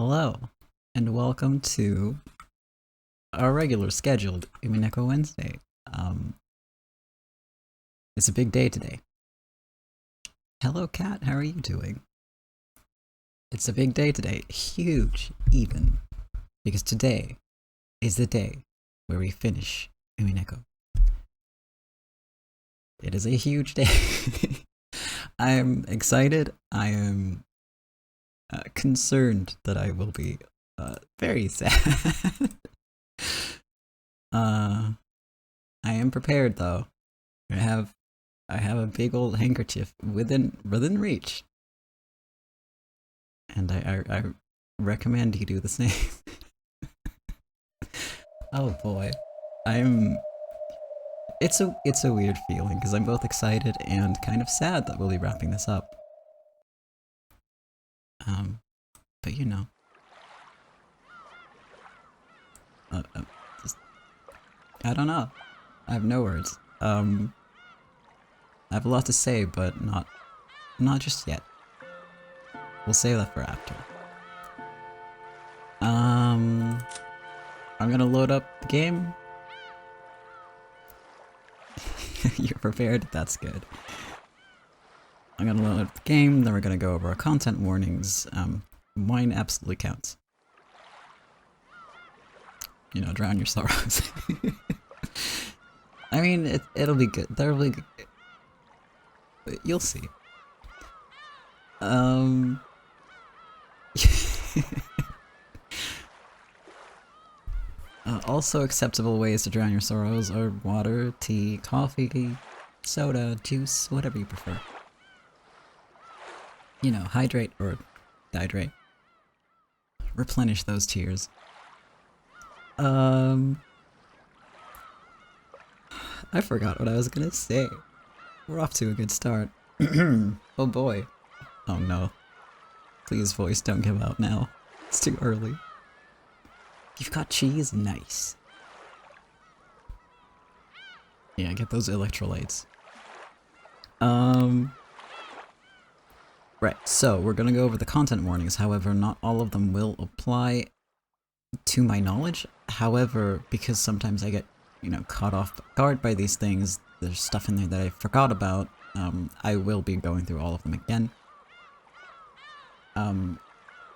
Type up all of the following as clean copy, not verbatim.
Hello, and welcome to our regular scheduled Umineko Wednesday. It's a big day today. Hello, Kat, how are you doing? It's a big day today, huge even, because today is the day where we finish Umineko. It is a huge day. I am excited. I am concerned that I will be very sad. I am prepared though. I have a big old handkerchief within reach, and I recommend you do the same. Oh boy, It's a weird feeling because I'm both excited and kind of sad that we'll be wrapping this up. But you know. I don't know. I have no words. I have a lot to say, but not just yet. We'll save that for after. I'm gonna load up the game. You're prepared? That's good. I'm gonna load up the game, then we're gonna go over our content warnings. Mine absolutely counts. You know, drown your sorrows. I mean, it'll be good. There'll be good. You'll see. Also acceptable ways to drown your sorrows are water, tea, coffee, soda, juice, whatever you prefer. You know, hydrate or dehydrate. Replenish those tears. I forgot what I was gonna say. We're off to a good start. Oh boy. Oh no. Please, voice, don't give out now. It's too early. You've got cheese? Nice. Yeah, get those electrolytes. Right, so we're gonna go over the content warnings, however, not all of them will apply to my knowledge. However, because sometimes I get, you know, caught off guard by these things, there's stuff in there that I forgot about, I will be going through all of them again.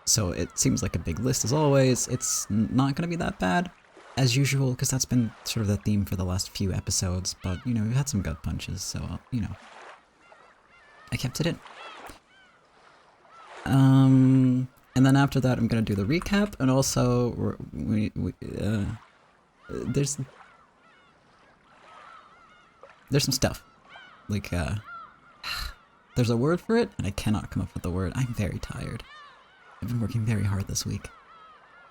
So it seems like a big list as always. It's not gonna be that bad, as usual, because that's been sort of the theme for the last few episodes, but, you know, we've had some gut punches, so, you know, I kept it in. And then after that I'm gonna do the recap, and also, there's some stuff. Like, there's a word for it, and I cannot come up with the word. I'm very tired. I've been working very hard this week.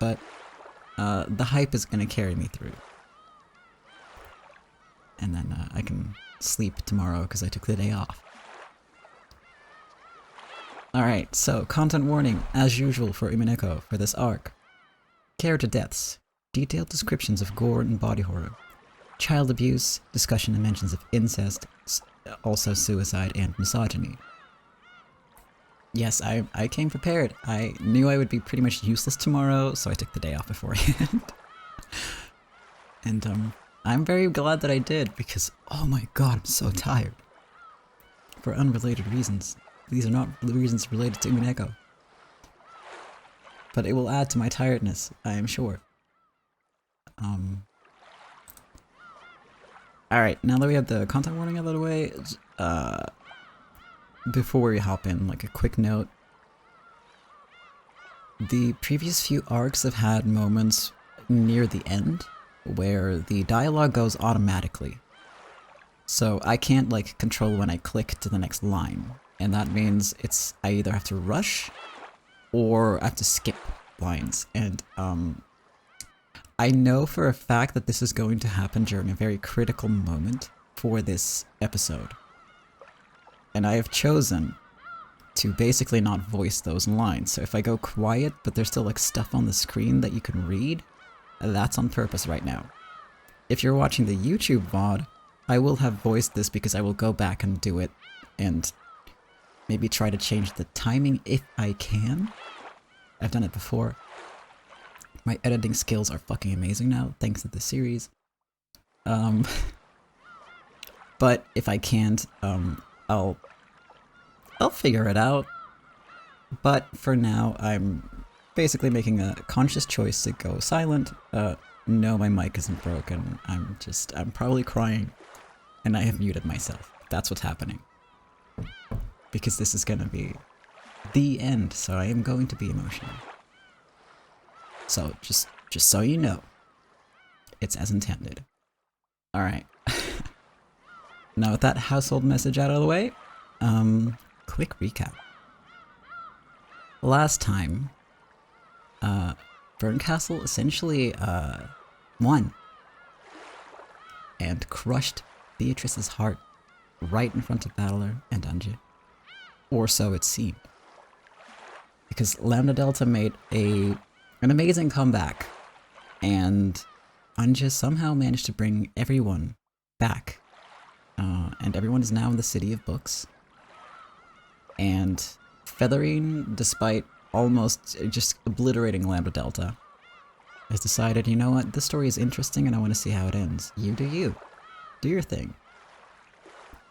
But, the hype is gonna carry me through. And then, I can sleep tomorrow because I took the day off. Alright, so, content warning, as usual for Umineko, for this arc. Character deaths, detailed descriptions of gore and body horror, child abuse, discussion and mentions of incest, also suicide and misogyny. Yes, I came prepared. I knew I would be pretty much useless tomorrow, so I took the day off beforehand. And, I'm very glad that I did, because, oh my god, I'm so tired. For unrelated reasons. These are not reasons related to Umineko. But it will add to my tiredness, I am sure. Alright, now that we have the content warning out of the way, before we hop in, like a quick note. The previous few arcs have had moments near the end where the dialogue goes automatically. So I can't, like, control when I click to the next line. And that means I either have to rush or I have to skip lines. And, I know for a fact that this is going to happen during a very critical moment for this episode. And I have chosen to basically not voice those lines. So if I go quiet, but there's still, like, stuff on the screen that you can read, that's on purpose right now. If you're watching the YouTube VOD, I will have voiced this because I will go back and do it and maybe try to change the timing if I can. I've done it before. My editing skills are fucking amazing now, thanks to this series. But if I can't, I'll figure it out. But for now, I'm basically making a conscious choice to go silent. No, my mic isn't broken. I'm probably crying, and I have muted myself. That's what's happening. Because this is gonna be the end, so I am going to be emotional. So, just so you know, it's as intended. Alright. Now with that household message out of the way, quick recap. Last time, Burncastle essentially, won. And crushed Beatrice's heart right in front of Battler and Anje. Or so it seemed. Because Lambda Delta made an amazing comeback, and Anja somehow managed to bring everyone back. And everyone is now in the City of Books. And Featherine, despite almost just obliterating Lambda Delta, has decided, you know what, this story is interesting and I want to see how it ends. You do you. Do your thing.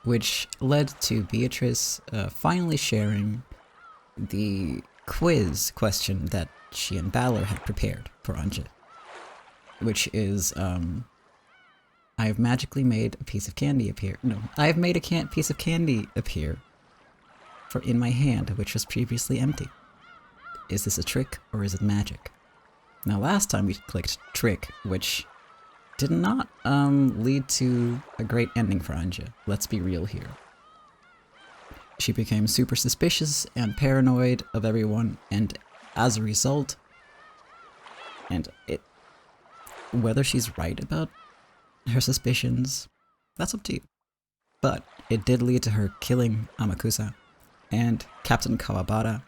Which led to Beatrice finally sharing the quiz question that she and Balor had prepared for Anja. Which is, I've magically made a piece of candy appear. No, I've made a piece of candy appear in my hand, which was previously empty. Is this a trick or is it magic? Now last time we clicked trick, which did not lead to a great ending for Anja. Let's be real here. She became super suspicious and paranoid of everyone, and as a result, whether she's right about her suspicions, that's up to you. But it did lead to her killing Amakusa and Captain Kawabata,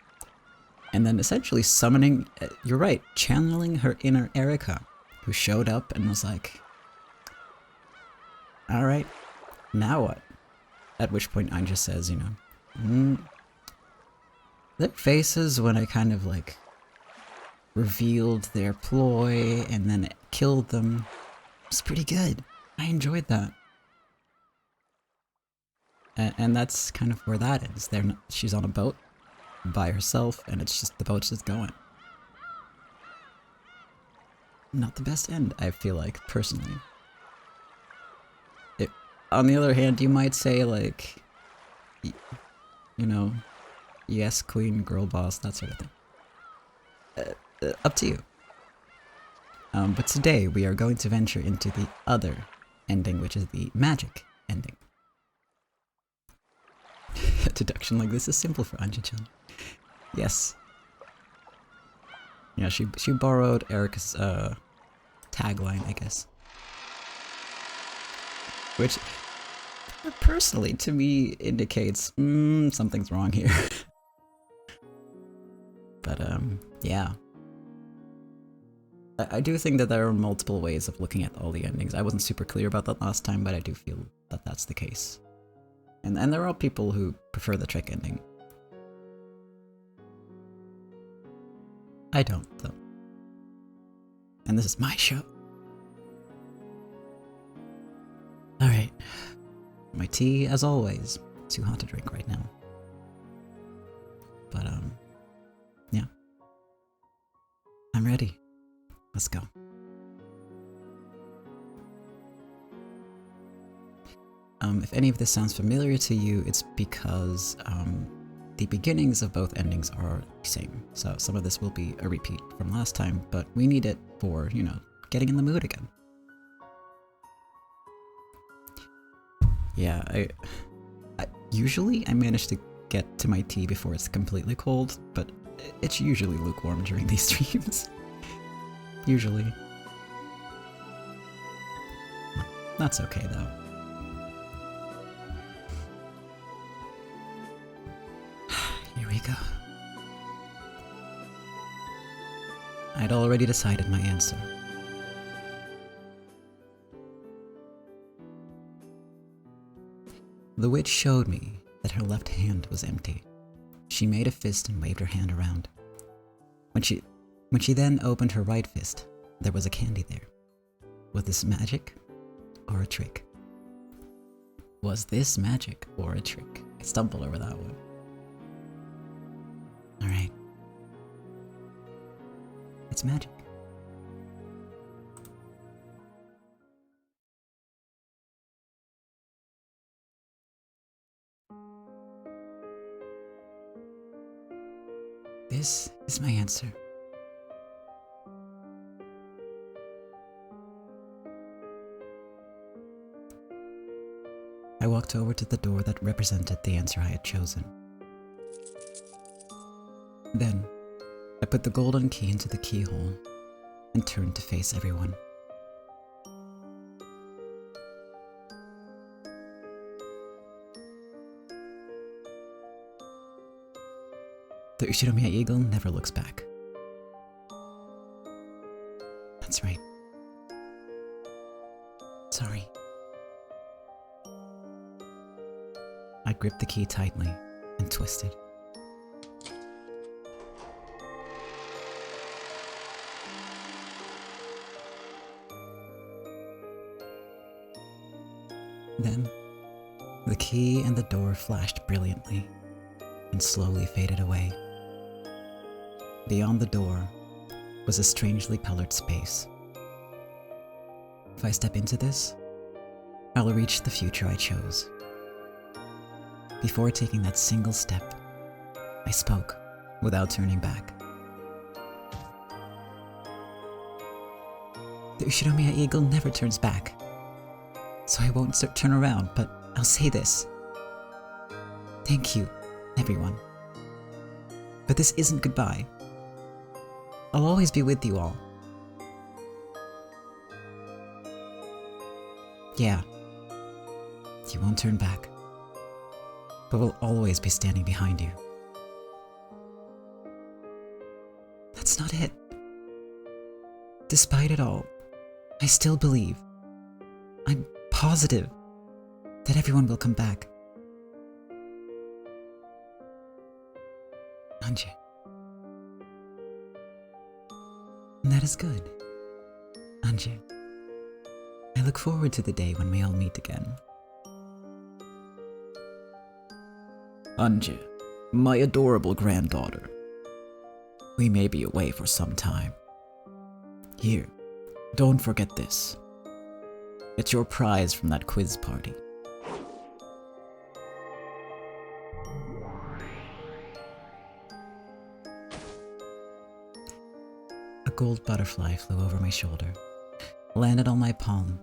and then essentially summoning, you're right, channeling her inner Erika, who showed up and was like, alright, now what? At which point Anja says, you know, their faces when I kind of like revealed their ploy and then killed them was pretty good. I enjoyed that. And that's kind of where that ends. She's on a boat by herself, and it's just the boat's just going. Not the best end, I feel like, personally. On the other hand, you might say, like, you know, yes, queen, girl boss, that sort of thing. Up to you. But today we are going to venture into the other ending, which is the magic ending. A deduction like this is simple for Anja-chan. Yes. Yeah, she borrowed Erika's tagline, I guess. Which, personally, to me, indicates, something's wrong here. But, yeah. I do think that there are multiple ways of looking at all the endings. I wasn't super clear about that last time, but I do feel that that's the case. And there are people who prefer the trick ending. I don't, though. And this is my show. Alright. My tea, as always, too hot to drink right now. But, yeah. I'm ready. Let's go. If any of this sounds familiar to you, it's because the beginnings of both endings are the same. So some of this will be a repeat from last time, but we need it for, you know, getting in the mood again. Yeah, usually I manage to get to my tea before it's completely cold, but it's usually lukewarm during these streams. Usually. That's okay though. Here we go. I'd already decided my answer. The witch showed me that her left hand was empty. She made a fist and waved her hand around. When she then opened her right fist, there was a candy there. Was this magic or a trick? Was this magic or a trick? I stumbled over that one. Alright. It's magic. This is my answer. I walked over to the door that represented the answer I had chosen. Then, I put the golden key into the keyhole and turned to face everyone. The Ushiromiya eagle never looks back. That's right. Sorry. I gripped the key tightly and twisted. Then, the key and the door flashed brilliantly and slowly faded away. Beyond the door was a strangely colored space. If I step into this, I'll reach the future I chose. Before taking that single step, I spoke without turning back. The Ushiromiya eagle never turns back, so I won't turn around, but I'll say this. Thank you, everyone. But this isn't goodbye. I'll always be with you all. Yeah, you won't turn back, but we'll always be standing behind you. That's not it. Despite it all, I still believe, I'm positive, that everyone will come back. Anje. And that is good. Anje. I look forward to the day when we all meet again. Anje, my adorable granddaughter. We may be away for some time. Here, don't forget this. It's your prize from that quiz party. A gold butterfly flew over my shoulder, landed on my palm,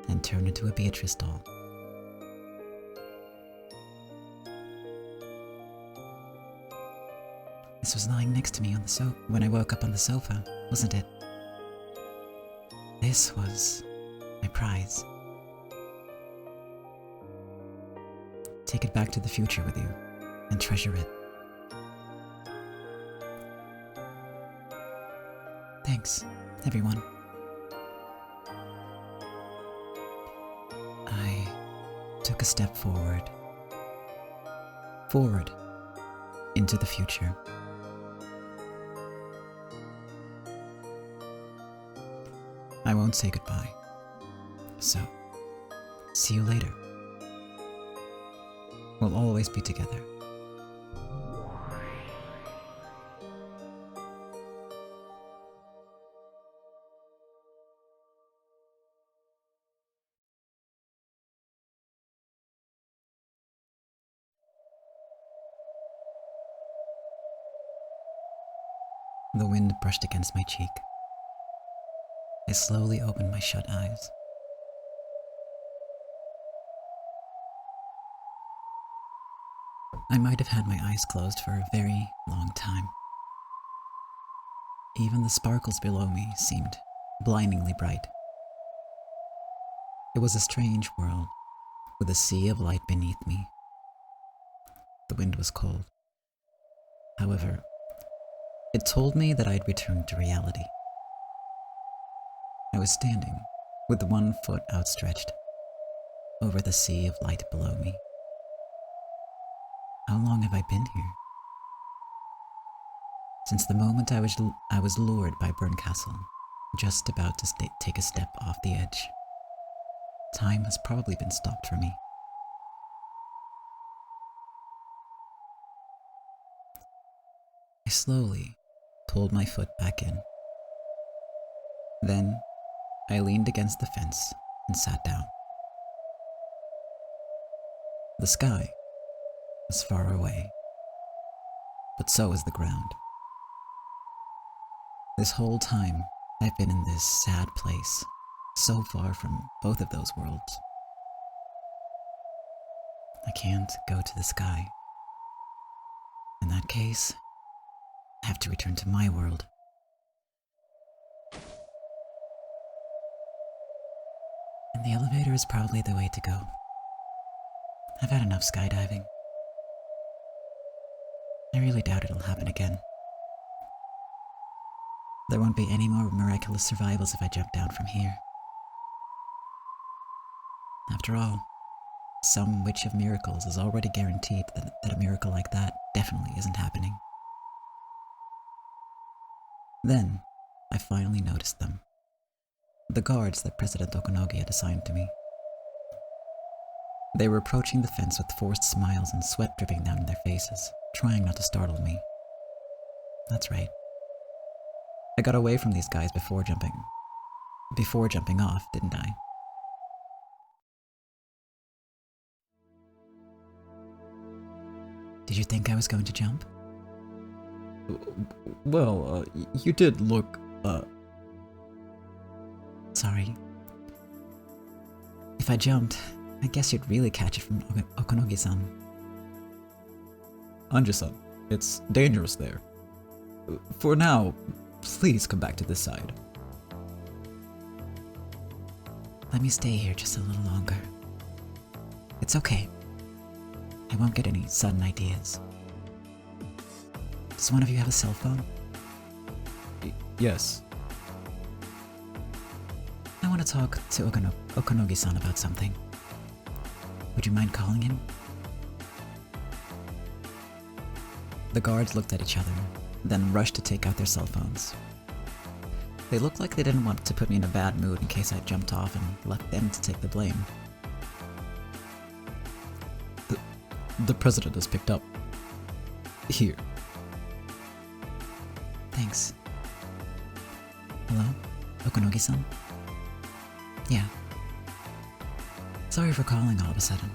and turned into a Beatrice doll. This was lying next to me on the sofa when I woke up on the sofa, wasn't it? This was my prize. Take it back to the future with you and treasure it. Thanks, everyone. I took a step forward. Forward into the future. I won't say goodbye. So, see you later. We'll always be together. The wind brushed against my cheek. I slowly opened my shut eyes. I might have had my eyes closed for a very long time. Even the sparkles below me seemed blindingly bright. It was a strange world, with a sea of light beneath me. The wind was cold. However, it told me that I'd returned to reality. I was standing, with one foot outstretched, over the sea of light below me. How long have I been here? since the moment I was lured by Burncastle, just about to take a step off the edge. Time has probably been stopped for me. I slowly pulled my foot back in. Then, I leaned against the fence and sat down. The sky was far away, but so is the ground. This whole time, I've been in this sad place, so far from both of those worlds. I can't go to the sky. In that case, I have to return to my world. And the elevator is probably the way to go. I've had enough skydiving. I really doubt it'll happen again. There won't be any more miraculous survivals if I jump down from here. After all, some witch of miracles is already guaranteed that a miracle like that definitely isn't happening. Then, I finally noticed them. The guards that President Okonogi had assigned to me. They were approaching the fence with forced smiles and sweat dripping down their faces, trying not to startle me. That's right. I got away from these guys before jumping off, didn't I? Did you think I was going to jump? Well, you did look, Sorry. If I jumped, I guess you'd really catch it from Okonogi-san. Anja-san, it's dangerous there. For now, please come back to this side. Let me stay here just a little longer. It's okay. I won't get any sudden ideas. Does one of you have a cell phone? Yes. I want to talk to Okonogi-san about something. Would you mind calling him? The guards looked at each other, then rushed to take out their cell phones. They looked like they didn't want to put me in a bad mood in case I jumped off and left them to take the blame. The president has picked up. Here. Thanks. Hello? Okonogi-san? Yeah. Sorry for calling all of a sudden.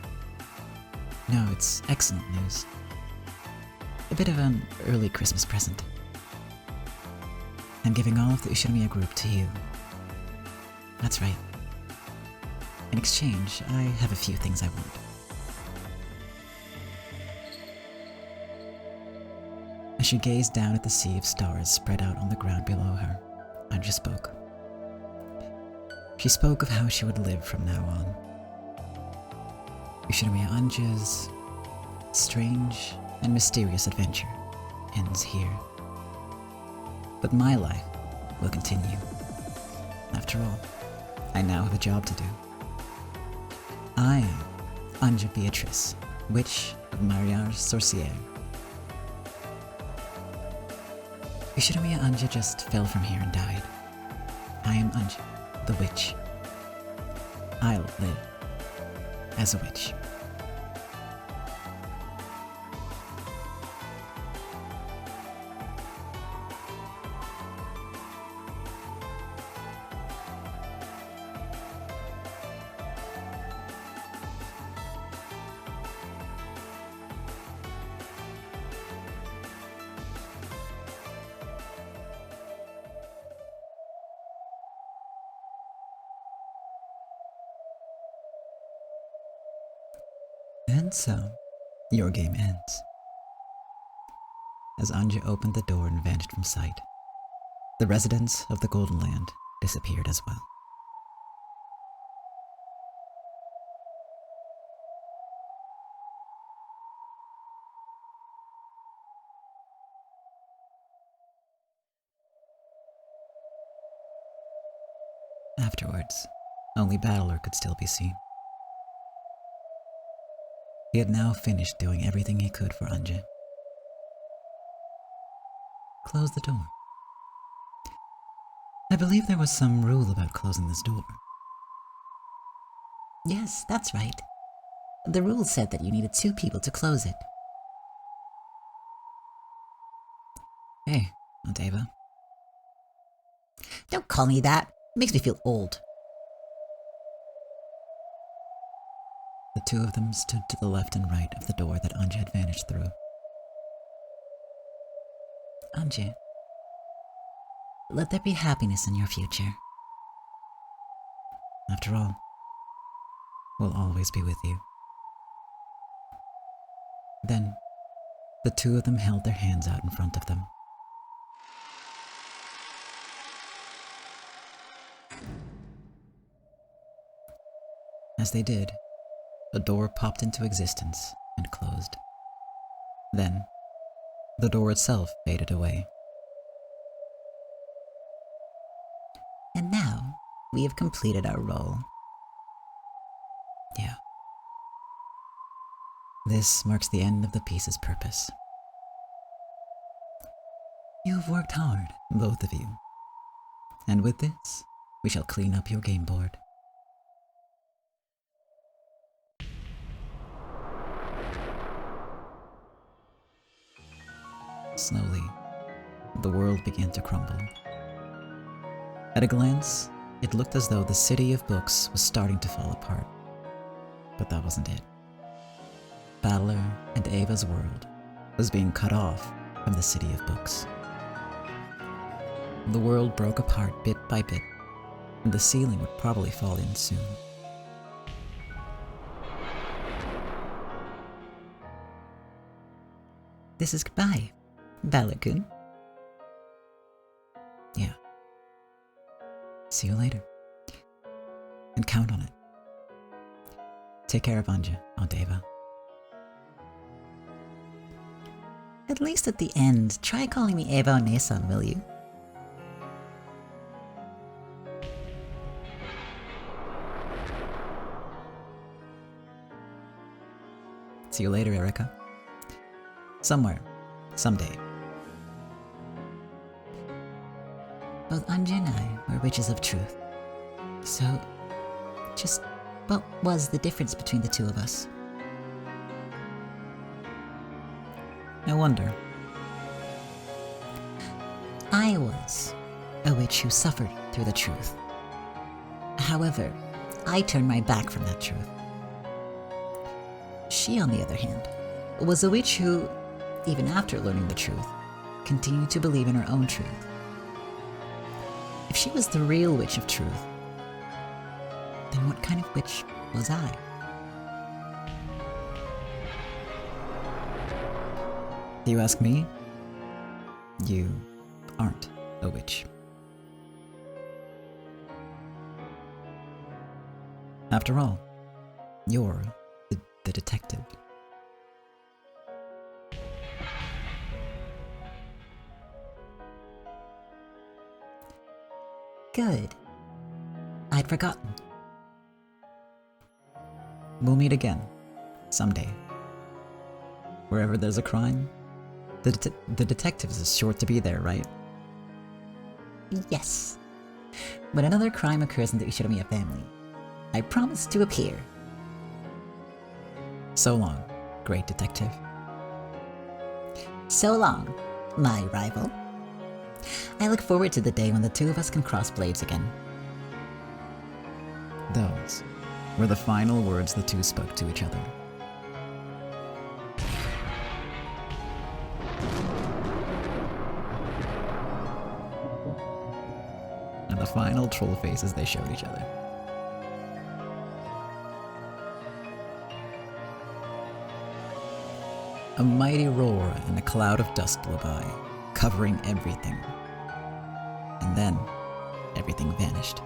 No, it's excellent news. A bit of an early Christmas present. I'm giving all of the Ushirimiya group to you. That's right. In exchange, I have a few things I want. As she gazed down at the sea of stars spread out on the ground below her, Anja spoke. She spoke of how she would live from now on. Ushirimiya Anja's strange and mysterious adventure ends here. But my life will continue. After all, I now have a job to do. I am Anja Beatrice, witch of Mariage Sorcière. Ushirimiya Anja just fell from here and died. I am Anja, the witch. I'll live as a witch. And so, your game ends. As Anja opened the door and vanished from sight, the residents of the Golden Land disappeared as well. Afterwards, only Battler could still be seen. He had now finished doing everything he could for Anja. close the door. I believe there was some rule about closing this door. Yes, that's right. The rule said that you needed 2 people to close it. Hey, Aunt Ava. Don't call me that. It makes me feel old. The two of them stood to the left and right of the door that Anja had vanished through. Anja, let there be happiness in your future. After all, we'll always be with you. Then, the two of them held their hands out in front of them. As they did, a door popped into existence and closed. Then, the door itself faded away. And now, we have completed our role. Yeah. This marks the end of the piece's purpose. You've worked hard, both of you. And with this, we shall clean up your game board. Slowly, the world began to crumble. At a glance, it looked as though the city of books was starting to fall apart. But that wasn't it. Battler and Ava's world was being cut off from the city of books. The world broke apart bit by bit, and the ceiling would probably fall in soon. This is goodbye, Battler-kun. Yeah. See you later. And count on it. Take care of Anja, Aunt Ava. At least at the end, try calling me Ava Onesan, will you? See you later, Erica. Somewhere. Someday. Both Anja and I were witches of truth. So, just what was the difference between the two of us? I wonder. I was a witch who suffered through the truth. However, I turned my back from that truth. She, on the other hand, was a witch who, even after learning the truth, continued to believe in her own truth. If she was the real witch of truth, then what kind of witch was I? You ask me? You aren't a witch. After all, you're the detective. Good. I'd forgotten. We'll meet again, someday. Wherever there's a crime, the detectives is sure to be there, right? Yes. When another crime occurs in the Ushiromiya family, I promise to appear. So long, great detective. So long, my rival. I look forward to the day when the two of us can cross blades again. Those were the final words the two spoke to each other. And the final troll faces they showed each other. A mighty roar and a cloud of dust blew by, covering everything. And then, everything vanished.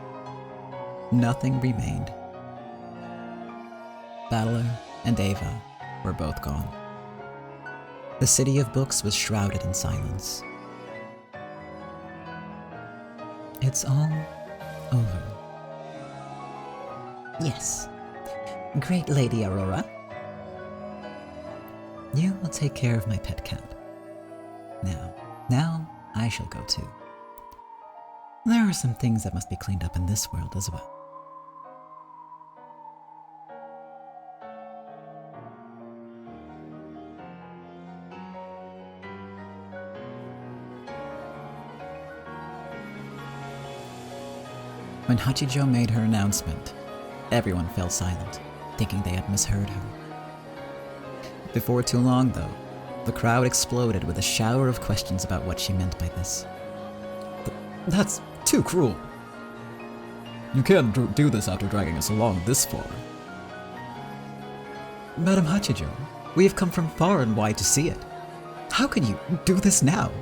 Nothing remained. Battler and Ava were both gone. The city of books was shrouded in silence. It's all over. Yes. Great Lady Aurora. You will take care of my pet cat. Now I shall go too. There are some things that must be cleaned up in this world as well. When Hachijo made her announcement, everyone fell silent, thinking they had misheard her. Before too long, though, the crowd exploded with a shower of questions about what she meant by this. That's too cruel. You can't do this after dragging us along this far. Madam Hachijo, we have come from far and wide to see it. How can you do this now?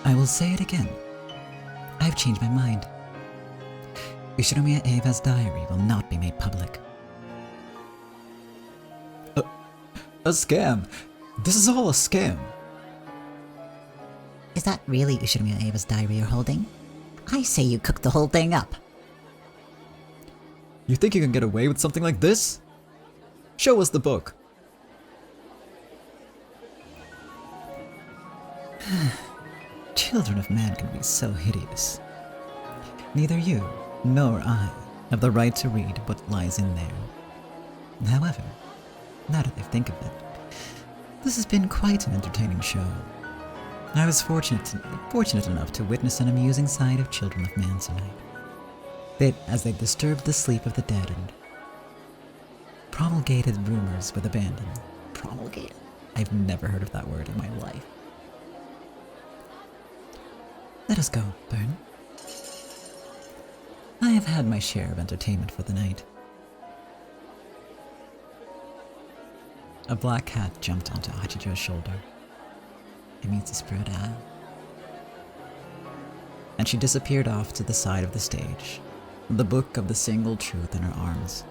I will say it again. I've changed my mind. Ushinomiya Eva's diary will not be made public. A scam. This is all a scam. Is that really Ushinomiya Eva's diary you're holding? I say you cooked the whole thing up. You think you can get away with something like this? Show us the book. Children of man can be so hideous. Neither you nor I have the right to read what lies in there. However, now that I think of it, this has been quite an entertaining show. I was fortunate enough to witness an amusing side of Children of Man tonight. As they disturbed the sleep of the dead and promulgated rumors with abandon. Promulgated? I've never heard of that word in my life. Let us go, Byrne. I have had my share of entertainment for the night. A black cat jumped onto Hachijo's shoulder. It means to spread out. And she disappeared off to the side of the stage, the book of the single truth in her arms.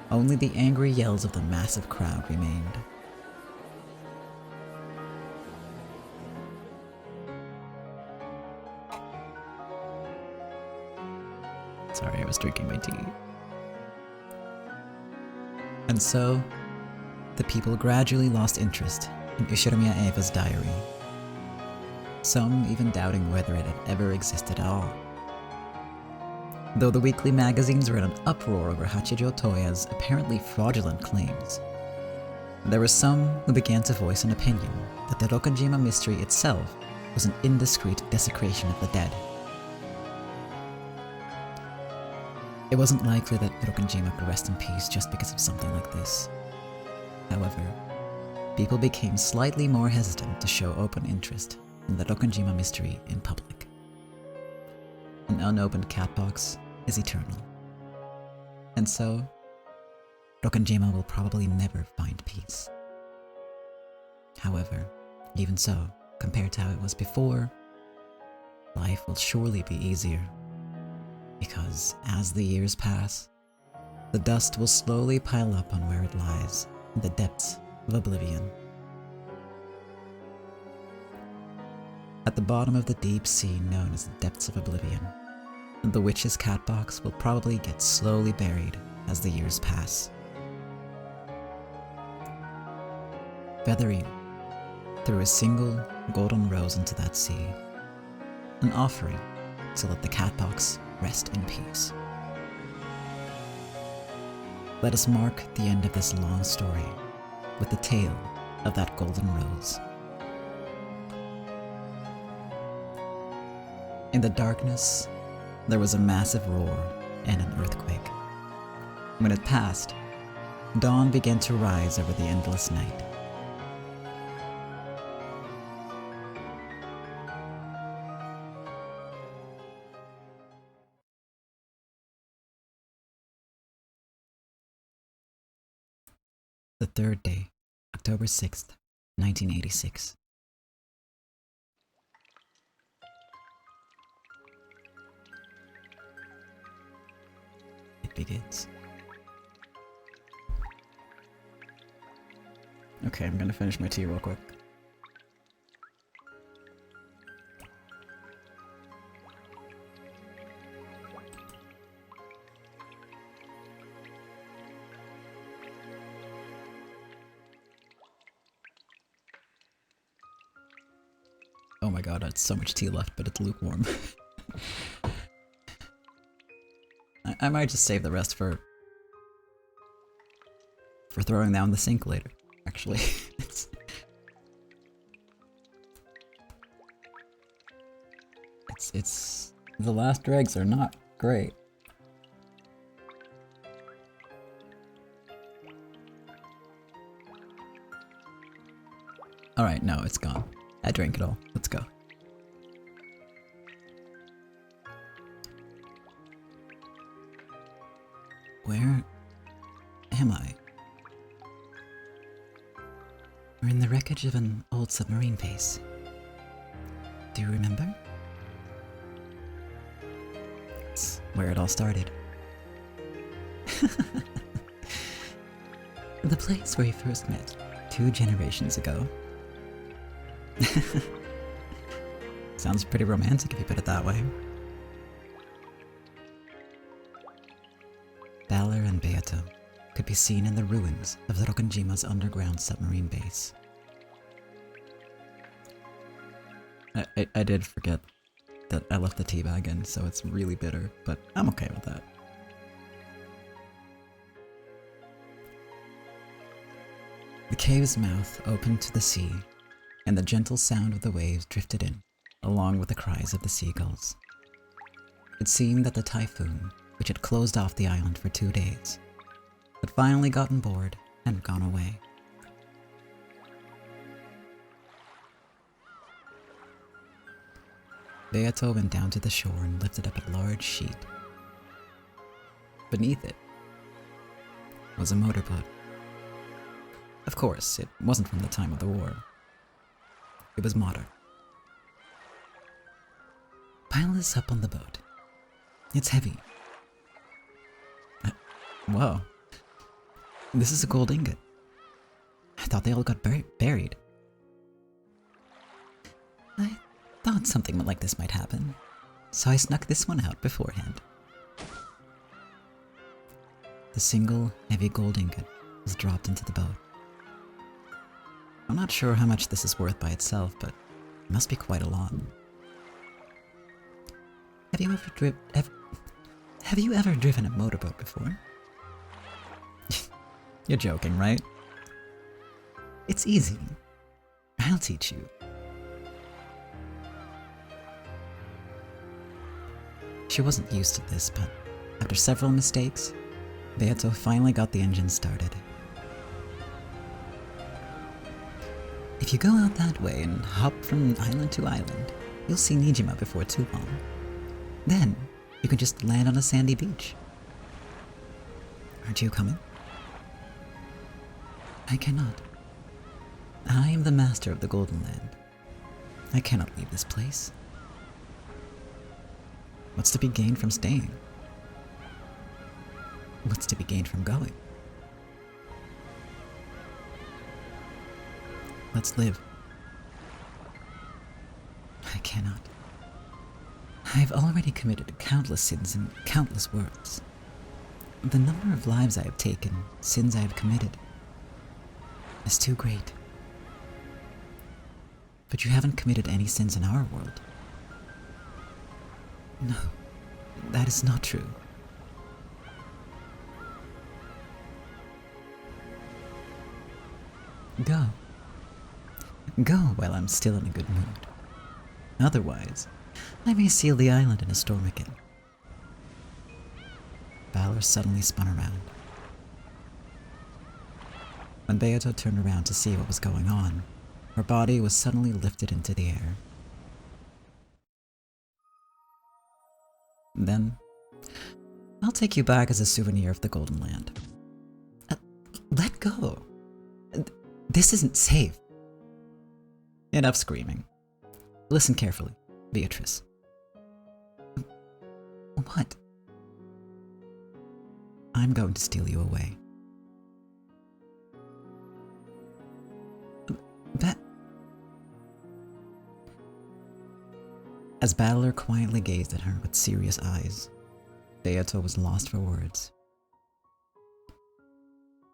Only the angry yells of the massive crowd remained. Sorry, I was drinking my tea. And so, the people gradually lost interest in Ushinomiya Eva's diary. Some even doubting whether it had ever existed at all. Though the weekly magazines were in an uproar over Hachijo Toya's apparently fraudulent claims, there were some who began to voice an opinion that the Rokkanjima mystery itself was an indiscreet desecration of the dead. It wasn't likely that Rokkanjima could rest in peace just because of something like this. However, people became slightly more hesitant to show open interest in the Rokkanjima mystery in public. An unopened cat box is eternal. And so, Rokkanjima will probably never find peace. However, even so, compared to how it was before, life will surely be easier. Because as the years pass, the dust will slowly pile up on where it lies in the depths of oblivion. At the bottom of the deep sea known as the depths of oblivion, the witch's cat box will probably get slowly buried as the years pass. Feathering threw a single golden rose into that sea, an offering to let the cat box rest in peace. Let us mark the end of this long story with the tale of that golden rose. In the darkness, there was a massive roar and an earthquake. When it passed, dawn began to rise over the endless night. The third day, October 6th, 1986. It begins. Okay, I'm gonna finish my tea real quick. Oh my god, that's so much tea left, but it's lukewarm. I might just save the rest for throwing down the sink later, actually. it's the last dregs are not great. Alright, no, it's gone. I drank it all. Let's go. Where am I? We're in the wreckage of an old submarine base. Do you remember? It's where it all started. The place where we first met 2 generations ago. Sounds pretty romantic if you put it that way. Balor and Beato could be seen in the ruins of Rokkenjima's underground submarine base. I did forget that I left the tea bag in, so it's really bitter, but I'm okay with that. The cave's mouth opened to the sea, and the gentle sound of the waves drifted in, along with the cries of the seagulls. It seemed that the typhoon, which had closed off the island for 2 days, had finally gotten bored and gone away. Beato went down to the shore and lifted up a large sheet. Beneath it was a motorboat. Of course, it wasn't from the time of the war. It was modern. Pile this up on the boat. It's heavy. Whoa. This is a gold ingot. I thought they all got buried. I thought something like this might happen, so I snuck this one out beforehand. The single heavy gold ingot was dropped into the boat. I'm not sure how much this is worth by itself, but it must be quite a lot. Have you ever driven a motorboat before? You're joking, right? It's easy. I'll teach you. She wasn't used to this, but after several mistakes, Beato finally got the engine started. If you go out that way and hop from island to island, you'll see Nijima before too long. Then, you can just land on a sandy beach. Aren't you coming? I cannot. I am the master of the Golden Land. I cannot leave this place. What's to be gained from staying? What's to be gained from going? Let's live. I cannot. I've already committed countless sins in countless worlds. The number of lives I have taken, sins I have committed, is too great. But you haven't committed any sins in our world. No, that is not true. Go. Go while I'm still in a good mood. Otherwise, I may seal the island in a storm again. Balor suddenly spun around. When Beato turned around to see what was going on, her body was suddenly lifted into the air. Then, I'll take you back as a souvenir of the Golden Land. Let go! This isn't safe. Enough screaming. Listen carefully, Beatrice. What? I'm going to steal you away. As Balor quietly gazed at her with serious eyes, Beato was lost for words.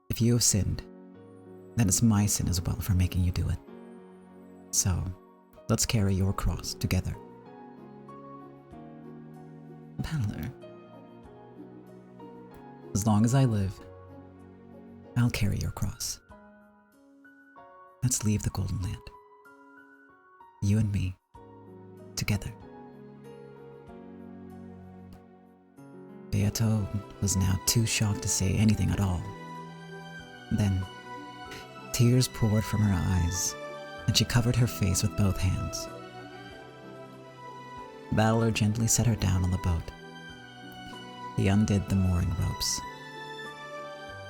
If you have sinned, then it's my sin as well for making you do it. So, Let's carry your cross together. Battler. As long as I live, I'll carry your cross. Let's leave the Golden Land. You and me, together. Beato was now too shocked to say anything at all. Then, tears poured from her eyes, and she covered her face with both hands. Battler gently set her down on the boat. He undid the mooring ropes.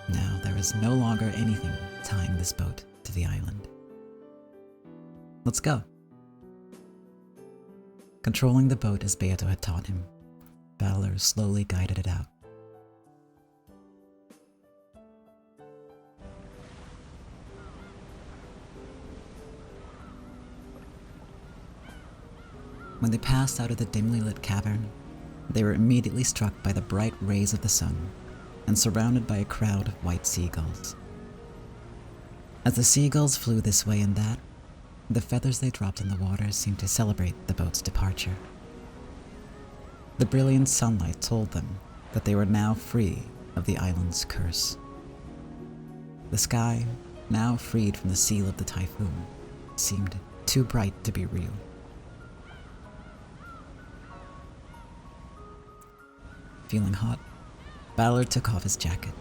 Now there is no longer anything tying this boat to the island. Let's go. Controlling the boat as Beato had taught him, Battler slowly guided it out. When they passed out of the dimly lit cavern, they were immediately struck by the bright rays of the sun and surrounded by a crowd of white seagulls. As the seagulls flew this way and that, the feathers they dropped in the water seemed to celebrate the boat's departure. The brilliant sunlight told them that they were now free of the island's curse. The sky, now freed from the seal of the typhoon, seemed too bright to be real. Feeling hot, Battler took off his jacket.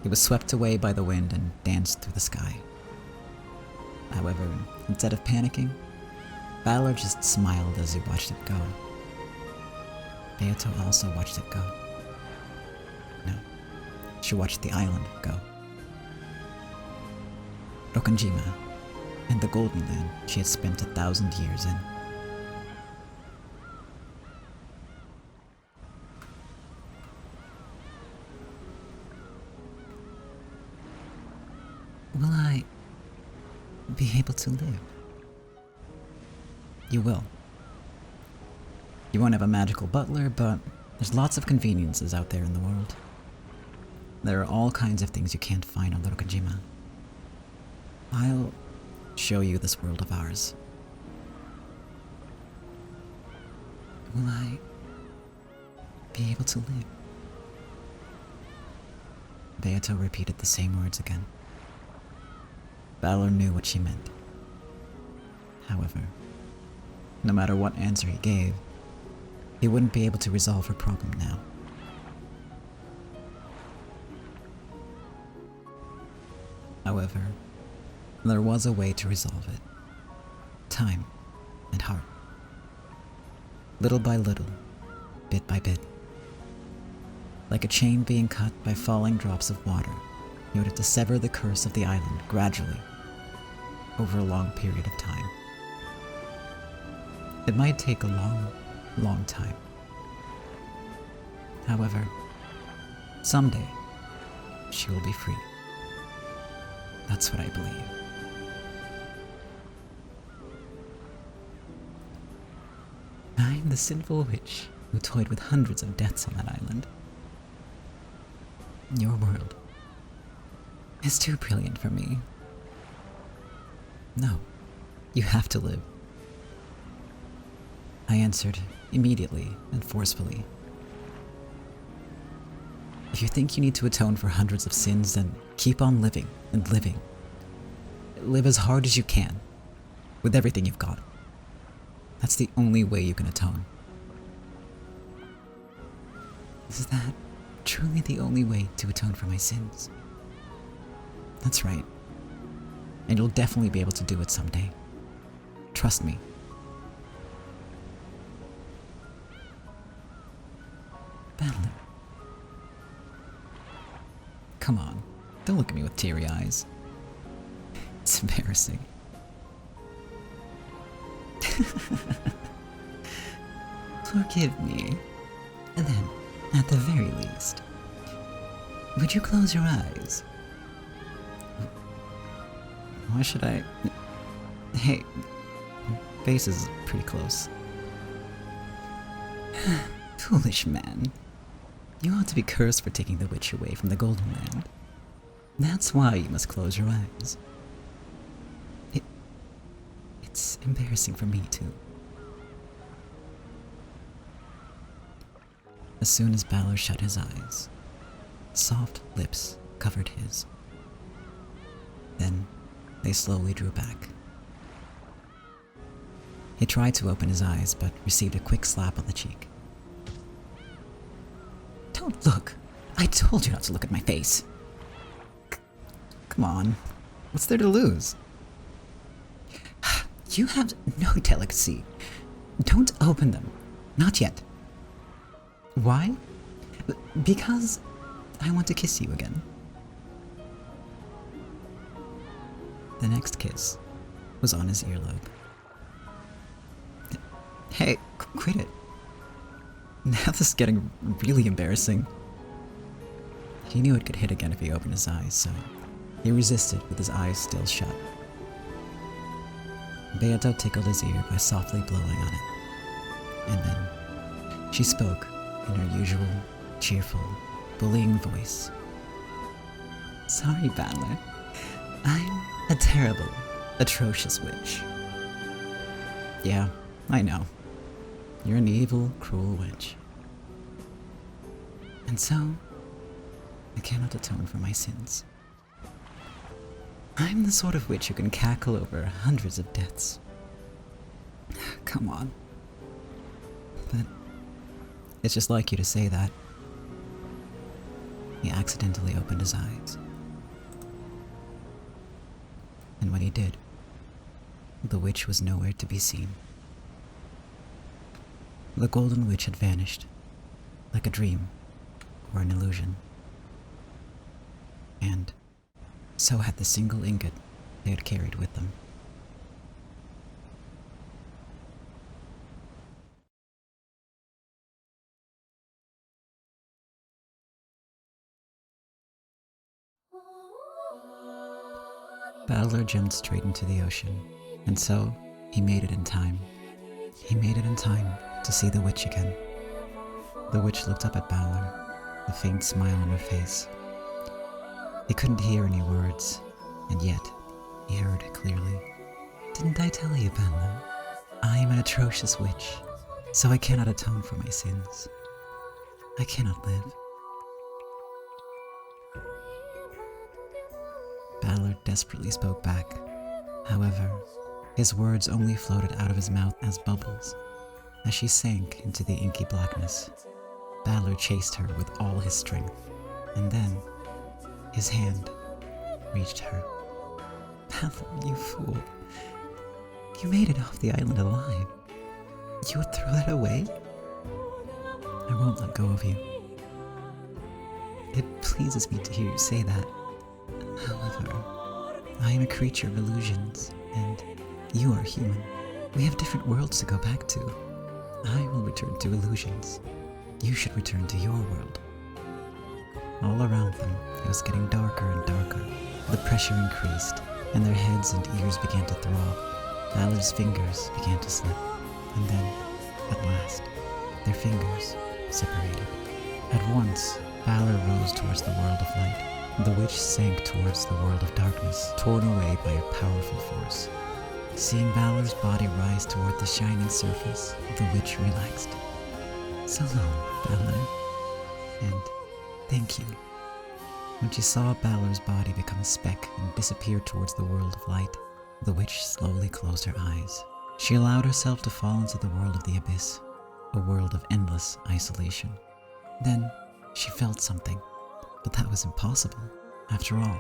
He was swept away by the wind and danced through the sky. However, instead of panicking, Battler just smiled as he watched it go. Beato also watched it go. No, she watched the island go. Rokanjima, and the Golden Land she had spent 1,000 years in. Will I be able to live? You will. You won't have a magical butler, but there's lots of conveniences out there in the world. There are all kinds of things you can't find on Rokanjima. I'll show you this world of ours. Will I be able to live? Beato repeated the same words again. Battler knew what she meant. However, no matter what answer he gave, he wouldn't be able to resolve her problem now. However, there was a way to resolve it. Time and heart. Little by little, bit by bit. Like a chain being cut by falling drops of water in order to sever the curse of the island gradually, over a long period of time. It might take a long, long time. However, someday, she will be free. That's what I believe. I'm the sinful witch who toyed with hundreds of deaths on that island. Your world is too brilliant for me. No, you have to live. I answered immediately and forcefully. If you think you need to atone for hundreds of sins, then keep on living and living. Live as hard as you can, with everything you've got. That's the only way you can atone. Is that truly the only way to atone for my sins? That's right. And you'll definitely be able to do it someday. Trust me. Battler. Come on, don't look at me with teary eyes. It's embarrassing. Forgive me. Then, at the very least, would you close your eyes? Why should I? Hey, face is pretty close. Foolish man. You ought to be cursed for taking the witch away from the Golden Land. That's why you must close your eyes. It's embarrassing for me, too. As soon as Balor shut his eyes, soft lips covered his. Then they slowly drew back. He tried to open his eyes, but received a quick slap on the cheek. Don't look! I told you not to look at my face! Come on, what's there to lose? You have no delicacy. Don't open them. Not yet. Why? Because I want to kiss you again. The next kiss was on his earlobe. Hey, quit it. Now this is getting really embarrassing. He knew it could hit again if he opened his eyes, so he resisted with his eyes still shut. Beato tickled his ear by softly blowing on it. And then she spoke in her usual, cheerful, bullying voice. Sorry, Balor. I'm a terrible, atrocious witch. Yeah, I know. You're an evil, cruel witch. And so, I cannot atone for my sins. I'm the sort of witch who can cackle over hundreds of deaths. Come on. But it's just like you to say that. He accidentally opened his eyes. And when he did, the witch was nowhere to be seen. The golden witch had vanished, like a dream or an illusion. And so had the single ingot they had carried with them. Balor jumped straight into the ocean, and so he made it in time. He made it in time to see the witch again. The witch looked up at Balor, a faint smile on her face. He couldn't hear any words, and yet he heard clearly. Didn't I tell you, Balor? I am an atrocious witch, so I cannot atone for my sins. I cannot live. Balor desperately spoke back. However, his words only floated out of his mouth as bubbles. As she sank into the inky blackness, Balor chased her with all his strength, and then his hand reached her. Balor, you fool. You made it off the island alive. You would throw that away? I won't let go of you. It pleases me to hear you say that. However, I am a creature of illusions, and you are human. We have different worlds to go back to. I will return to illusions. You should return to your world. All around them, it was getting darker and darker. The pressure increased, and their heads and ears began to throb. Balor's fingers began to slip, and then, at last, their fingers separated. At once, Balor rose towards the world of light. The witch sank towards the world of darkness, torn away by a powerful force. Seeing Balor's body rise toward the shining surface, the witch relaxed. So long, Balor, and thank you. When she saw Balor's body become a speck and disappear towards the world of light, the witch slowly closed her eyes. She allowed herself to fall into the world of the abyss, a world of endless isolation. Then she felt something, but that was impossible. After all,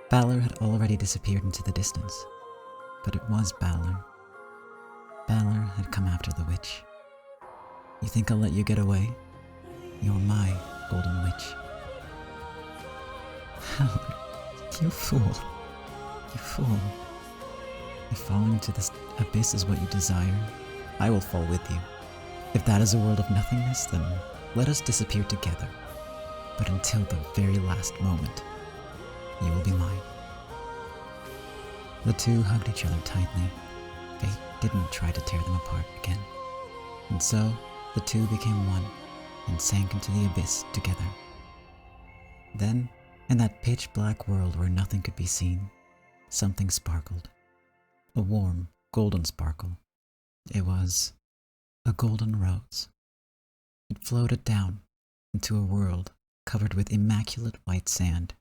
Balor had already disappeared into the distance. But it was Balor. Balor had come after the witch. You think I'll let you get away? You're my golden witch. Balor, you fool. You fool. If falling into this abyss is what you desire, I will fall with you. If that is a world of nothingness, then let us disappear together. But until the very last moment, you will be mine. The two hugged each other tightly. Fate didn't try to tear them apart again. And so, the two became one and sank into the abyss together. Then, in that pitch-black world where nothing could be seen, something sparkled. A warm, golden sparkle. It was a golden rose. It floated down into a world covered with immaculate white sand.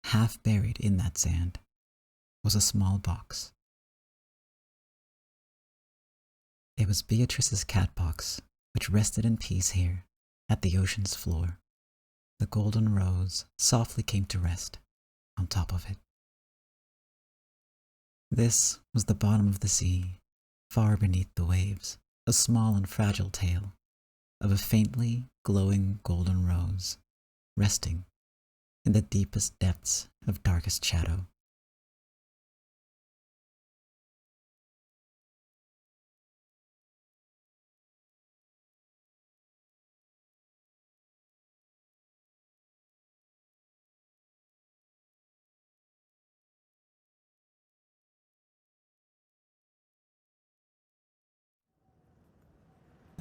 Half buried in that sand was a small box. It was Beatrice's cat box, which rested in peace here, at the ocean's floor. The golden rose softly came to rest on top of it. This was the bottom of the sea, far beneath the waves, a small and fragile tale of a faintly glowing golden rose, resting in the deepest depths of darkest shadow.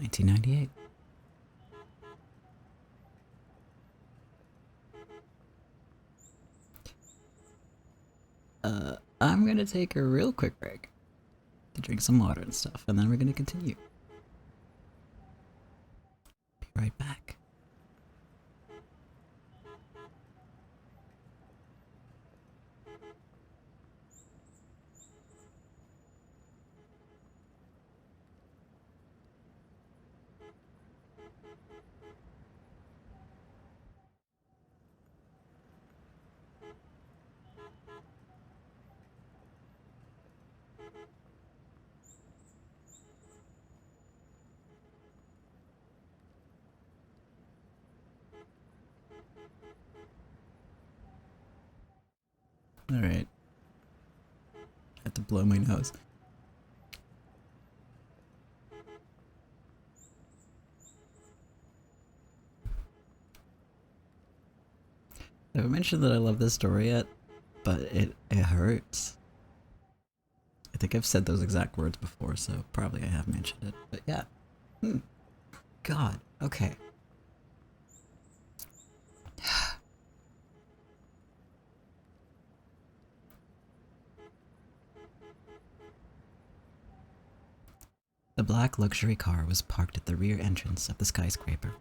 (1998). I'm gonna take a real quick break to drink some water and stuff, and then we're gonna continue. Be right back. Alright. I have to blow my nose. I haven't mentioned that I love this story yet, but it hurts. I think I've said those exact words before, so probably I have mentioned it. But yeah. God, okay. The black luxury car was parked at the rear entrance of the skyscraper.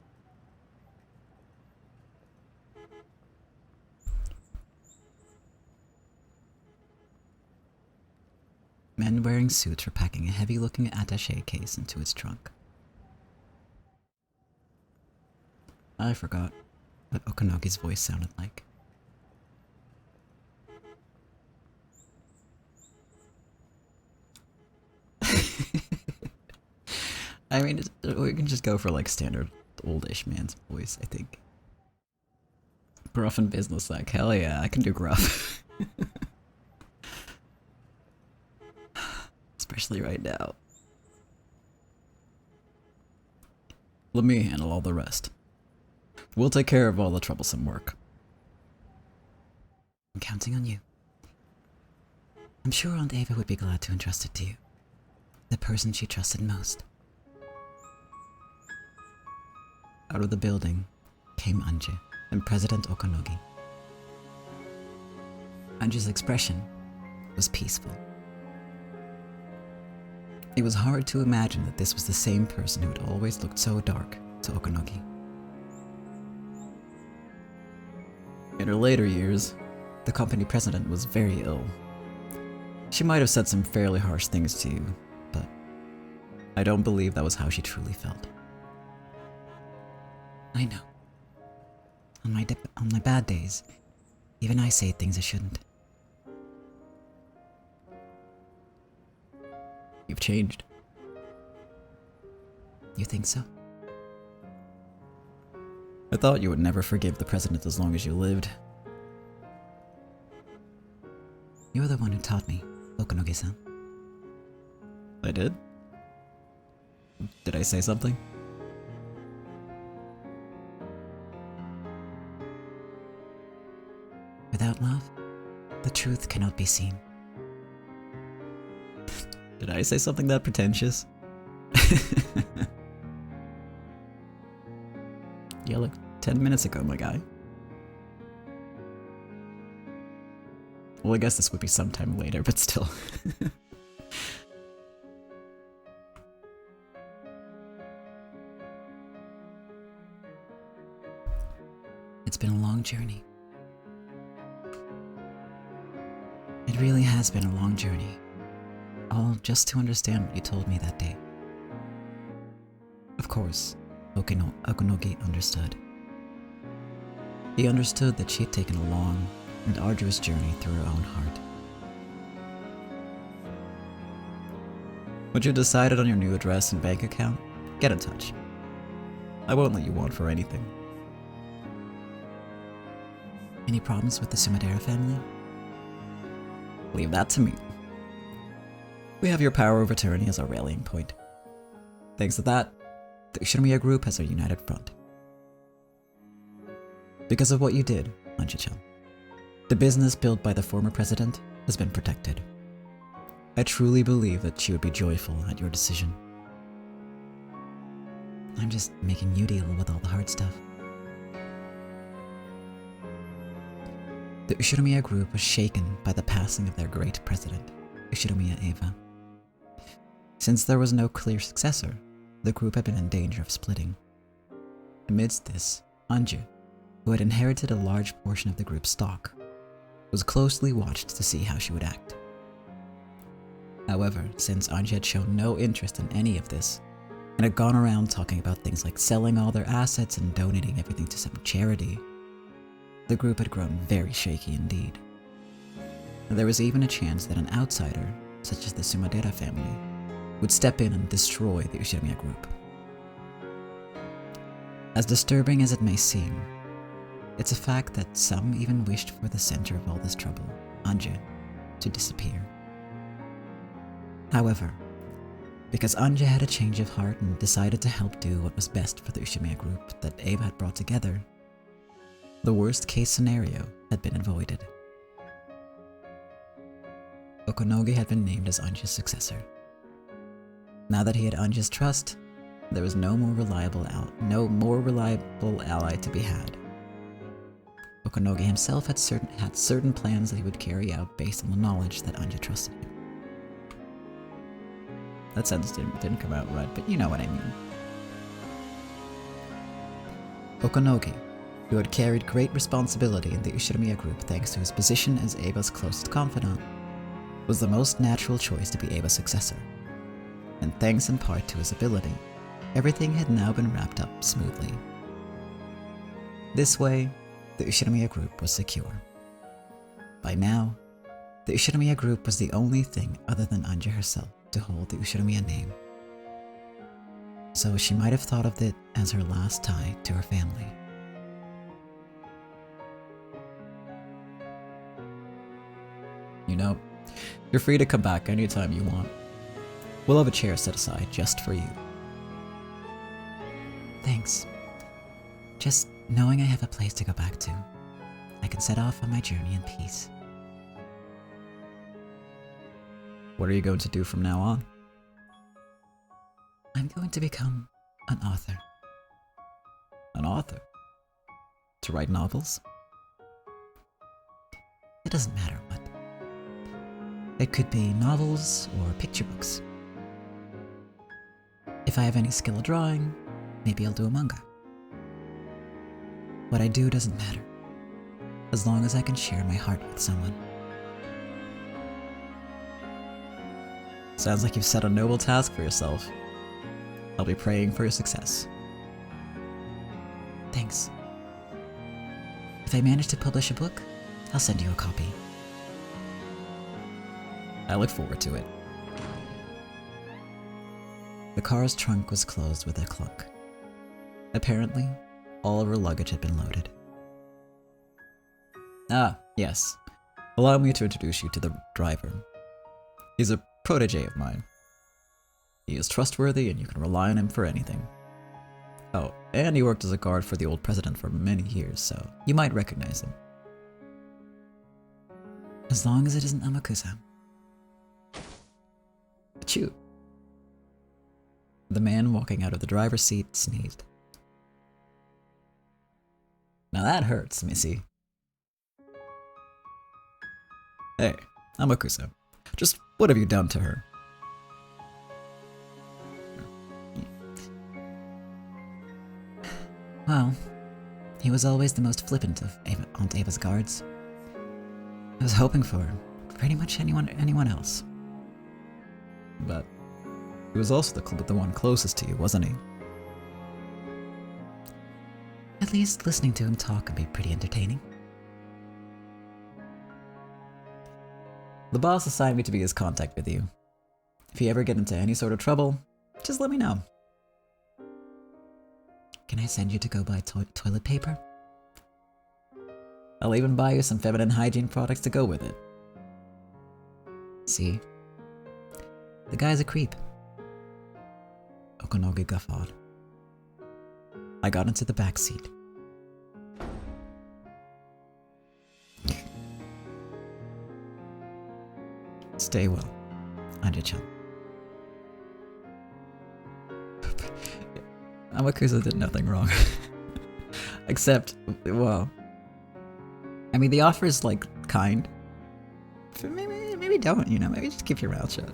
Men wearing suits were packing a heavy-looking attaché case into its trunk. I forgot what Okanogi's voice sounded like. I mean, we can just go for like standard oldish man's voice, I think. Gruff and business-like. Hell yeah, I can do gruff. Especially right now. Let me handle all the rest. We'll take care of all the troublesome work. I'm counting on you. I'm sure Aunt Ava would be glad to entrust it to you. The person she trusted most. Out of the building came Anje and President Okanogi. Anje's expression was peaceful. It was hard to imagine that this was the same person who had always looked so dark to Okanogi. In her later years, the company president was very ill. She might have said some fairly harsh things to you, but I don't believe that was how she truly felt. I know. On my bad days, even I say things I shouldn't. You've changed. You think so? I thought you would never forgive the president as long as you lived. You're the one who taught me, Okanogi-san. I did? Did I say something? Without love, the truth cannot be seen. Did I say something that pretentious? Yeah, like 10 minutes ago, my guy. Well, I guess this would be sometime later, but still. long journey. It really has been a long journey, all just to understand what you told me that day. Of course, Okunogi understood. He understood that she had taken a long and arduous journey through her own heart. Once you decided on your new address and bank account, get in touch. I won't let you want for anything. Any problems with the Sumadera family? Leave that to me. We have your power of attorney as our rallying point. Thanks to that, the Ushirimiya group has a united front. Because of what you did, Anja-chan, the business built by the former president has been protected. I truly believe that she would be joyful at your decision. I'm just making you deal with all the hard stuff. The Ushirimiya group was shaken by the passing of their great president, Ushirimiya Eva. Since there was no clear successor, the group had been in danger of splitting. Amidst this, Anja, who had inherited a large portion of the group's stock, was closely watched to see how she would act. However, since Anja had shown no interest in any of this, and had gone around talking about things like selling all their assets and donating everything to some charity, the group had grown very shaky indeed. There was even a chance that an outsider, such as the Sumadera family, would step in and destroy the Ushirimiya group. As disturbing as it may seem, it's a fact that some even wished for the center of all this trouble, Anja, to disappear. However, because Anja had a change of heart and decided to help do what was best for the Ushirimiya group that Eva had brought together, the worst case scenario had been avoided. Okunogi had been named as Anja's successor. Now that he had Anja's trust, there was no more reliable ally to be had. Okunogi himself had certain plans that he would carry out based on the knowledge that Anja trusted him. That sentence didn't come out right, but you know what I mean. Okunogi, who had carried great responsibility in the Ushirimiya group thanks to his position as Eva's closest confidant, was the most natural choice to be Eva's successor. And thanks in part to his ability, everything had now been wrapped up smoothly. This way, the Ushirimiya group was secure. By now, the Ushirimiya group was the only thing other than Anja herself to hold the Ushirimiya name. So she might have thought of it as her last tie to her family. You know, you're free to come back anytime you want. We'll have a chair set aside just for you. Thanks. Just knowing I have a place to go back to, I can set off on my journey in peace. What are you going to do from now on? I'm going to become an author. An author? To write novels? It doesn't matter what. It could be novels or picture books. If I have any skill at drawing, maybe I'll do a manga. What I do doesn't matter, as long as I can share my heart with someone. Sounds like you've set a noble task for yourself. I'll be praying for your success. Thanks. If I manage to publish a book, I'll send you a copy. I look forward to it. The car's trunk was closed with a clunk. Apparently, all of her luggage had been loaded. Ah, yes. Allow me to introduce you to the driver. He's a protege of mine. He is trustworthy and you can rely on him for anything. Oh, and he worked as a guard for the old president for many years, so you might recognize him. As long as it isn't Amakusa. Achoo. The man walking out of the driver's seat sneezed. Now that hurts, Missy. Hey, Amakusa. Just what have you done to her? Well, He was always the most flippant of Aunt Ava's guards. I was hoping for pretty much anyone else. But he was also the one closest to you, wasn't he? At least listening to him talk could be pretty entertaining. The boss assigned me to be his contact with you. If you ever get into any sort of trouble, just let me know. Can I send you to go buy toilet paper? I'll even buy you some feminine hygiene products to go with it. See? The guy's a creep. Okonogi guffawed. I got into the back seat. Stay well, Anja-chan. Amakusa did nothing wrong. Except, well... I mean, the offer is, like, kind. But maybe don't, you know? Maybe just keep your mouth shut.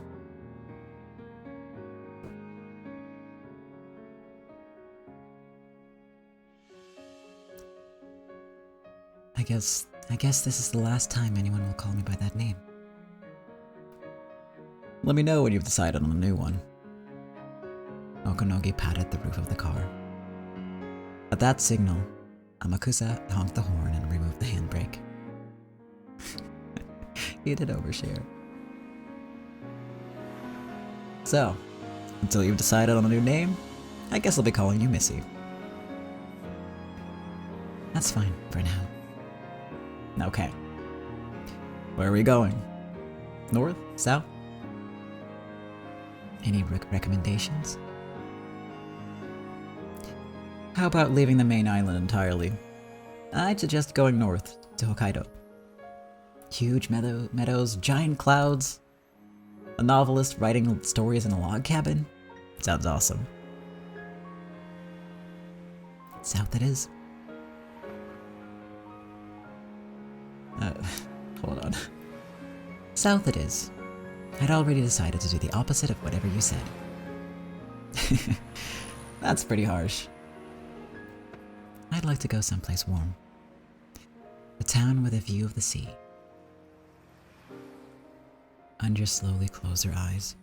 I guess this is the last time anyone will call me by that name. Let me know when you've decided on a new one. Okonogi patted the roof of the car. At that signal, Amakusa honked the horn and removed the handbrake. He did overshare. So, until you've decided on a new name, I guess I'll be calling you Missy. That's fine for now. Okay. Where are we going? North? South? Any recommendations? How about leaving the main island entirely? I'd suggest going north to Hokkaido. Huge meadows, giant clouds, a novelist writing stories in a log cabin? Sounds awesome. South it is. Hold on. South it is. I'd already decided to do the opposite of whatever you said. That's pretty harsh. I'd like to go someplace warm. A town with a view of the sea. Anja slowly closed her eyes.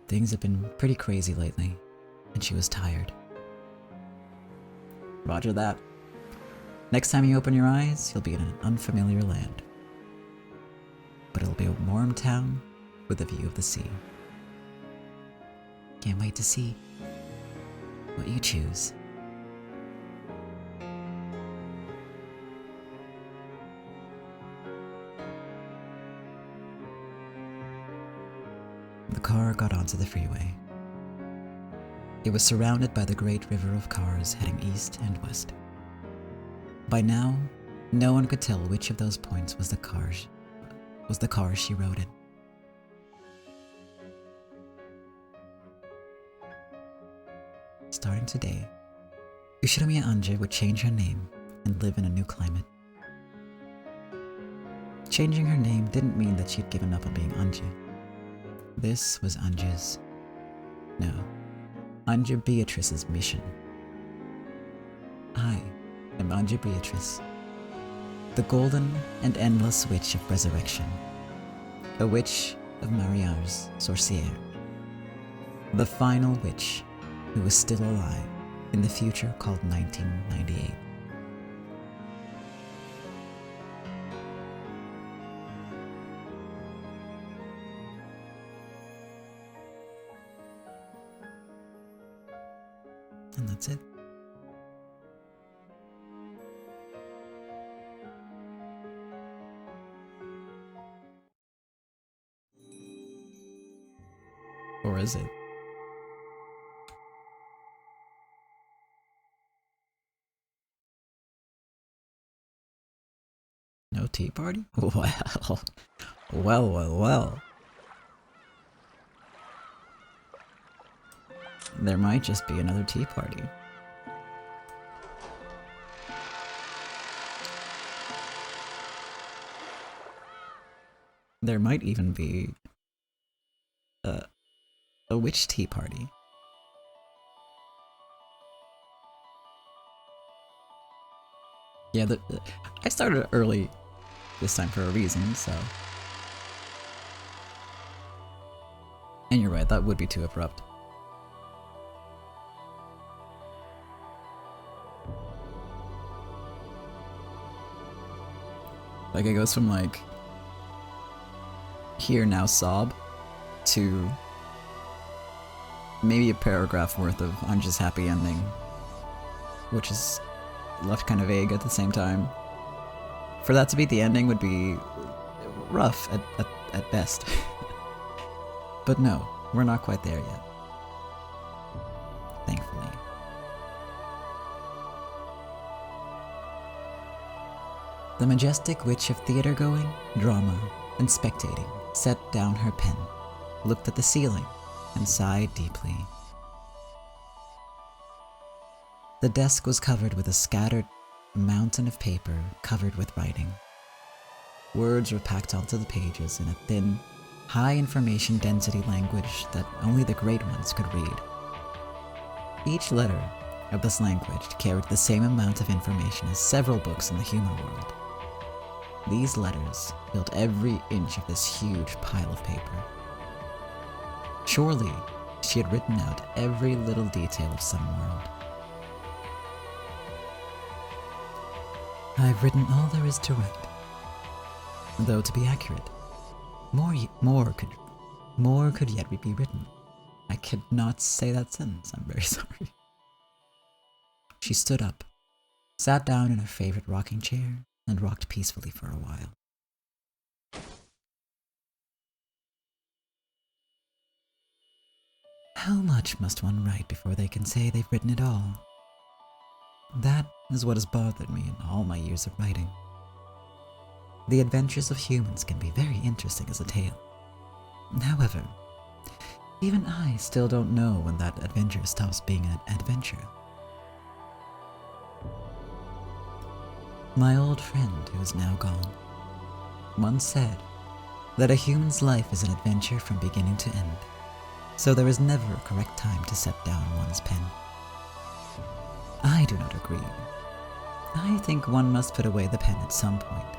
Things have been pretty crazy lately, and she was tired. Roger that. Next time you open your eyes, you'll be in an unfamiliar land. But it'll be a warm town with a view of the sea. Can't wait to see what you choose. The car got onto the freeway. It was surrounded by the great river of cars heading east and west. By now, no one could tell which of those points was the car she rode in. Starting today, Ushinomiya Anja would change her name and live in a new climate. Changing her name didn't mean that she'd given up on being Anja. This was Anja's, no, Anja Beatrice's mission. I am Anja Beatrice, the golden and endless witch of resurrection, a witch of Mariare's sorcière, the final witch who was still alive in the future called 1998. And that's it. Or is it? No tea party? Well, well. There might just be another tea party. There might even be a witch tea party. Yeah, I started early this time for a reason, so... And you're right, that would be too abrupt. Like, it goes from, like, here now sob, to maybe a paragraph worth of I'm just happy ending, which is left kind of vague at the same time. For that to be the ending would be rough at best. But no, we're not quite there yet. Thankfully. The majestic witch of theater-going, drama, and spectating set down her pen, looked at the ceiling, and sighed deeply. The desk was covered with a scattered mountain of paper covered with writing. Words were packed onto the pages in a thin, high-information density language that only the great ones could read. Each letter of this language carried the same amount of information as several books in the human world. These letters filled every inch of this huge pile of paper. Surely, she had written out every little detail of some world. I've written all there is to write. Though to be accurate, more could yet be written. I could not say that sentence, I'm very sorry. She stood up, sat down in her favorite rocking chair, and rocked peacefully for a while. How much must one write before they can say they've written it all? That is what has bothered me in all my years of writing. The adventures of humans can be very interesting as a tale. However, even I still don't know when that adventure stops being an adventure. My old friend, who is now gone, once said that a human's life is an adventure from beginning to end, so there is never a correct time to set down one's pen. I do not agree. I think one must put away the pen at some point.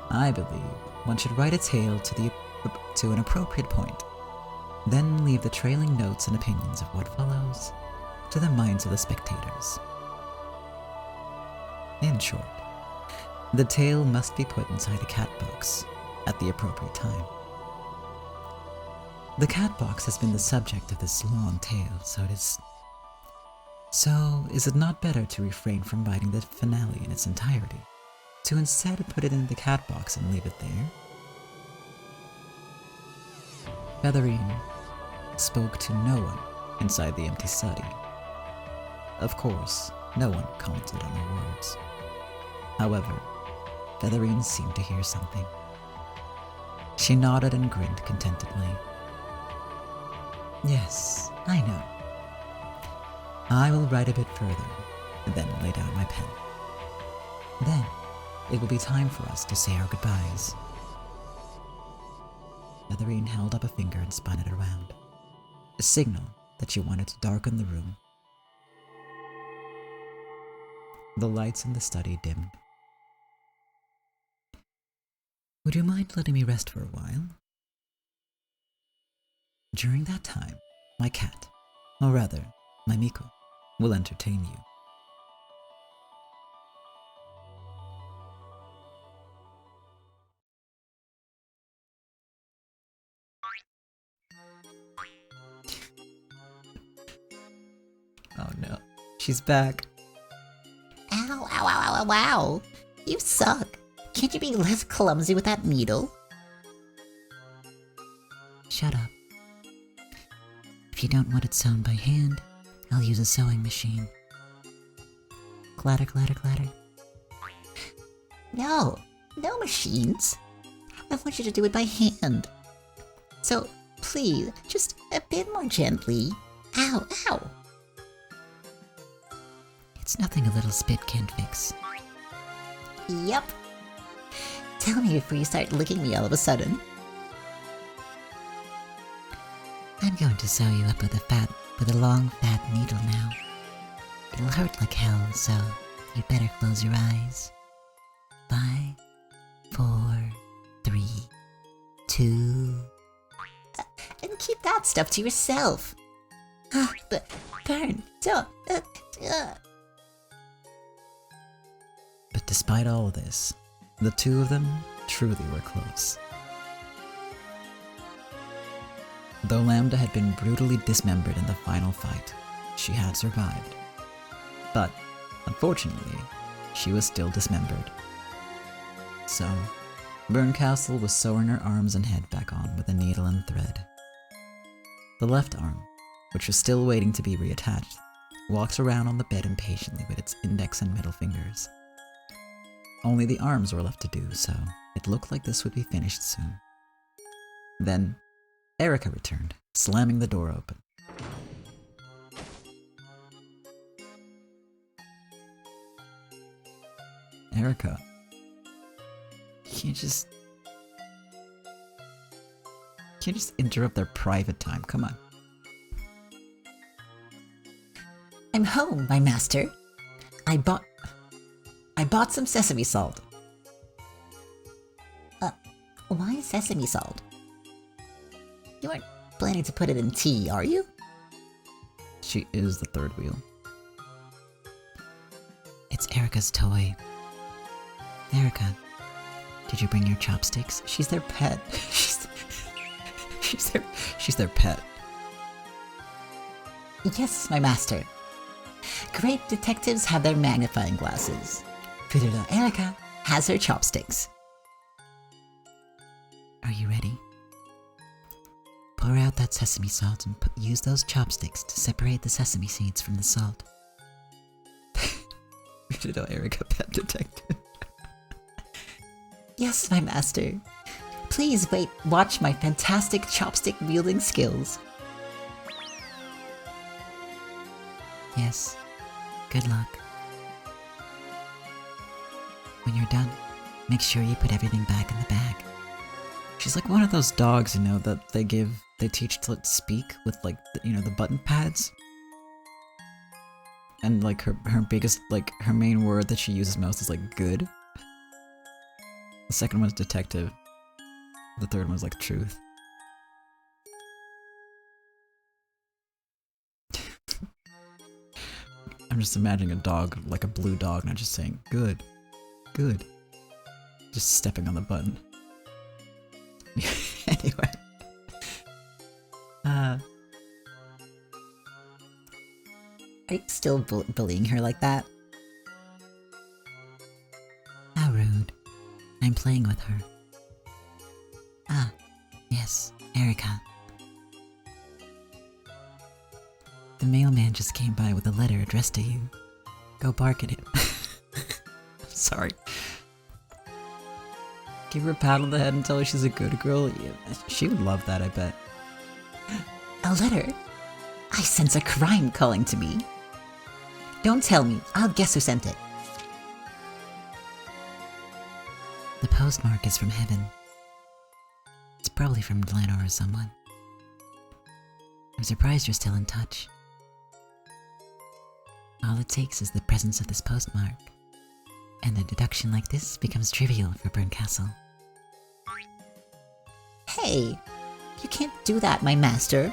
I believe one should write a tale to an appropriate point, then leave the trailing notes and opinions of what follows to the minds of the spectators. In short, the tale must be put inside a cat box at the appropriate time. The cat box has been the subject of this long tale, so is it not better to refrain from writing the finale in its entirety, to instead put it in the cat box and leave it there? Featherine spoke to no one inside the empty study. Of course, no one commented on her words. However, Featherine seemed to hear something. She nodded and grinned contentedly. Yes, I know. I will write a bit further, and then lay down my pen. Then, it will be time for us to say our goodbyes. Featherine held up a finger and spun it around, a signal that she wanted to darken the room. The lights in the study dimmed. Would you mind letting me rest for a while? During that time, my cat, or rather, my Miko, will entertain you. Oh no, she's back. Ow, ow, ow, ow, ow. You suck. Can't you be less clumsy with that needle? Shut up. If you don't want it sewn by hand, I'll use a sewing machine. Clatter, clatter, clatter. No machines. I want you to do it by hand. So, please, just a bit more gently. Ow, ow. It's nothing a little spit can't fix. Yep. Tell me before you start licking me all of a sudden. I'm going to sew you up with a long, fat needle now. It'll hurt like hell, so You'd better close your eyes. 5, 4, 3, 2... and keep that stuff to yourself. But Burn, don't... But despite all of this, the two of them truly were close. Though Lambda had been brutally dismembered in the final fight, she had survived. But, unfortunately, she was still dismembered. So, Burncastle was sewing her arms and head back on with a needle and thread. The left arm, which was still waiting to be reattached, walked around on the bed impatiently with its index and middle fingers. Only the arms were left to do, so it looked like this would be finished soon. Then, Erica returned, slamming the door open. Erica, can't you just interrupt their private time? Come on. I'm home, my master. I bought some sesame salt. Why sesame salt? You aren't planning to put it in tea, are you? She is the third wheel. It's Erica's toy. Erica, did you bring your chopsticks? She's their pet. She's their pet. Yes, my master. Great detectives have their magnifying glasses. Little Erica has her chopsticks. Are you ready? Pour out that sesame salt and use those chopsticks to separate the sesame seeds from the salt. Little Erica, pet detective. Yes, my master. Please watch my fantastic chopstick wielding skills. Yes, good luck. When you're done, make sure you put everything back in the bag. She's like one of those dogs, you know, that they teach to speak with like, the button pads. And like her biggest, like her main word that she uses most is like good. The second one's detective. The third one's like truth. I'm just imagining a dog, like a blue dog, not just saying good, good. Just stepping on the button. Anyway. Are you still bullying her like that? How rude. I'm playing with her. Ah, yes, Erica. The mailman just came by with a letter addressed to you. Go bark at him. Sorry. Give her a pat on the head and tell her she's a good girl. Yeah, she would love that, I bet. A letter? I sense a crime calling to me. Don't tell me. I'll guess who sent it. The postmark is from heaven. It's probably from Glenor or someone. I'm surprised you're still in touch. All it takes is the presence of this postmark, and a deduction like this becomes trivial for Burncastle. Hey! You can't do that, my master!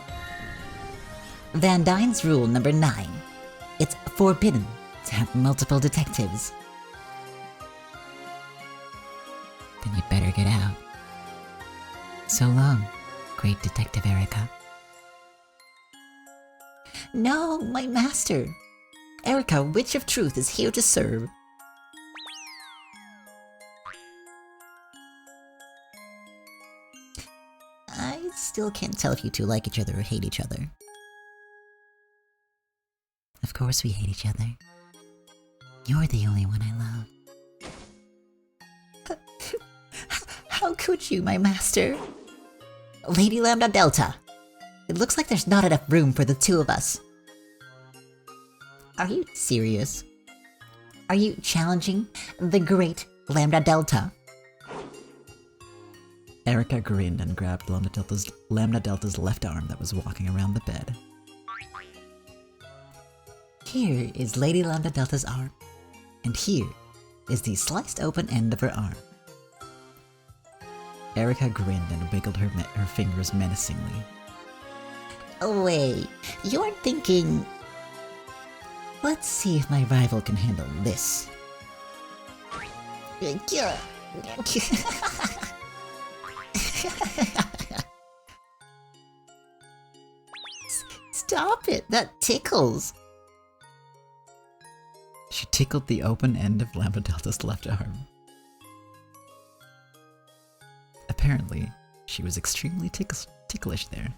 Van Dyne's rule number 9. It's forbidden to have multiple detectives. Then you'd better get out. So long, great Detective Erica. No, my master! Erica, Witch of Truth, is here to serve. I still can't tell if you two like each other or hate each other. Of course we hate each other. You're the only one I love. How could you, my master? Lady Lambda Delta, it looks like there's not enough room for the two of us. Are you serious? Are you challenging the great Lambda Delta? Erica grinned and grabbed Lambda Delta's left arm that was walking around the bed. Here is Lady Lambda Delta's arm. And here is the sliced open end of her arm. Erica grinned and wiggled her fingers menacingly. Oh wait, you're thinking... Let's see if my rival can handle this. Stop it, that tickles. She tickled the open end of Lambda Delta's left arm. Apparently, she was extremely ticklish there.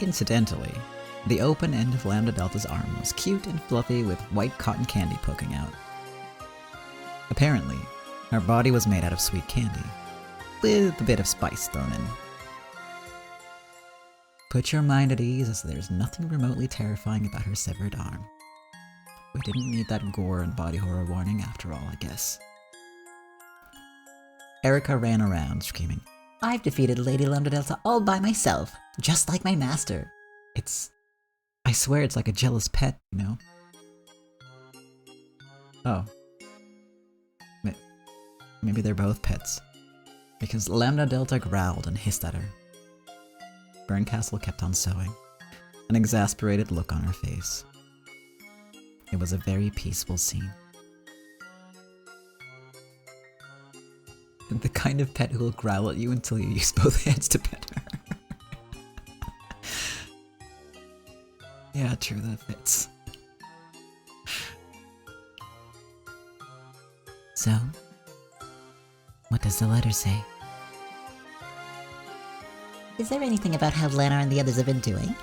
Incidentally, the open end of Lambda Delta's arm was cute and fluffy with white cotton candy poking out. Apparently, her body was made out of sweet candy, with a bit of spice thrown in. Put your mind at ease, as there's nothing remotely terrifying about her severed arm. We didn't need that gore and body horror warning after all, I guess. Erica ran around, screaming, I've defeated Lady Lambda Delta all by myself, just like my master. I swear it's like a jealous pet, you know? Oh. Maybe they're both pets. Because Lambda Delta growled and hissed at her. Burncastle kept on sewing, an exasperated look on her face. It was a very peaceful scene. The kind of pet who will growl at you until you use both hands to pet her. Yeah, true, that fits. So, what does the letter say? Is there anything about how Lana and the others have been doing?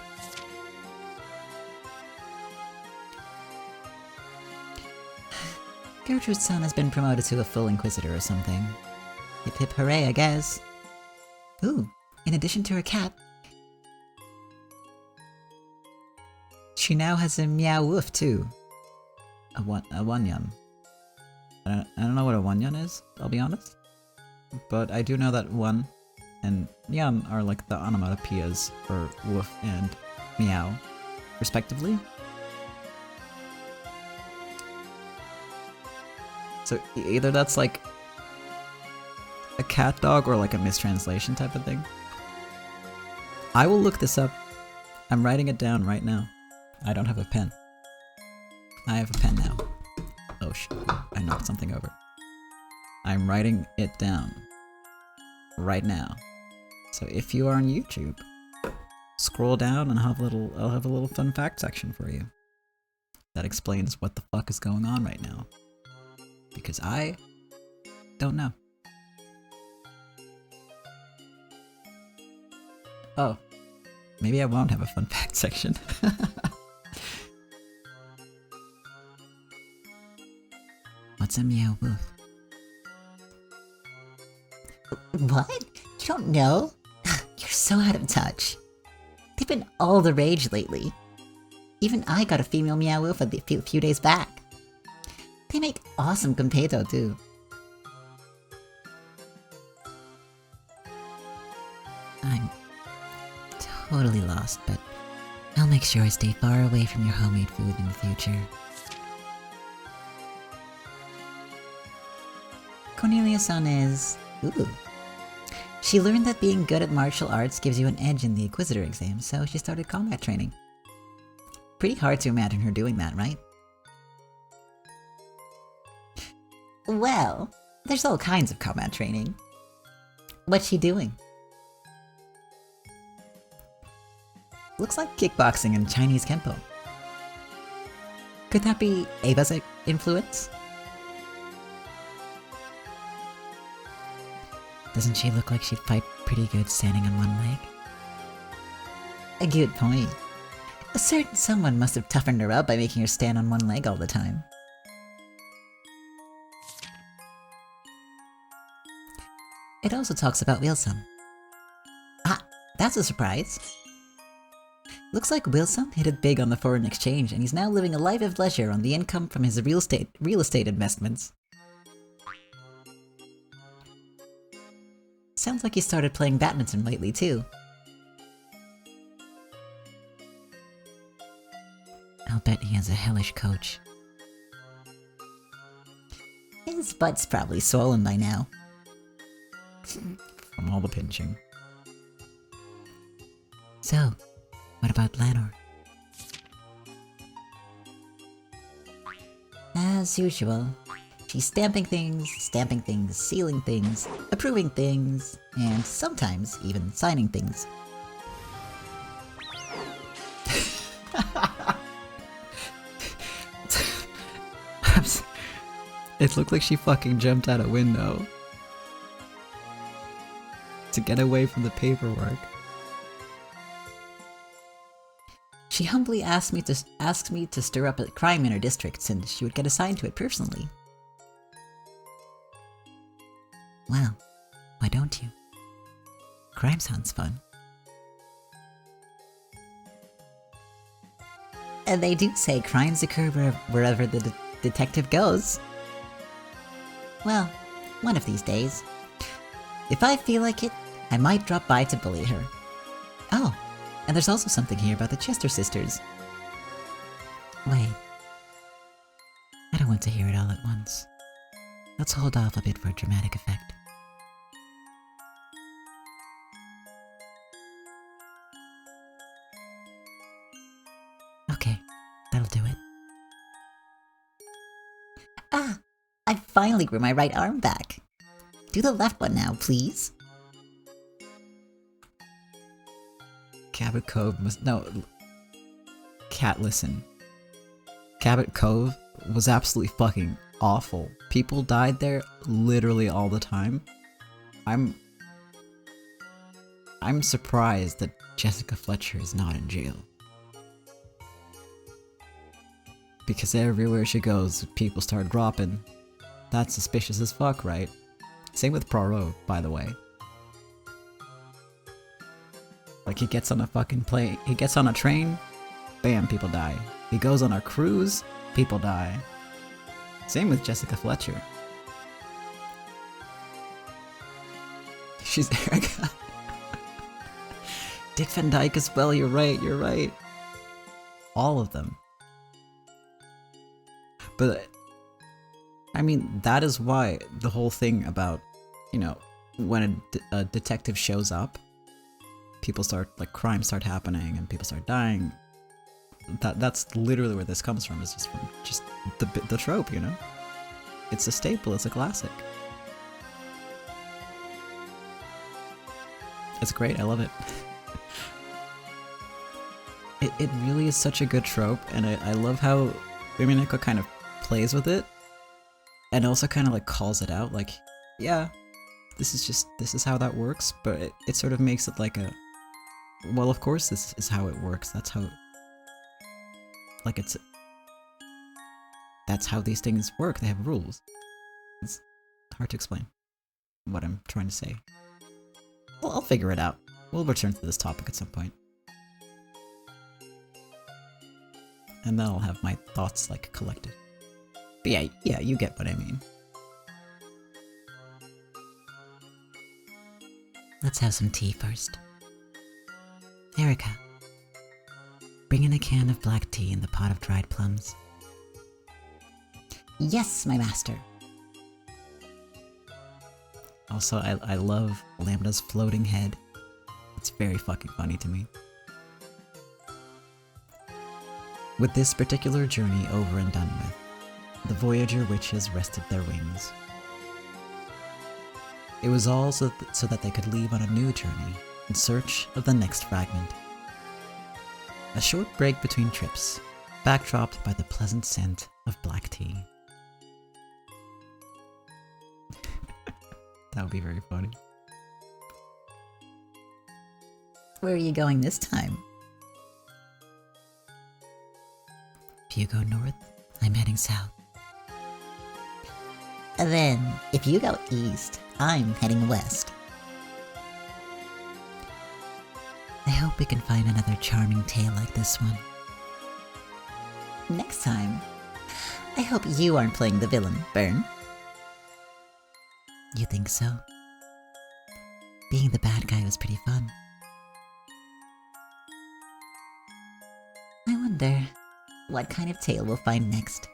Gertrude's son has been promoted to a full Inquisitor or something. Hip hip hooray, I guess. Ooh, in addition to her cat, she now has a meow woof too. A wanyan. I don't know what a wanyan is, I'll be honest. But I do know that one and yan are like the onomatopoeias for woof and meow, respectively. So either that's like a cat dog or like a mistranslation type of thing. I will look this up. I'm writing it down right now. I don't have a pen. I have a pen now. Oh shit, I knocked something over. I'm writing it down right now. So if you are on YouTube, scroll down and I'll have a little fun fact section for you. That explains what the fuck is going on right now. Because I don't know. Oh, maybe I won't have a fun fact section. what's a meow woof? What? You don't know? You're so out of touch. They've been all the rage lately. Even I got a female meow woof a few days back. They make awesome completo too. I'm totally lost, but I'll make sure I stay far away from your homemade food in the future. Cornelia-san is... ooh. She learned that being good at martial arts gives you an edge in the Inquisitor exam, so she started combat training. Pretty hard to imagine her doing that, right? Well, there's all kinds of combat training. What's she doing? Looks like kickboxing and Chinese Kenpo. Could that be Ava's influence? Doesn't she look like she'd fight pretty good standing on one leg? A good point. A certain someone must have toughened her up by making her stand on one leg all the time. It also talks about Wilson. Ah, that's a surprise. Looks like Wilson hit it big on the foreign exchange and he's now living a life of leisure on the income from his real estate investments. Sounds like he started playing badminton lately too. I'll bet he has a hellish coach. His butt's probably swollen by now. From all the pinching. So, what about Lanor? As usual, she's stamping things, sealing things, approving things, and sometimes even signing things. It looked like she fucking jumped out a window to get away from the paperwork. She humbly asked me to stir up a crime in her district since she would get assigned to it personally. Well, why don't you? Crime sounds fun. And they do say crimes occur wherever the detective goes. Well, one of these days. If I feel like it, I might drop by to bully her. Oh, and there's also something here about the Chester sisters. Wait. I don't want to hear it all at once. Let's hold off a bit for dramatic effect. Okay, that'll do it. Ah! I finally grew my right arm back. Do the left one now, please. Cabot Cove must... No. Cat, listen. Cabot Cove was absolutely fucking awful. People died there literally all the time. I'm surprised that Jessica Fletcher is not in jail. Because everywhere she goes, people start dropping. That's suspicious as fuck, right? Same with Poirot, by the way. Like, he gets on a fucking plane, he gets on a train, bam, people die. He goes on a cruise, people die. Same with Jessica Fletcher. She's Erica. Dick Van Dyke as well, you're right. All of them. But, I mean, that is why the whole thing about, you know, when a detective shows up, people start, like, crimes start happening and people start dying. That's literally where this comes from, is just from just the trope, you know? It's a staple, it's a classic. It's great, I love it. It really is such a good trope, and I love how Umineko kind of plays with it, and also kind of like calls it out, like, yeah, this is how that works, but it sort of makes it like a, well, of course this is how it works, that's how, like, that's how these things work, they have rules. It's hard to explain what I'm trying to say. Well, I'll figure it out. We'll return to this topic at some point. And then I'll have my thoughts, like, collected. But yeah, you get what I mean. Let's have some tea first. Erica, bring in a can of black tea and the pot of dried plums. Yes, my master. Also, I love Lambda's floating head. It's very fucking funny to me. With this particular journey over and done with, the Voyager witches rested their wings. It was all so that they could leave on a new journey in search of the next fragment. A short break between trips, backdropped by the pleasant scent of black tea. That would be very funny. Where are you going this time? If you go north, I'm heading south. And then, if you go east, I'm heading west. I hope we can find another charming tale like this one. Next time, I hope you aren't playing the villain, Bern. You think so? Being the bad guy was pretty fun. I wonder, what kind of tale we'll find next.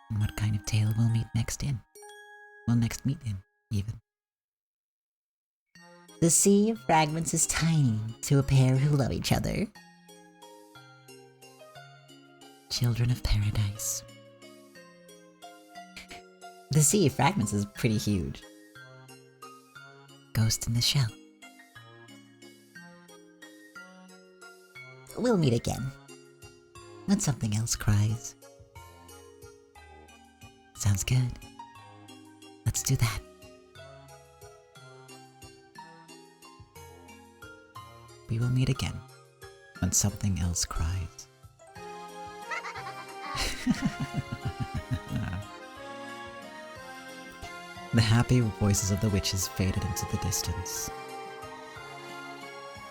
And what kind of tale we'll meet next in. We'll next meet in, even. The sea of fragments is tiny to a pair who love each other. Children of Paradise. The sea of fragments is pretty huge. Ghost in the Shell. We'll meet again. When something else cries. Sounds good. Let's do that. We will meet again when something else cries. The happy voices of the witches faded into the distance.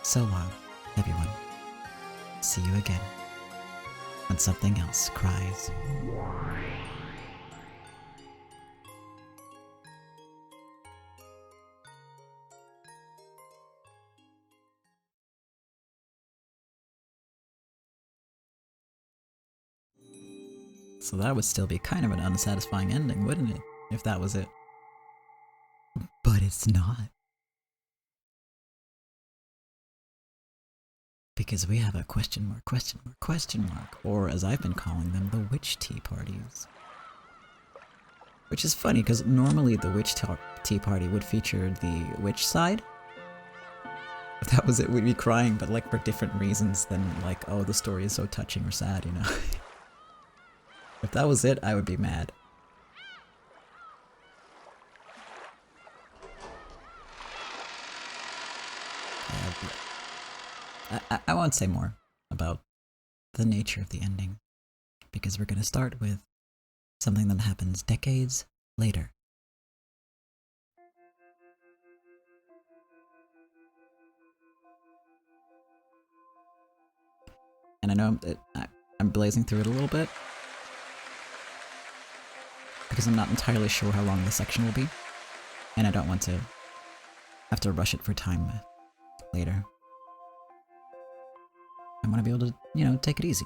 So long, everyone. See you again when something else cries. So that would still be kind of an unsatisfying ending, wouldn't it? If that was it. But it's not. Because we have a question mark, question mark, question mark, or as I've been calling them, the witch tea parties. Which is funny, because normally the witch tea party would feature the witch side. If that was it, we'd be crying, but like for different reasons than like, oh, the story is so touching or sad, you know? If that was it, I would be mad. I won't say more about the nature of the ending, because we're going to start with something that happens decades later. And I know I'm blazing through it a little bit, because I'm not entirely sure how long this section will be, and I don't want to have to rush it for time later. I want to be able to, you know, take it easy.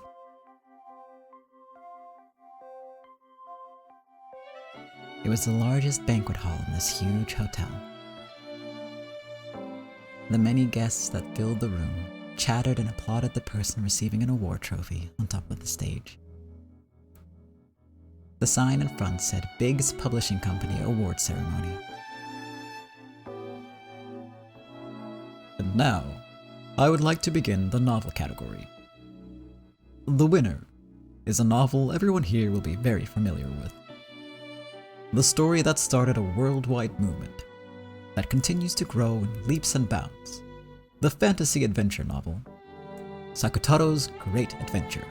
It was the largest banquet hall in this huge hotel. The many guests that filled the room chattered and applauded the person receiving an award trophy on top of the stage. The sign in front said Biggs Publishing Company Award Ceremony. And now, I would like to begin the novel category. The winner is a novel everyone here will be very familiar with. The story that started a worldwide movement that continues to grow in leaps and bounds. The fantasy adventure novel, Sakutaro's Great Adventure.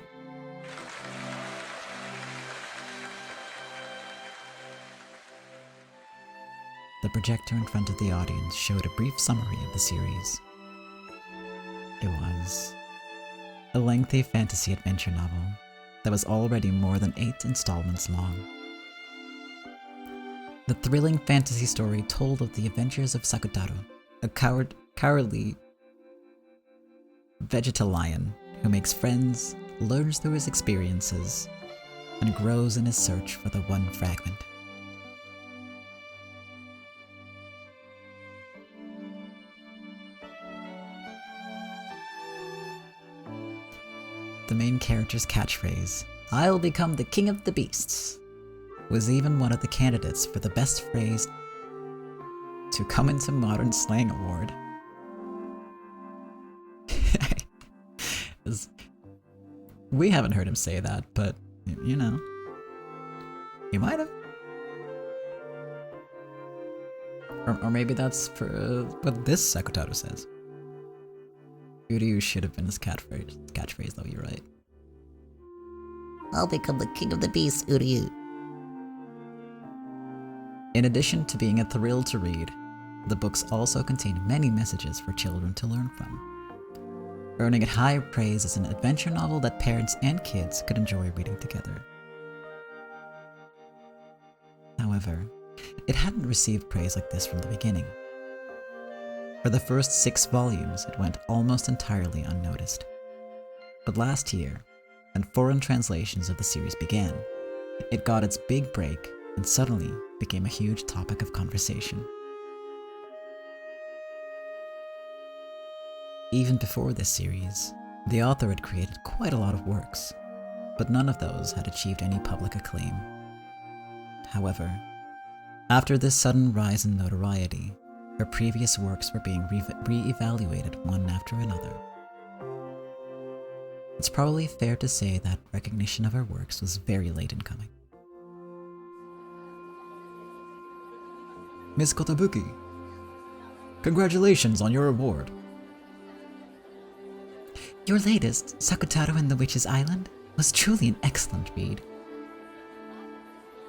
The projector in front of the audience showed a brief summary of the series. It was a lengthy fantasy adventure novel that was already more than 8 installments long. The thrilling fantasy story told of the adventures of Sakutaro, a cowardly vegetalion who makes friends, learns through his experiences, and grows in his search for the one fragment. The main character's catchphrase, "I'll become the king of the beasts," was even one of the candidates for the best phrase to come into Modern Slang Award. We haven't heard him say that, but, you know, he might have. Or maybe that's for what this Sakutaro says. Uryu should have been his catchphrase though, you're right. I'll become the king of the beasts, Uryu. In addition to being a thrill to read, the books also contain many messages for children to learn from, earning it high praise as an adventure novel that parents and kids could enjoy reading together. However, it hadn't received praise like this from the beginning. For the first 6 volumes, it went almost entirely unnoticed. But last year, when foreign translations of the series began, it got its big break and suddenly became a huge topic of conversation. Even before this series, the author had created quite a lot of works, but none of those had achieved any public acclaim. However, after this sudden rise in notoriety, her previous works were being re-evaluated one after another. It's probably fair to say that recognition of her works was very late in coming. Miss Kotobuki, congratulations on your award. Your latest, Sakutaro and the Witch's Island, was truly an excellent read.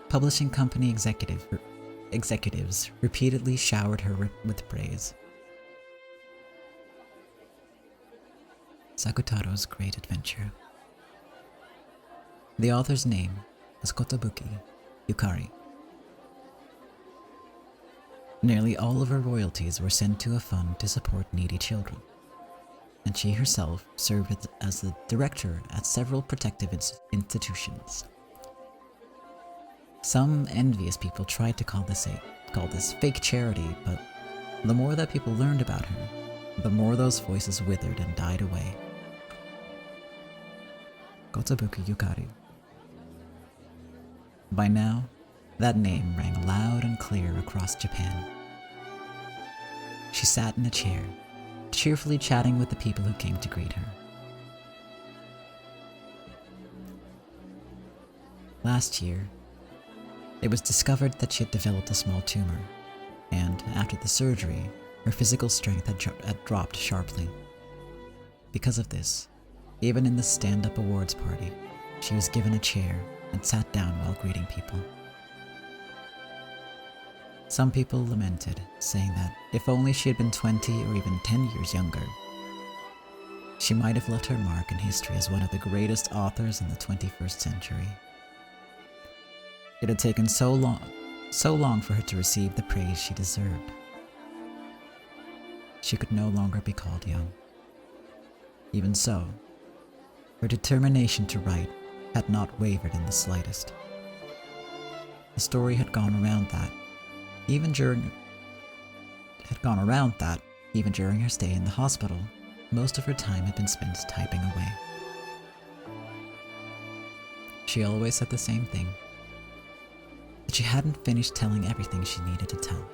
Publishing company executives repeatedly showered her with praise. Sakutaro's Great Adventure. The author's name was Kotobuki Yukari. Nearly all of her royalties were sent to a fund to support needy children, and she herself served as the director at several protective institutions. Some envious people tried to call this fake charity, but the more that people learned about her, the more those voices withered and died away. Kotobuki Yukari. By now, that name rang loud and clear across Japan. She sat in a chair, cheerfully chatting with the people who came to greet her. Last year, it was discovered that she had developed a small tumor, and after the surgery, her physical strength had dropped sharply. Because of this, even in the stand-up awards party, she was given a chair and sat down while greeting people. Some people lamented, saying that if only she had been 20 or even 10 years younger, she might have left her mark in history as one of the greatest authors in the 21st century. It had taken so long for her to receive the praise she deserved. She could no longer be called young. Even so, her determination to write had not wavered in the slightest. The story had gone around that even during her stay in the hospital, most of her time had been spent typing away. She always said the same thing, that she hadn't finished telling everything she needed to tell.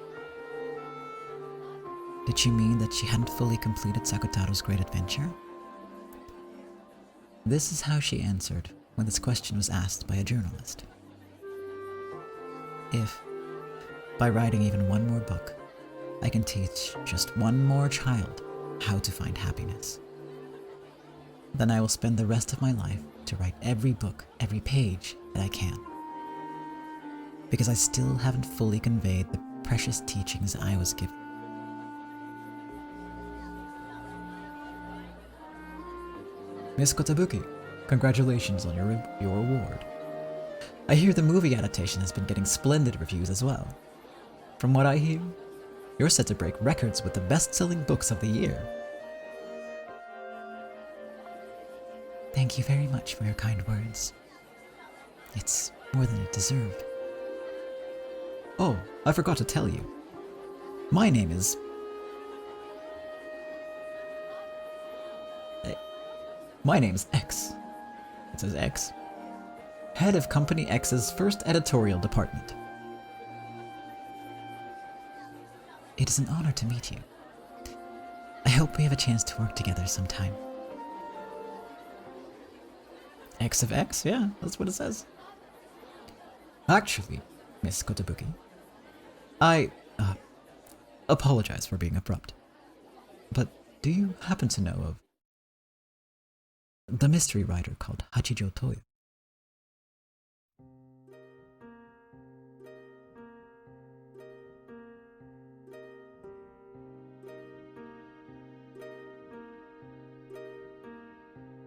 Did she mean that she hadn't fully completed Sakutaro's Great Adventure? This is how she answered when this question was asked by a journalist. If, by writing even one more book, I can teach just one more child how to find happiness, then I will spend the rest of my life to write every book, every page that I can. Because I still haven't fully conveyed the precious teachings I was given. Miss Kotobuki, congratulations on your award. I hear the movie adaptation has been getting splendid reviews as well. From what I hear, you're set to break records with the best-selling books of the year. Thank you very much for your kind words. It's more than it deserved. Oh, I forgot to tell you. My name is... My name's X. It says X. Head of Company X's first editorial department. It is an honor to meet you. I hope we have a chance to work together sometime. X of X? Yeah, that's what it says. Actually, Miss Kotobuki, I apologize for being abrupt, but do you happen to know of the mystery writer called Hachijo Toyo?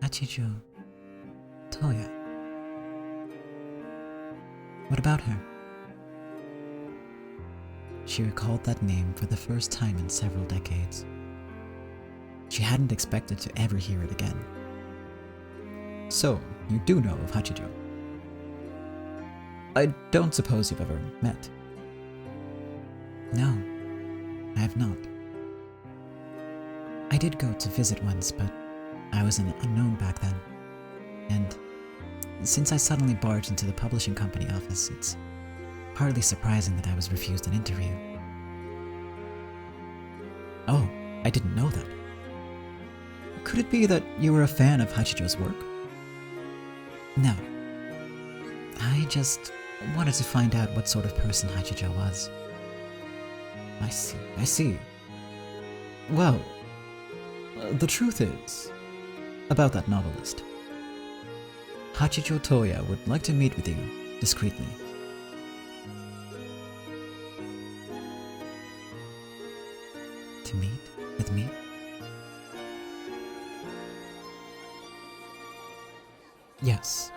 Hachijo Toya. What about her? She recalled that name for the first time in several decades. She hadn't expected to ever hear it again. So, you do know of Hachijo? I don't suppose you've ever met. No, I have not. I did go to visit once, but I was an unknown back then. And since I suddenly barged into the publishing company office, it's hardly surprising that I was refused an interview. Oh, I didn't know that. Could it be that you were a fan of Hachijo's work? No. I just wanted to find out what sort of person Hachijo was. I see. Well, the truth is, about that novelist. Hachijo Toya would like to meet with you, discreetly. To meet with me? Yes.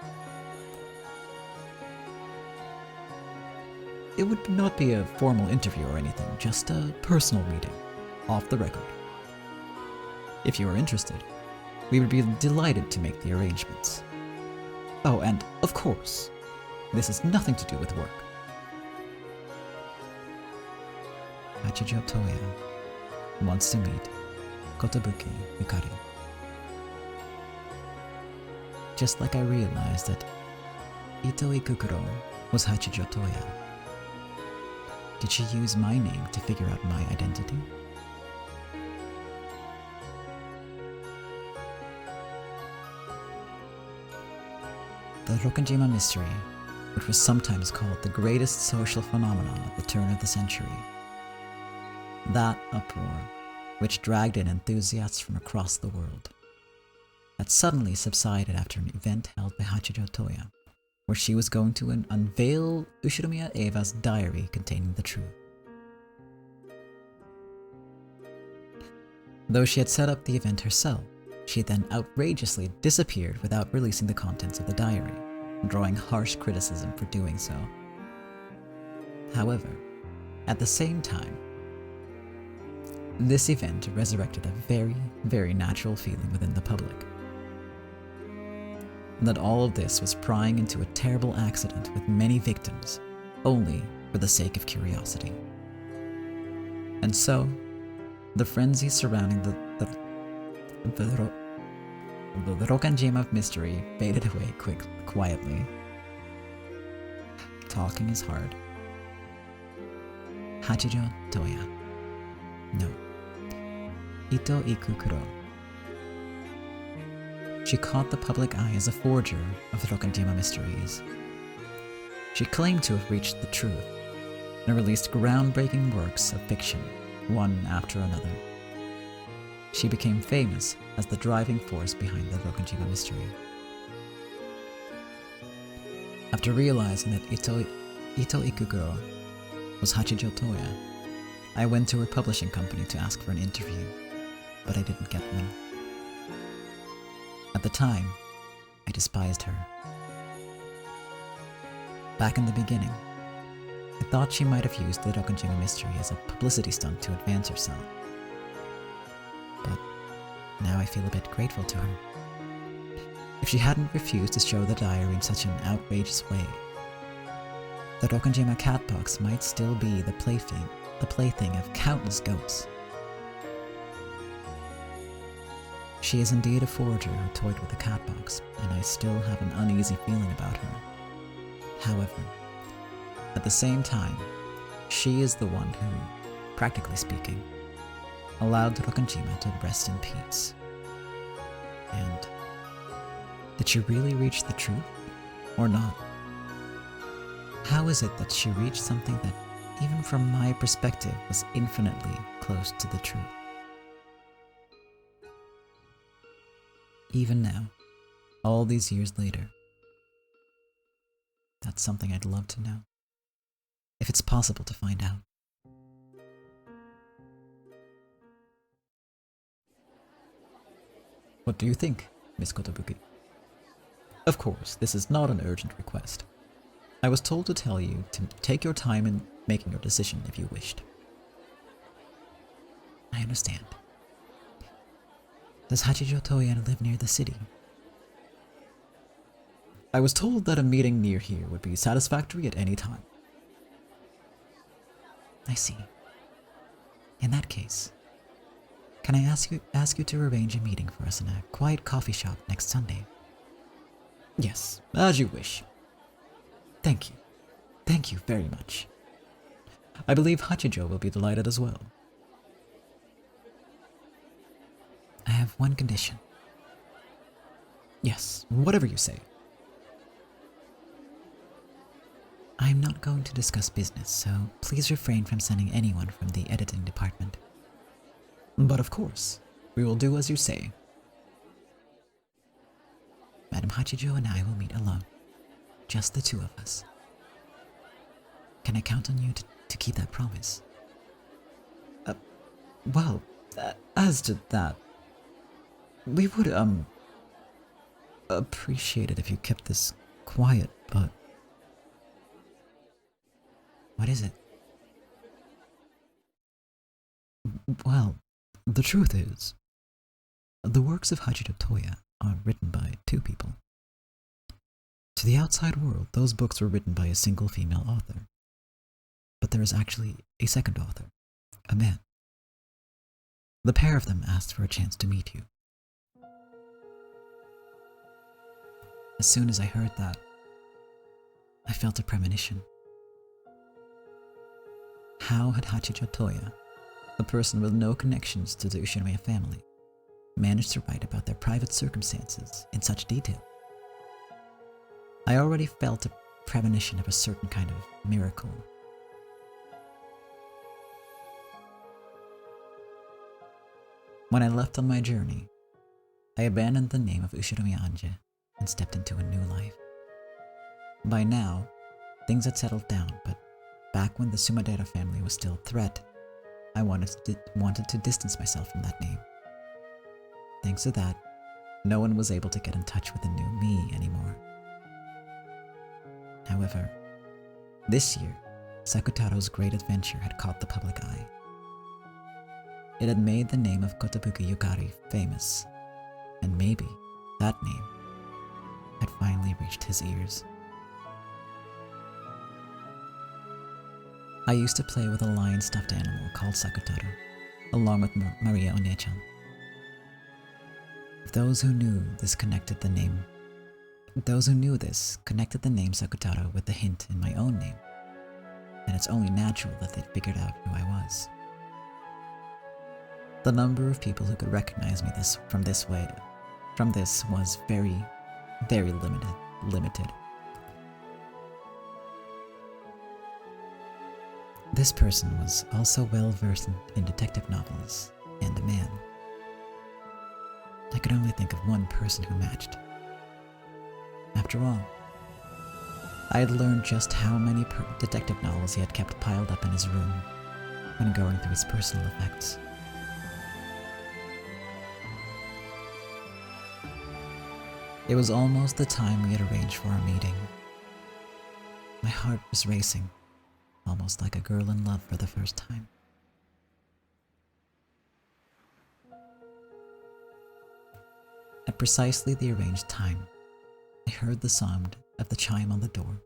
It would not be a formal interview or anything, just a personal meeting, off the record. If you are interested, we would be delighted to make the arrangements. Oh, and of course, this has nothing to do with work. Hachijo Toya wants to meet Kotobuki Yukari. Just like I realized that Ito Ikukuro was Hachijo Toya. Did she use my name to figure out my identity? The Rokkanjima mystery, which was sometimes called the greatest social phenomenon at the turn of the century. That uproar, which dragged in enthusiasts from across the world, had suddenly subsided after an event held by Hachijo Toya, where she was going to unveil Ushinomiya Eva's diary containing the truth. Though she had set up the event herself, she then outrageously disappeared without releasing the contents of the diary, drawing harsh criticism for doing so. However, at the same time, this event resurrected a very, very natural feeling within the public. That all of this was prying into a terrible accident with many victims, only for the sake of curiosity. And so, the frenzy surrounding the Rokkanjima mystery faded away quietly. Talking is hard. Hachijo Toya. No. Ito Ikukuro. She caught the public eye as a forger of the Rokkanjima mysteries. She claimed to have reached the truth and released groundbreaking works of fiction, one after another. She became famous as the driving force behind the Rokkanjima mystery. After realizing that Ito Ikukuro was Hachijo Toya, I went to her publishing company to ask for an interview, but I didn't get one. At the time, I despised her. Back in the beginning, I thought she might have used the Rokkanjima mystery as a publicity stunt to advance herself. But now I feel a bit grateful to her. If she hadn't refused to show the diary in such an outrageous way, the Rokkanjima catbox might still be the plaything of countless ghosts. She is indeed a forger who toyed with the catbox, and I still have an uneasy feeling about her. However, at the same time, she is the one who, practically speaking, allowed the Rokkanjima to rest in peace. And did she really reach the truth, or not? How is it that she reached something that, even from my perspective, was infinitely close to the truth? Even now, all these years later, that's something I'd love to know, if it's possible to find out. What do you think, Miss Kotobuki? Of course, this is not an urgent request. I was told to tell you to take your time in making your decision if you wished. I understand. Does Hachijo Toya live near the city? I was told that a meeting near here would be satisfactory at any time. I see. In that case, can I ask you to arrange a meeting for us in a quiet coffee shop next Sunday? Yes, as you wish. Thank you. Thank you very much. I believe Hachijo will be delighted as well. I have one condition. Yes, whatever you say. I am not going to discuss business, so please refrain from sending anyone from the editing department. But of course, we will do as you say. Madam Hachijo and I will meet alone. Just the two of us. Can I count on you to keep that promise? Well, as to that, we would, appreciate it if you kept this quiet, but... What is it? Well, the truth is, the works of Hachiro Toya are written by two people. To the outside world, those books were written by a single female author. But there is actually a second author, a man. The pair of them asked for a chance to meet you. As soon as I heard that, I felt a premonition. How had Hachiro Toya, a person with no connections to the Ushinomiya family, managed to write about their private circumstances in such detail? I already felt a premonition of a certain kind of miracle. When I left on my journey, I abandoned the name of Ushinomiya Anje and stepped into a new life. By now, things had settled down, but back when the Sumadera family was still a threat, I wanted to distance myself from that name. Thanks to that, no one was able to get in touch with the new me anymore. However, this year, Sakutaro's great adventure had caught the public eye. It had made the name of Kotobuki Yukari famous, and maybe that name had finally reached his ears. I used to play with a lion stuffed animal called Sakutaro, along with Maria Onechan. Those who knew this connected the name Sakutaro with the hint in my own name, and it's only natural that they'd figured out who I was. The number of people who could recognize me from this was very, very limited. This person was also well versed in detective novels and a man. I could only think of one person who matched. After all, I had learned just how many detective novels he had kept piled up in his room when going through his personal effects. It was almost the time we had arranged for our meeting. My heart was racing, almost like a girl in love for the first time. At precisely the arranged time, I heard the sound of the chime on the door,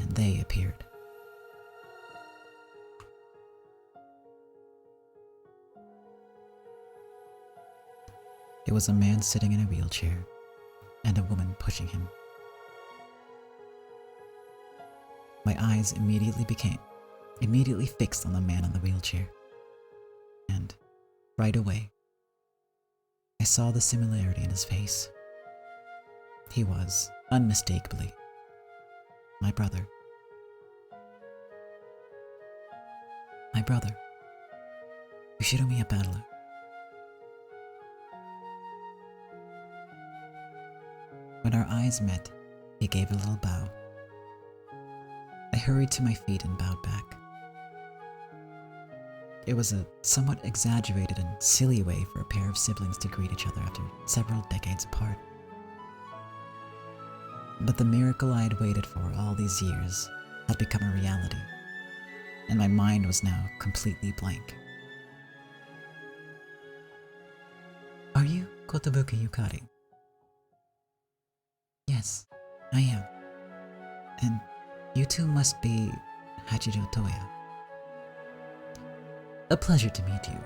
and they appeared. It was a man sitting in a wheelchair, and a woman pushing him. My eyes immediately fixed on the man in the wheelchair, and right away, I saw the similarity in his face. He was, unmistakably, my brother. My brother, Ushinomiya Battler. When our eyes met, he gave a little bow. I hurried to my feet and bowed back. It was a somewhat exaggerated and silly way for a pair of siblings to greet each other after several decades apart. But the miracle I had waited for all these years had become a reality, and my mind was now completely blank. Are you Kotobuki Yukari? Yes, I am. And you two must be Hachijo Toya. A pleasure to meet you.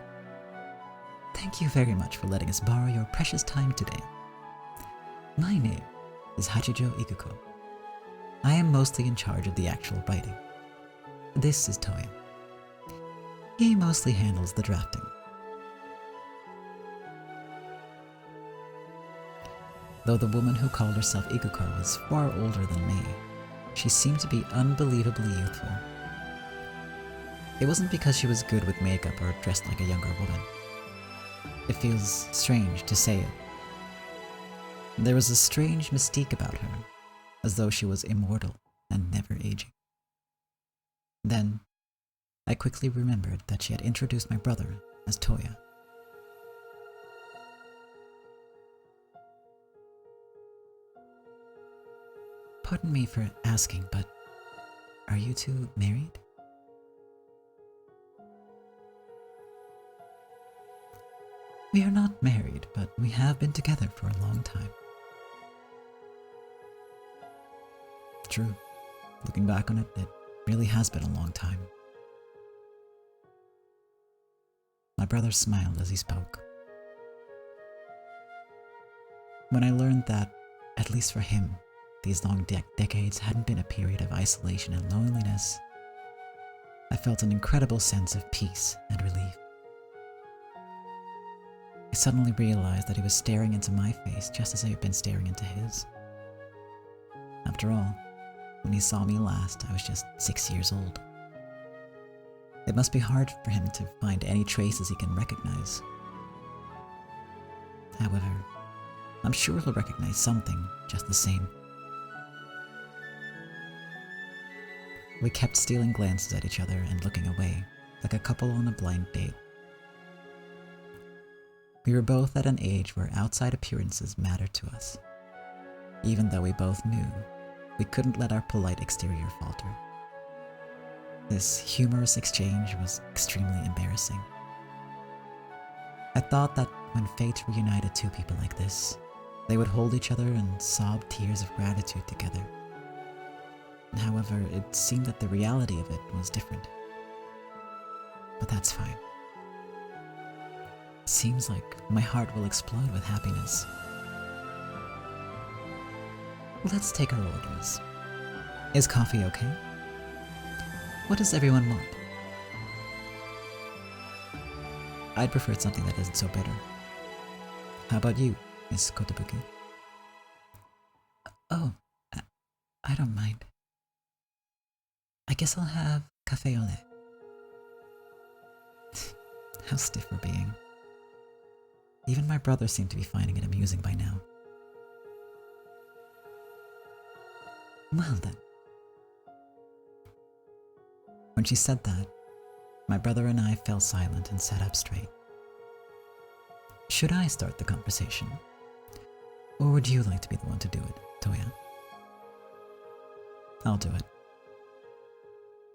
Thank you very much for letting us borrow your precious time today. My name is Hachijo Ikuko. I am mostly in charge of the actual writing. This is Toya. He mostly handles the drafting. Though the woman who called herself Ikuko was far older than me, she seemed to be unbelievably youthful. It wasn't because she was good with makeup or dressed like a younger woman. It feels strange to say it. There was a strange mystique about her, as though she was immortal and never aging. Then, I quickly remembered that she had introduced my brother as Toya. Pardon me for asking, but are you two married? We are not married, but we have been together for a long time. True. Looking back on it, it really has been a long time. My brother smiled as he spoke. When I learned that, at least for him, these long decades hadn't been a period of isolation and loneliness, I felt an incredible sense of peace and relief. I suddenly realized that he was staring into my face just as I had been staring into his. After all, when he saw me last, I was just 6 years old. It must be hard for him to find any traces he can recognize. However, I'm sure he'll recognize something just the same. We kept stealing glances at each other and looking away, like a couple on a blind date. We were both at an age where outside appearances mattered to us, even though we both knew we couldn't let our polite exterior falter. This humorous exchange was extremely embarrassing. I thought that when fate reunited two people like this, they would hold each other and sob tears of gratitude together. However, it seemed that the reality of it was different. But that's fine. It seems like my heart will explode with happiness. Let's take our orders. Is coffee okay? What does everyone want? I'd prefer something that isn't so bitter. How about you, Miss Kotobuki? Oh, I don't mind. I guess I'll have cafe au lait. How stiff we're being. Even my brother seemed to be finding it amusing by now. Well then. When she said that, my brother and I fell silent and sat up straight. Should I start the conversation? Or would you like to be the one to do it, Toya? I'll do it.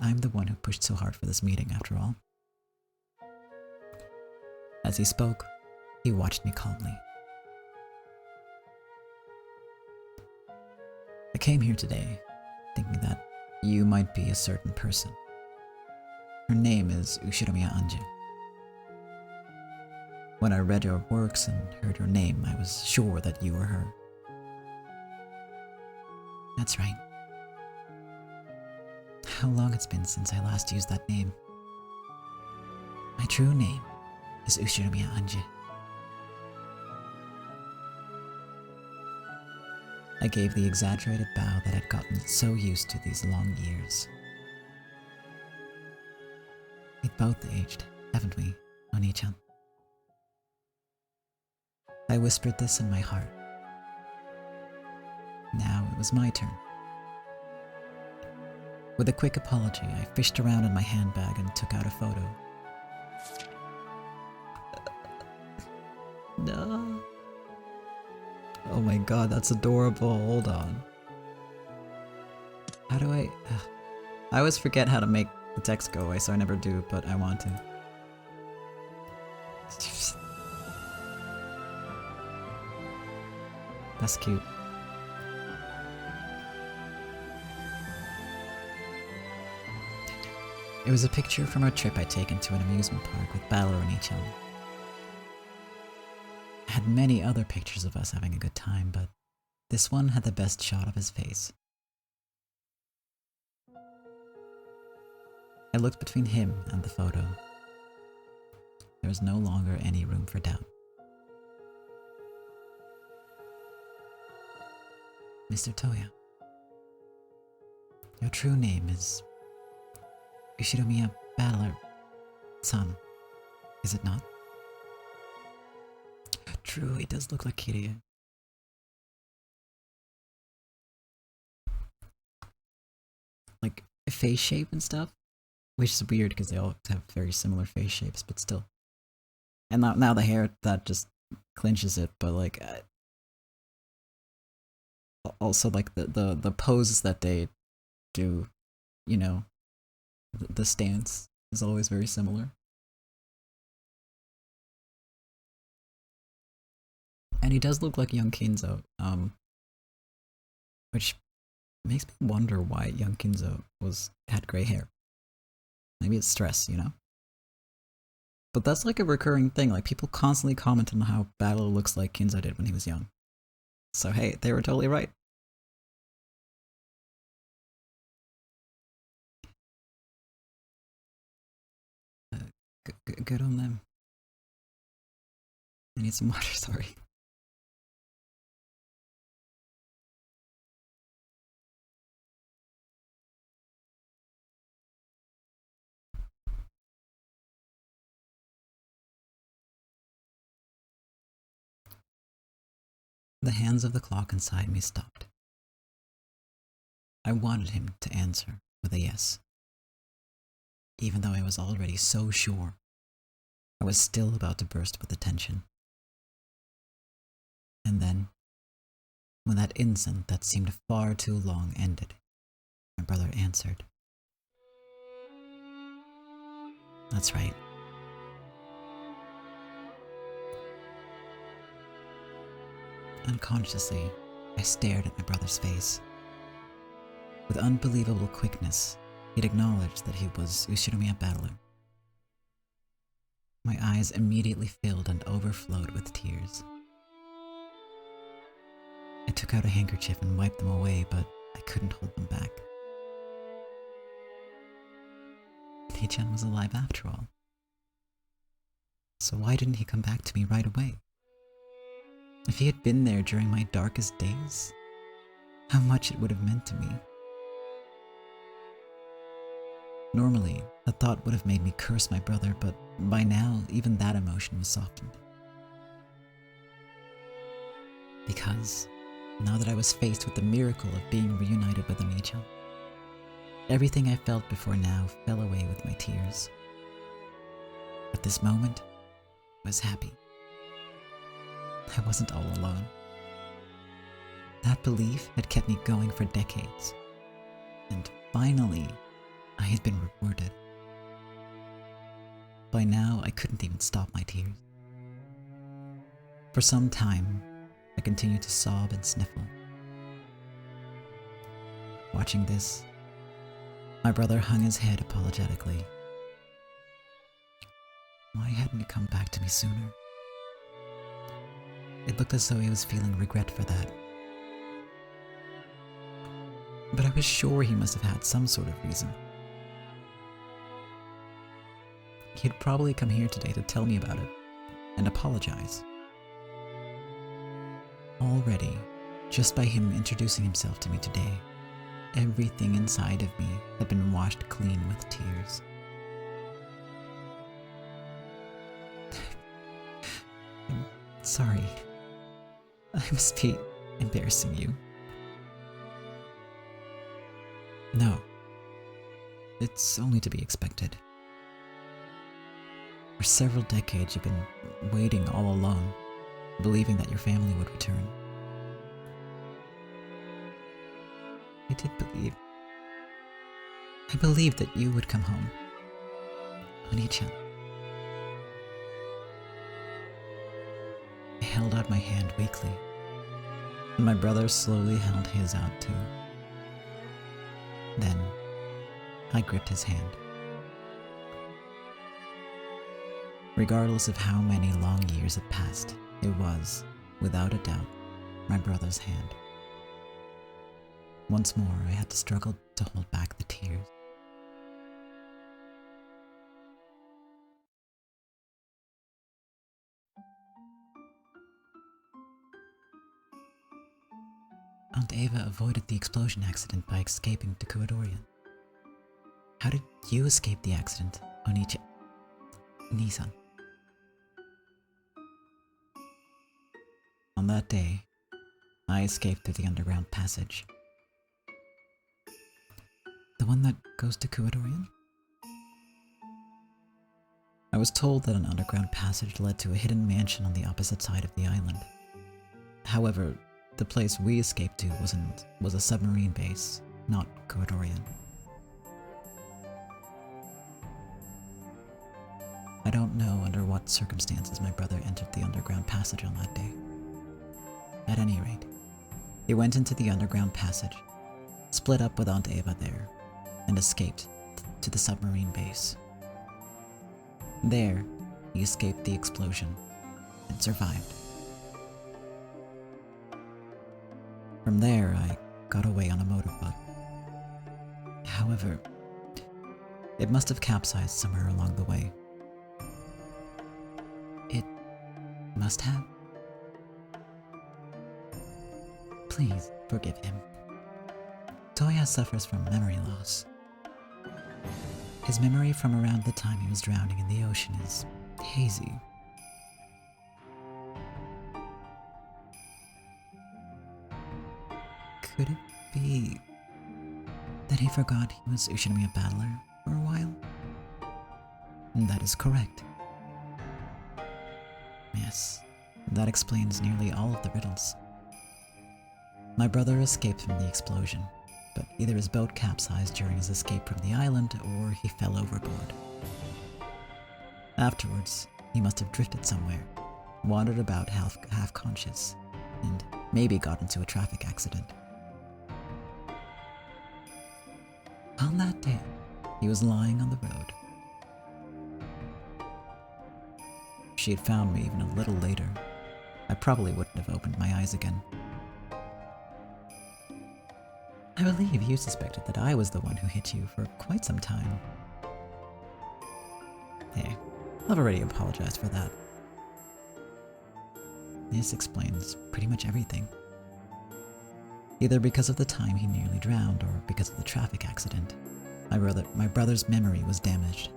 I'm the one who pushed so hard for this meeting, after all. As he spoke, he watched me calmly. I came here today, thinking that you might be a certain person. Her name is Ushiromiya Anje. When I read your works and heard your name, I was sure that you were her. That's right. How long it's been since I last used that name. My true name is Ushiromiya Anje. I gave the exaggerated bow that I'd gotten so used to these long years. We've both aged, haven't we, Oni-chan? I whispered this in my heart. Now it was my turn. With a quick apology, I fished around in my handbag and took out a photo. No. Oh my god, that's adorable. Hold on. How do I always forget how to make the text go away, so I never do, but I want to. That's cute. It was a picture from a trip I'd taken to an amusement park with Balor and Ichan. I had many other pictures of us having a good time, but this one had the best shot of his face. I looked between him and the photo. There was no longer any room for doubt. Mr. Toya, your true name is Ushinomiya Balor-san, is it not? True, it does look like Kirie. Like, face shape and stuff? Which is weird because they all have very similar face shapes, but still. And now the hair, that just clinches it, but like... also, like, the poses that they do, you know, the stance is always very similar. And he does look like young Kinzo, which makes me wonder why young Kinzo had gray hair. Maybe it's stress, you know? But that's like a recurring thing, like people constantly comment on how Balor looks like Kinzo did when he was young. So hey, they were totally right. Good on them. I need some water, sorry. The hands of the clock inside me stopped. I wanted him to answer with a yes. Even though I was already so sure, I was still about to burst with attention. And then, when that instant that seemed far too long ended, my brother answered. That's right. Unconsciously, I stared at my brother's face. With unbelievable quickness, he'd acknowledged that he was Ushinomiya Balor. My eyes immediately filled and overflowed with tears. I took out a handkerchief and wiped them away, but I couldn't hold them back. Hei-chan was alive after all. So why didn't he come back to me right away? If he had been there during my darkest days, how much it would have meant to me. Normally, a thought would have made me curse my brother, but by now, even that emotion was softened. Because, now that I was faced with the miracle of being reunited with Oni-chan, everything I felt before now fell away with my tears. At this moment, I was happy. I wasn't all alone. That belief had kept me going for decades. And finally, I had been rewarded. By now, I couldn't even stop my tears. For some time, I continued to sob and sniffle. Watching this, my brother hung his head apologetically. Why hadn't he come back to me sooner? It looked as though he was feeling regret for that. But I was sure he must have had some sort of reason. He'd probably come here today to tell me about it and apologize. Already, just by him introducing himself to me today, everything inside of me had been washed clean with tears. I'm sorry. I must be embarrassing you. No. It's only to be expected. For several decades you've been waiting all alone, believing that your family would return. I did believe. I believed that you would come home. Oni-chan. I held out my hand weakly, and my brother slowly held his out too. Then, I gripped his hand. Regardless of how many long years had passed, it was, without a doubt, my brother's hand. Once more, I had to struggle to hold back the tears. Aunt Ava avoided the explosion accident by escaping to Kuadorian. How did you escape the accident, Nisan? On that day, I escaped through the underground passage. The one that goes to Kuadorian? I was told that an underground passage led to a hidden mansion on the opposite side of the island. However, the place we escaped to was a submarine base, not Kuadorian. I don't know under what circumstances my brother entered the underground passage on that day. At any rate, he went into the underground passage, split up with Aunt Ava there, and escaped to the submarine base. There, he escaped the explosion and survived. From there, I got away on a motorboat. However, it must have capsized somewhere along the way. It must have. Please forgive him. Toya suffers from memory loss. His memory from around the time he was drowning in the ocean is hazy. Could it be that he forgot he was Ushinomiya battler for a while? That is correct. Yes, that explains nearly all of the riddles. My brother escaped from the explosion, but either his boat capsized during his escape from the island or he fell overboard. Afterwards, he must have drifted somewhere, wandered about half conscious, and maybe got into a traffic accident. On that day, he was lying on the road. If she had found me even a little later, I probably wouldn't have opened my eyes again. I believe you suspected that I was the one who hit you for quite some time. Hey, I've already apologized for that. This explains pretty much everything. Either because of the time he nearly drowned or because of the traffic accident, my brother's memory was damaged.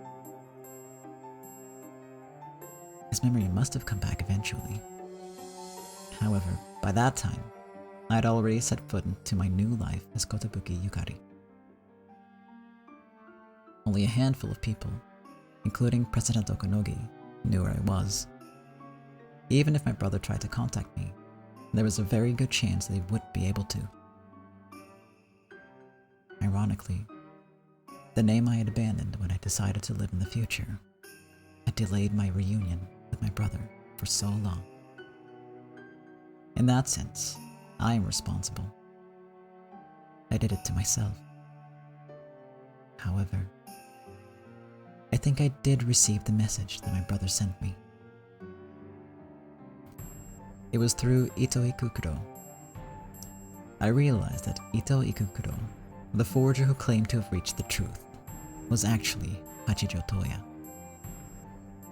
His memory must have come back eventually. However, by that time, I had already set foot into my new life as Kotobuki Yukari. Only a handful of people, including President Okonogi, knew where I was. Even if my brother tried to contact me, there was a very good chance they wouldn't be able to. Ironically, the name I had abandoned when I decided to live in the future had delayed my reunion with my brother for so long. In that sense, I am responsible. I did it to myself. However, I think I did receive the message that my brother sent me. It was through Ito Ikukuro. I realized that Ito Ikukuro, the forger who claimed to have reached the truth, was actually Hachijo Toya.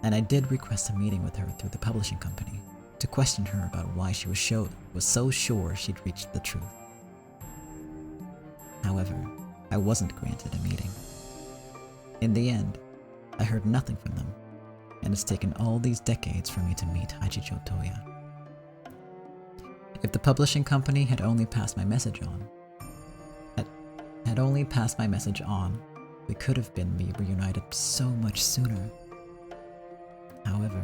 And I did request a meeting with her through the publishing company to question her about why she was so sure she'd reached the truth. However, I wasn't granted a meeting. In the end, I heard nothing from them, and it's taken all these decades for me to meet Hachijo Toya. If the publishing company had only passed my message on, we could have been reunited so much sooner. However,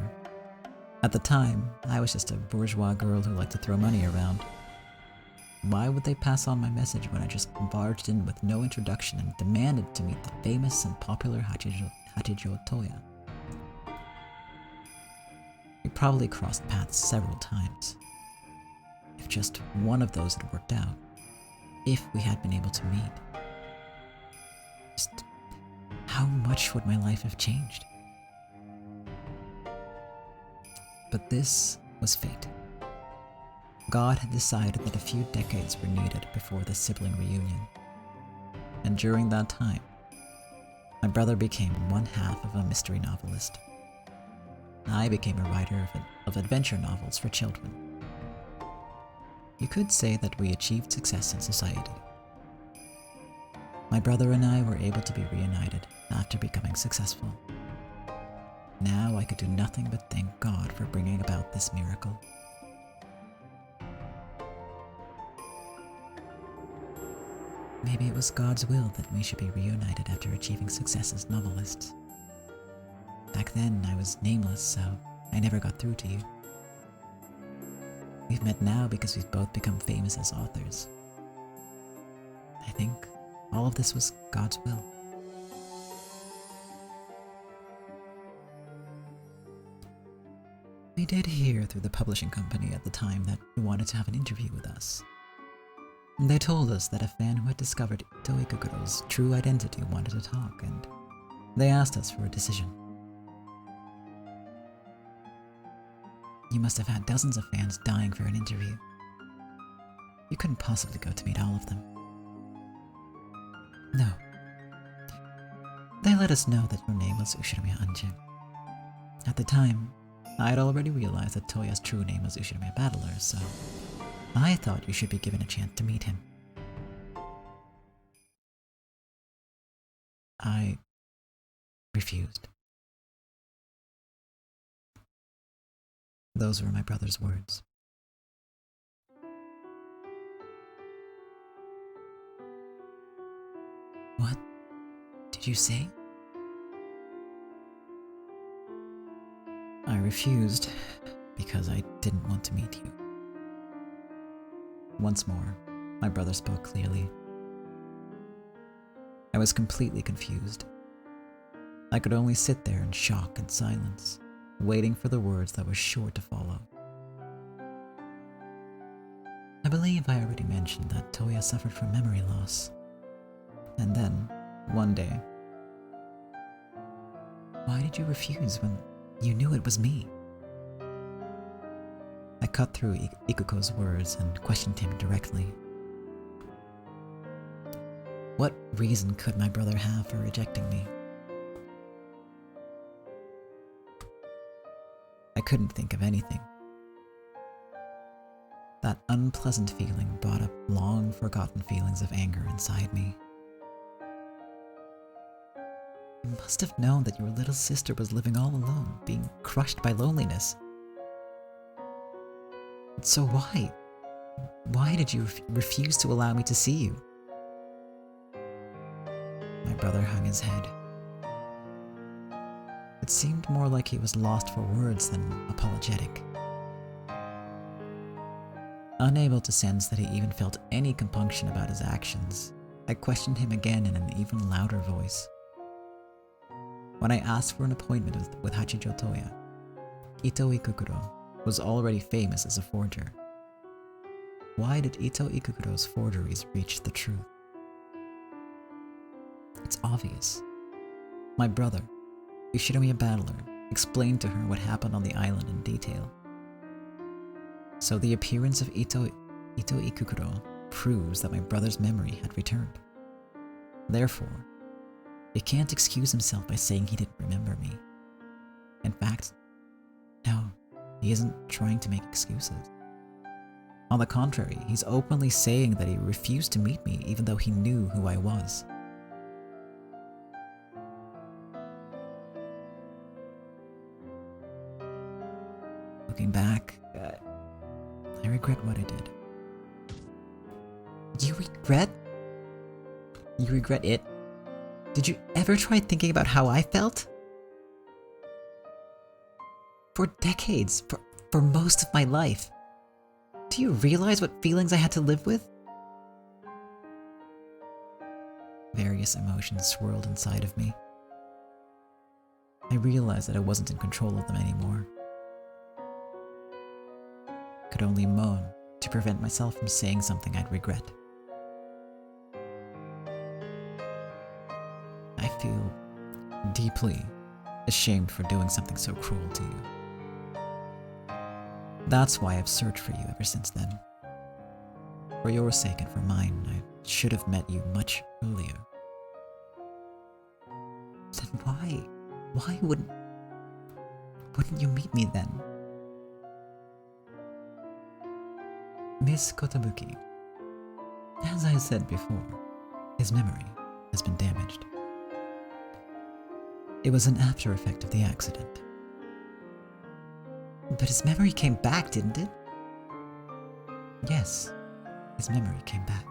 at the time, I was just a bourgeois girl who liked to throw money around. Why would they pass on my message when I just barged in with no introduction and demanded to meet the famous and popular Hachijo Toya? We probably crossed paths several times. If just one of those had worked out, if we had been able to meet, just how much would my life have changed? But this was fate. God had decided that a few decades were needed before the sibling reunion. And during that time, my brother became one half of a mystery novelist. I became a writer of adventure novels for children. You could say that we achieved success in society. My brother and I were able to be reunited after becoming successful. Now I could do nothing but thank God for bringing about this miracle. Maybe it was God's will that we should be reunited after achieving success as novelists. Back then, I was nameless, so I never got through to you. We've met now because we've both become famous as authors. I think all of this was God's will. We did hear through the publishing company at the time that you wanted to have an interview with us. They told us that a fan who had discovered Ito Ikukoro's true identity wanted to talk, and they asked us for a decision. You must have had dozens of fans dying for an interview. You couldn't possibly go to meet all of them. No. They let us know that your name was Ushinomiya Anjin. At the time, I had already realized that Toya's true name was Ushinomiya Battler, so I thought you should be given a chance to meet him. I refused. Those were my brother's words. What did you say? I refused because I didn't want to meet you. Once more, my brother spoke clearly. I was completely confused. I could only sit there in shock and silence, waiting for the words that were sure to follow. I believe I already mentioned that Toya suffered from memory loss. And then, one day... Why did you refuse when you knew it was me? I cut through Ikuko's words and questioned him directly. What reason could my brother have for rejecting me? I couldn't think of anything. That unpleasant feeling brought up long-forgotten feelings of anger inside me. You must have known that your little sister was living all alone, being crushed by loneliness. So why? Why did you refuse to allow me to see you? My brother hung his head. It seemed more like he was lost for words than apologetic. Unable to sense that he even felt any compunction about his actions, I questioned him again in an even louder voice. When I asked for an appointment with Hachijo Toya, Ito Ikukuro was already famous as a forger. Why did Ito Ikukuro's forgeries reach the truth? It's obvious. My brother, Ushinomiya Battler, explained to her what happened on the island in detail. So the appearance of Ito Ikukuro proves that my brother's memory had returned. Therefore, he can't excuse himself by saying he didn't remember me. In fact, no, he isn't trying to make excuses. On the contrary, he's openly saying that he refused to meet me even though he knew who I was. Looking back, I regret what I did. You regret? You regret it? Did you ever try thinking about how I felt? For decades, for most of my life. Do you realize what feelings I had to live with? Various emotions swirled inside of me. I realized that I wasn't in control of them anymore. I could only moan to prevent myself from saying something I'd regret. I feel deeply ashamed for doing something so cruel to you. That's why I've searched for you ever since then. For your sake and for mine, I should have met you much earlier. Then why wouldn't you meet me then? Miss Kotobuki, as I said before, his memory has been damaged. It was an after effect of the accident. But his memory came back, didn't it? Yes, his memory came back.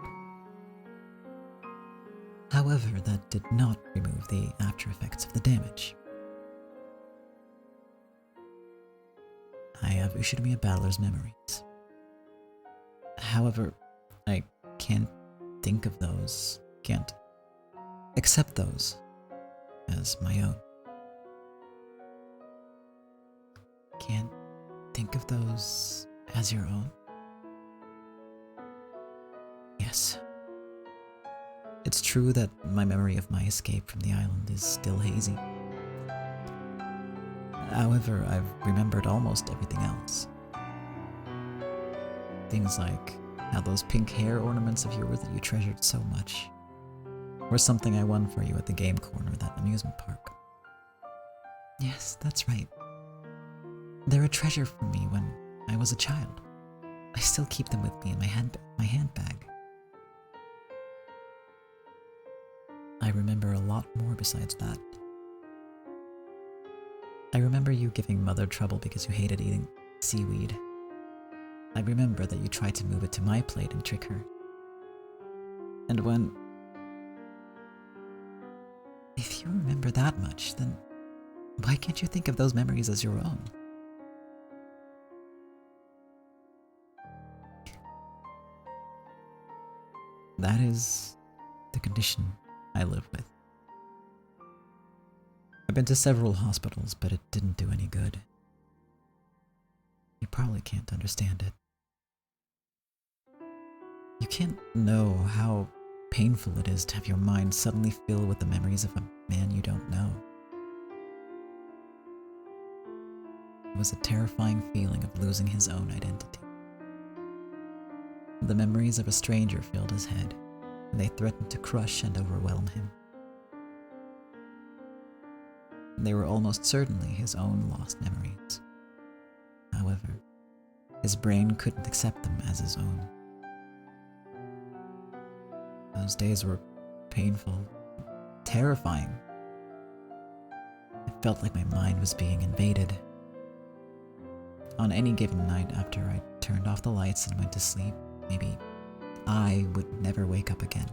However, that did not remove the after effects of the damage. I have Ushinomiya Battler's memories. However, I can't think of those, can't accept those as my own. Can't think of those as your own? Yes. It's true that my memory of my escape from the island is still hazy. However, I've remembered almost everything else. Things like how those pink hair ornaments of yours that you treasured so much were something I won for you at the game corner of that amusement park. Yes, that's right. They're a treasure for me when I was a child. I still keep them with me in my handbag. I remember a lot more besides that. I remember you giving Mother trouble because you hated eating seaweed. I remember that you tried to move it to my plate and trick her. And when... If you remember that much, then why can't you think of those memories as your own? That is the condition I live with. I've been to several hospitals, but it didn't do any good. You probably can't understand it. You can't know how painful it is to have your mind suddenly filled with the memories of a man you don't know. It was a terrifying feeling of losing his own identity. The memories of a stranger filled his head, and they threatened to crush and overwhelm him. They were almost certainly his own lost memories. However, his brain couldn't accept them as his own. Those days were painful, terrifying. It felt like my mind was being invaded. On any given night after I turned off the lights and went to sleep, maybe I would never wake up again.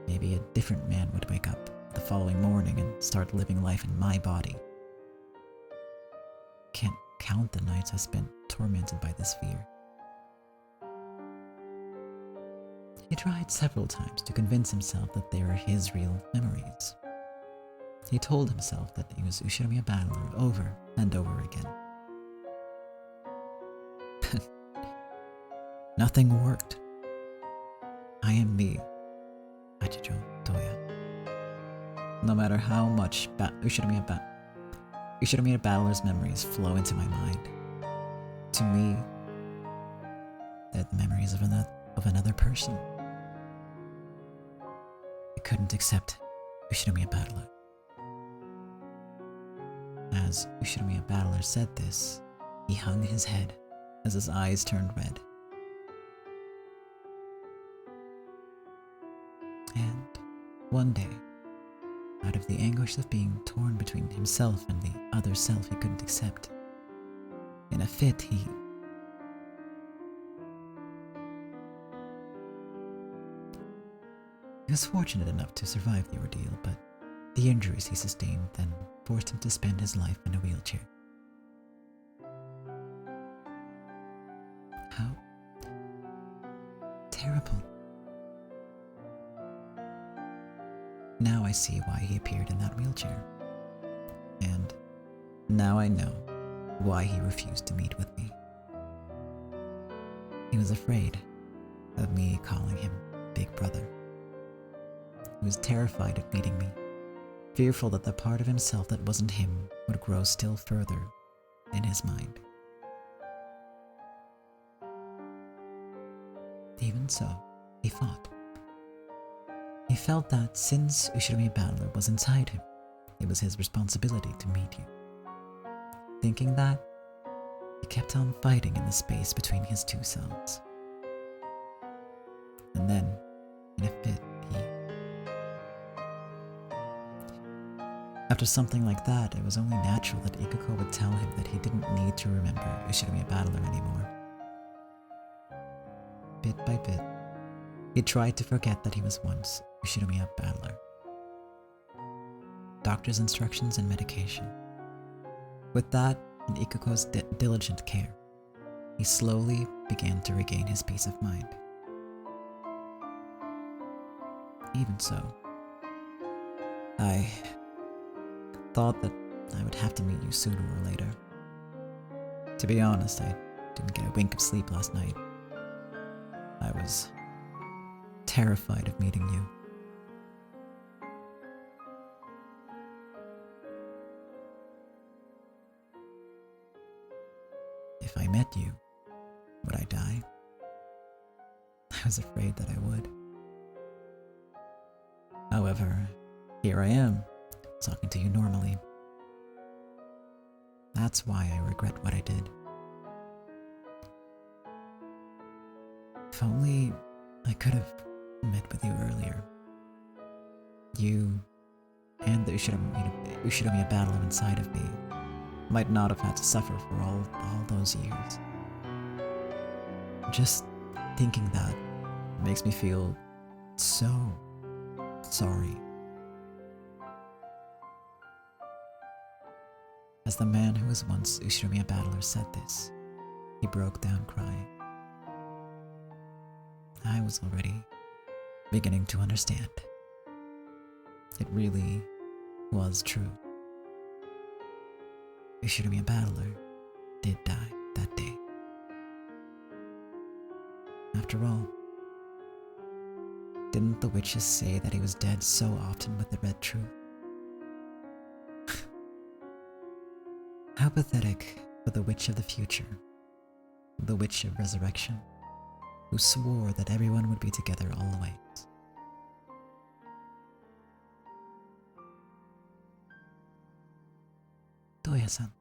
Maybe a different man would wake up the following morning and start living life in my body. Can't count the nights I spent tormented by this fear. He tried several times to convince himself that they were his real memories. He told himself that he was Ushinomiya Battler over and over again. Nothing worked. I am me, Achijo Toya. No matter how much Ushinomiya Battler's memories flow into my mind, to me, they're the memories of another person. I couldn't accept Ushinomiya Battler. As Ushinomiya Battler said this, he hung his head as his eyes turned red. And one day, out of the anguish of being torn between himself and the other self he couldn't accept, in a fit he was fortunate enough to survive the ordeal, but the injuries he sustained then forced him to spend his life in a wheelchair. How terrible. Now I see why he appeared in that wheelchair. And now I know why he refused to meet with me. He was afraid of me calling him Big Brother. He was terrified of meeting me, fearful that the part of himself that wasn't him would grow still further in his mind. Even so, he fought. He felt that since Ushirumi Battler was inside him, it was his responsibility to meet you. Thinking that, he kept on fighting in the space between his two selves. And then, in a fit, After something like that, it was only natural that Ikuko would tell him that he didn't need to remember Ushirumi Battler anymore. Bit by bit, he tried to forget that he was once Ushirumi Battler. Doctor's instructions and medication. With that, and Ikuko's diligent care, he slowly began to regain his peace of mind. Even so, I thought that I would have to meet you sooner or later. To be honest, I didn't get a wink of sleep last night. I was terrified of meeting you. If I met you, would I die? I was afraid that I would. However, here I am, talking to you normally. That's why I regret what I did. If only I could have met with you earlier. You and the Ushirumi Battler inside of me might not have had to suffer for all those years. Just thinking that makes me feel so sorry. As the man who was once Ushirumi Battler said this, he broke down crying. I was already beginning to understand. It really was true. Ushirumi Battler did die that day. After all, didn't the witches say that he was dead so often with the red truth? How pathetic for the witch of the future, the witch of resurrection, who swore that everyone would be together always. Toya-san,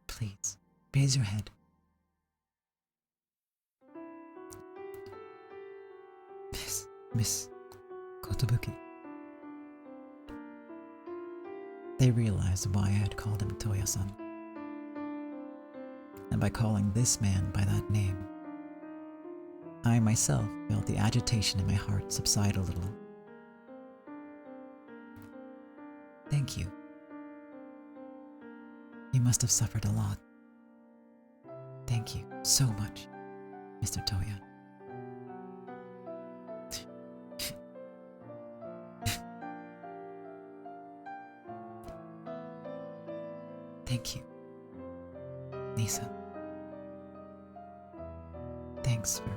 please, raise your head. Miss Kotobuki. They realized why I had called him Toya-san. And by calling this man by that name, I myself felt the agitation in my heart subside a little. Thank you. You must have suffered a lot. Thank you so much, Mr. Toya. Thank you, Nisa. Thanks for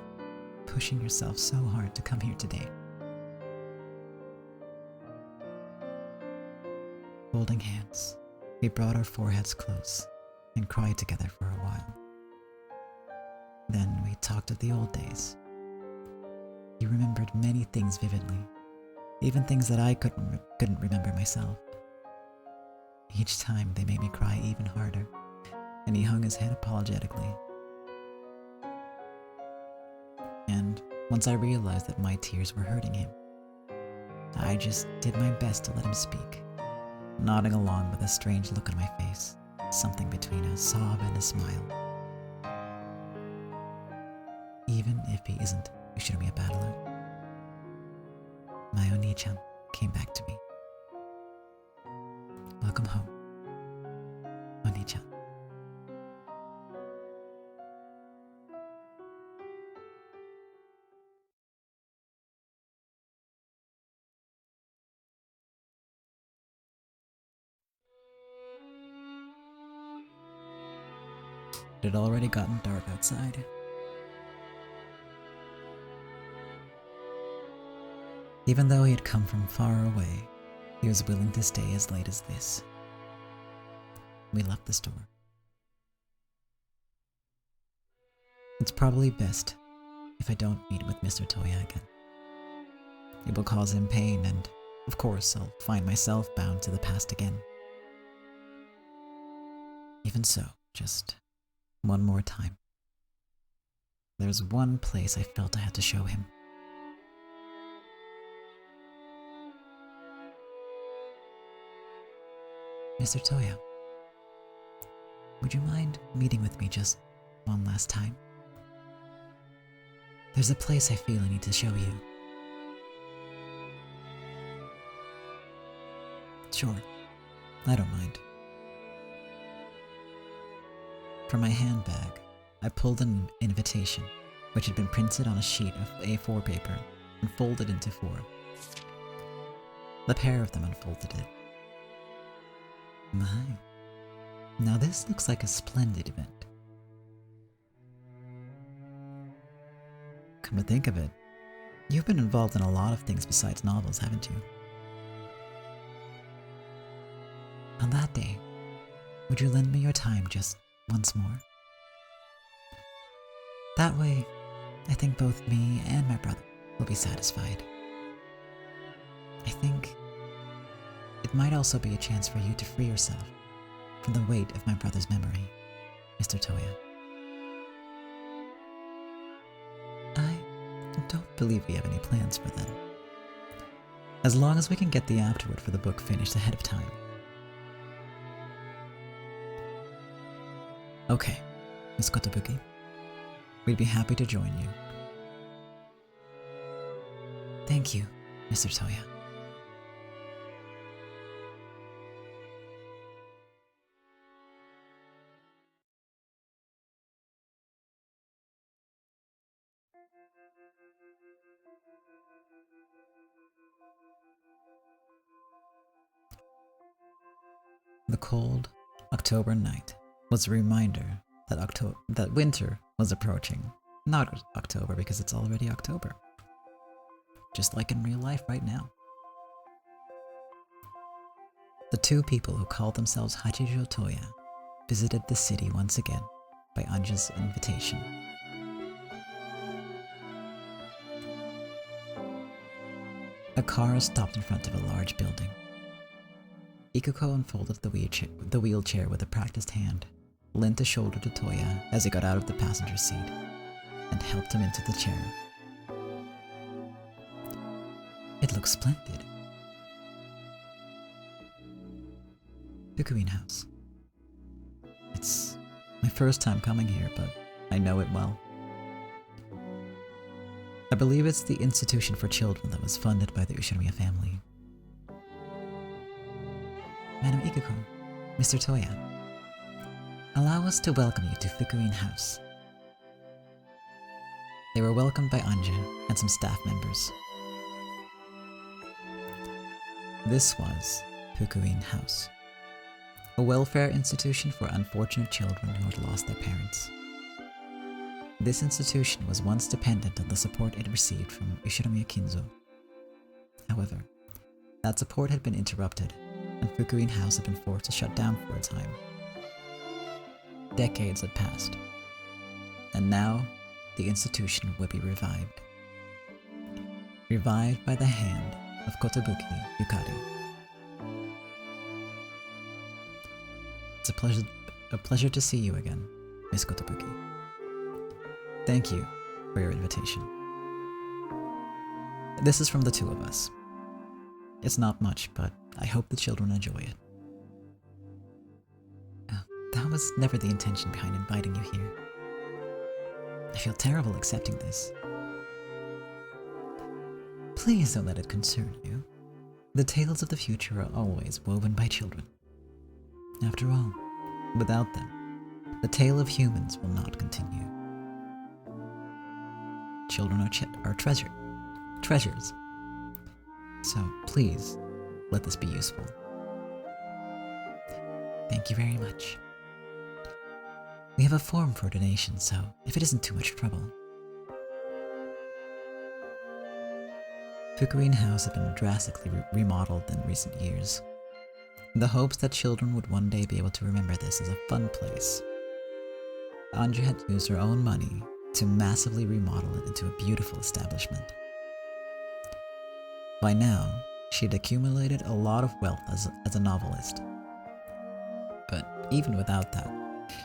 pushing yourself so hard to come here today. Holding hands, we brought our foreheads close and cried together for a while. Then we talked of the old days. You remembered many things vividly, even things that I couldn't remember myself. Each time they made me cry even harder, and he hung his head apologetically. And once I realized that my tears were hurting him, I just did my best to let him speak, nodding along with a strange look on my face, something between a sob and a smile. Even if he isn't Ushirumi Battler, my Oni-chan came back to me. Welcome home, Oni-chan. It had already gotten dark outside. Even though he had come from far away, he was willing to stay as late as this. We left the store. It's probably best if I don't meet with Mr. Toya again. It will cause him pain, and of course I'll find myself bound to the past again. Even so, just one more time. There's one place I felt I had to show him. Mr. Toya, would you mind meeting with me just one last time? There's a place I feel I need to show you. Sure, I don't mind. From my handbag, I pulled an invitation, which had been printed on a sheet of A4 paper and folded into 4. The pair of them unfolded it. My, now this looks like a splendid event. Come to think of it, you've been involved in a lot of things besides novels, haven't you? On that day, would you lend me your time just once more? That way, I think both me and my brother will be satisfied. I think it might also be a chance for you to free yourself from the weight of my brother's memory, Mr. Toya. I don't believe we have any plans for then. As long as we can get the afterword for the book finished ahead of time. Okay, Miss Kotobuki. We'd be happy to join you. Thank you, Mr. Toya. The cold October night was a reminder that winter was approaching. Not October, because it's already October. Just like in real life right now. The two people who called themselves Hachijo Toya visited the city once again by Anja's invitation. A car stopped in front of a large building. Ikuko unfolded the wheelchair with a practiced hand, lent a shoulder to Toya as he got out of the passenger seat, and helped him into the chair. It looks splendid. Fukuin House. It's my first time coming here, but I know it well. I believe it's the institution for children that was funded by the Ushinomiya family. Madam Ikuko, Mr. Toya, allow us to welcome you to Fukuin House. They were welcomed by Anja and some staff members. This was Fukuin House, a welfare institution for unfortunate children who had lost their parents. This institution was once dependent on the support it received from Ushinomiya Kinzo. However, that support had been interrupted, and Fukuin House had been forced to shut down for a time. Decades had passed, and now the institution would be revived. Revived by the hand of Kotobuki Yukari. It's a pleasure to see you again, Miss Kotobuki. Thank you for your invitation. This is from the two of us. It's not much, but I hope the children enjoy it. That was never the intention behind inviting you here. I feel terrible accepting this. Please don't let it concern you. The tales of the future are always woven by children. After all, without them, the tale of humans will not continue. Children are treasures. So please, let this be useful. Thank you very much. We have a form for donation, so if it isn't too much trouble. Fukuin House had been drastically remodeled in recent years. The hopes that children would one day be able to remember this as a fun place. Anja had used her own money to massively remodel it into a beautiful establishment. By now, she'd accumulated a lot of wealth as a novelist. But even without that,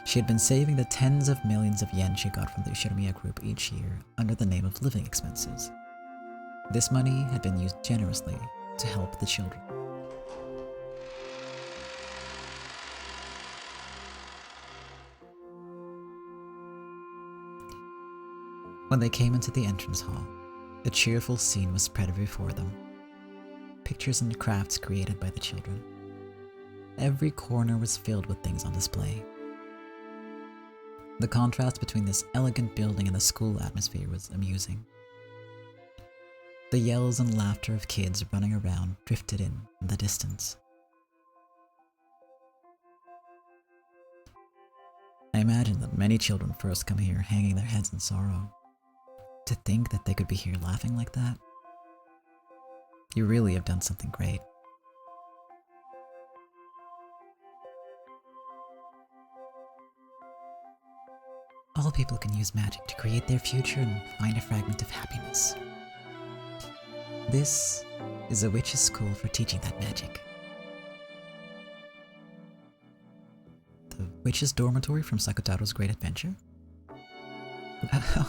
she had been saving the tens of millions of yen she got from the Ciconia group each year under the name of living expenses. This money had been used generously to help the children. When they came into the entrance hall, a cheerful scene was spread before them. Pictures and crafts created by the children. Every corner was filled with things on display. The contrast between this elegant building and the school atmosphere was amusing. The yells and laughter of kids running around drifted in the distance. I imagine that many children first come here hanging their heads in sorrow. To think that they could be here laughing like that? You really have done something great. All people can use magic to create their future and find a fragment of happiness. This is a witch's school for teaching that magic. The witch's dormitory from Sakutaro's Great Adventure? How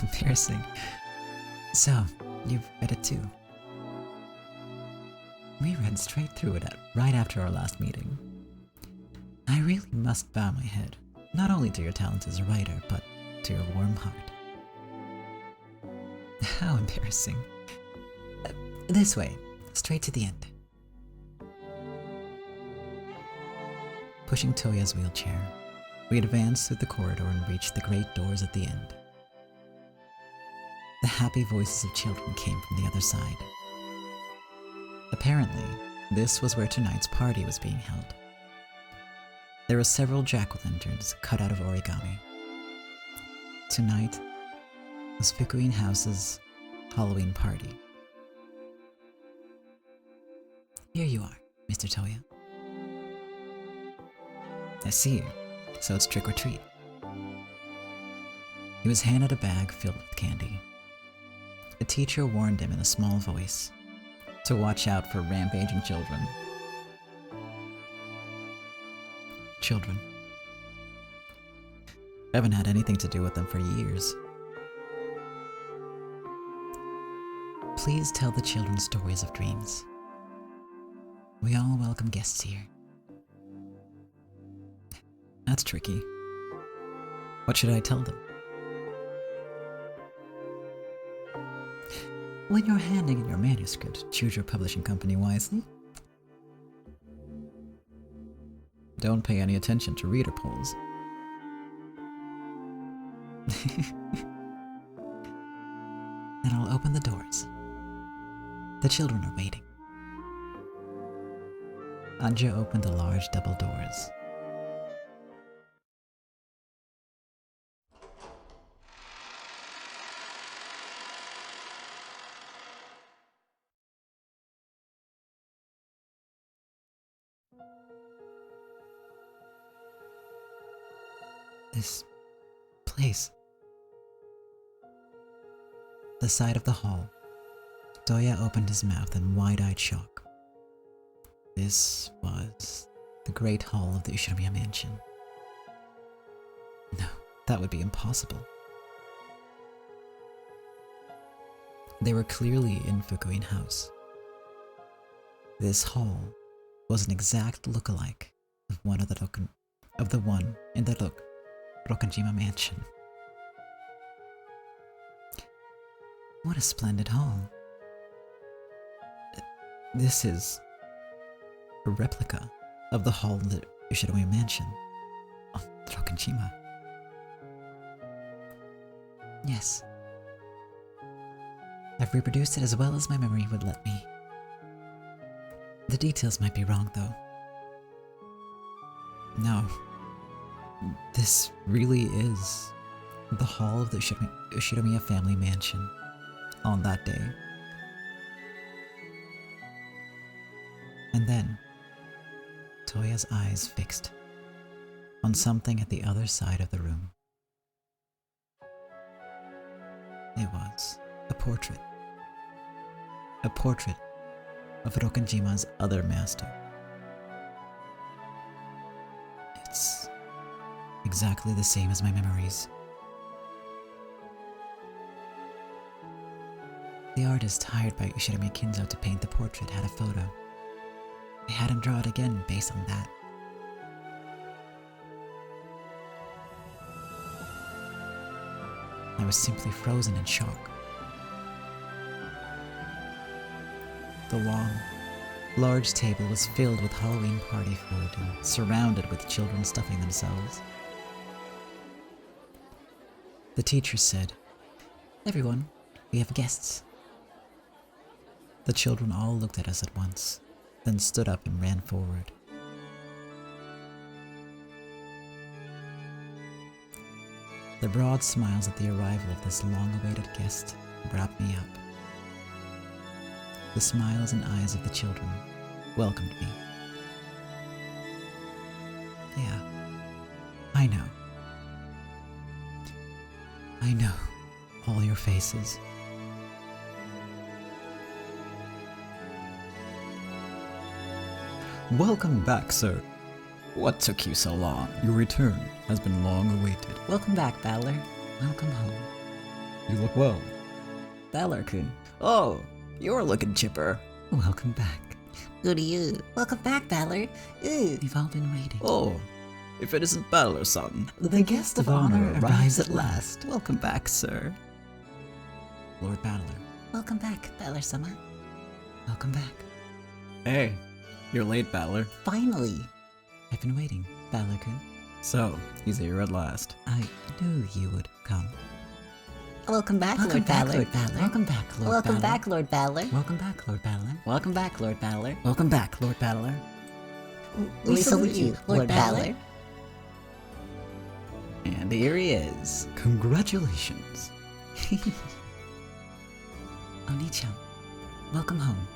embarrassing. So, you've read it too. We read straight through it right after our last meeting. I really must bow my head, not only to your talent as a writer, but to your warm heart. How embarrassing. This way, straight to the end. Pushing Toya's wheelchair, we advanced through the corridor and reached the great doors at the end. The happy voices of children came from the other side. Apparently, this was where tonight's party was being held. There were several jack-o'-lanterns cut out of origami. Tonight was Fukuin House's Halloween party. Here you are, Mr. Toya. I see. So it's trick or treat. He was handed a bag filled with candy. A teacher warned him in a small voice to watch out for rampaging children. Children. I haven't had anything to do with them for years. Please tell the children stories of dreams. We all welcome guests here. That's tricky. What should I tell them? When you're handing in your manuscript, choose your publishing company wisely. Don't pay any attention to reader polls. Then I'll open the doors. The children are waiting. Anja opened the large double doors. This place. The side of the hall. Toya opened his mouth in wide-eyed shock. This was the great hall of the Ushinomiya mansion. No, that would be impossible. They were clearly in Fukuin House. This hall was an exact look-alike of one in the Rokanjima mansion. What a splendid hall. This is a replica of the hall in the Ushinomiya mansion on Rokanjima. Yes. I've reproduced it as well as my memory would let me. The details might be wrong, though. No. This really is the hall of the Ushinomiya family mansion on that day. And then, Toya's eyes fixed on something at the other side of the room. It was a portrait. A portrait of Rokanjima's other master. It's exactly the same as my memories. The artist hired by Ushirami Kinzo to paint the portrait had a photo. I had him draw it again based on that. I was simply frozen in shock. The long, large table was filled with Halloween party food and surrounded with children stuffing themselves. The teacher said, "Everyone, we have guests." The children all looked at us at once, then stood up and ran forward. The broad smiles at the arrival of this long-awaited guest wrapped me up. The smiles and eyes of the children welcomed me. Yeah, I know. I know all your faces. Welcome back, sir. What took you so long? Your return has been long awaited. Welcome back, Battler. Welcome home. You look well. Battler-kun. Oh, you're looking chipper. Welcome back. Who do you? Welcome back, Battler. We've all been waiting. Oh, if it isn't Battler-san. The guest of honor arrives at last. Welcome back, sir. Lord Battler. Welcome back, Battler-sama. Welcome back. Hey, you're late, Battler. Finally! I've been waiting, Battler-kun. So, he's here at last. I knew you would come. Welcome back, Welcome Lord back, Battler. Lord Battler. Welcome back, Lord Welcome Battler. back, Lord Battler. Welcome back, Lord Battler. Welcome back, Lord Battler. Welcome back, Lord Battler. We salute you, Lord Battler. And here he is. Congratulations. Oni-chan, welcome home.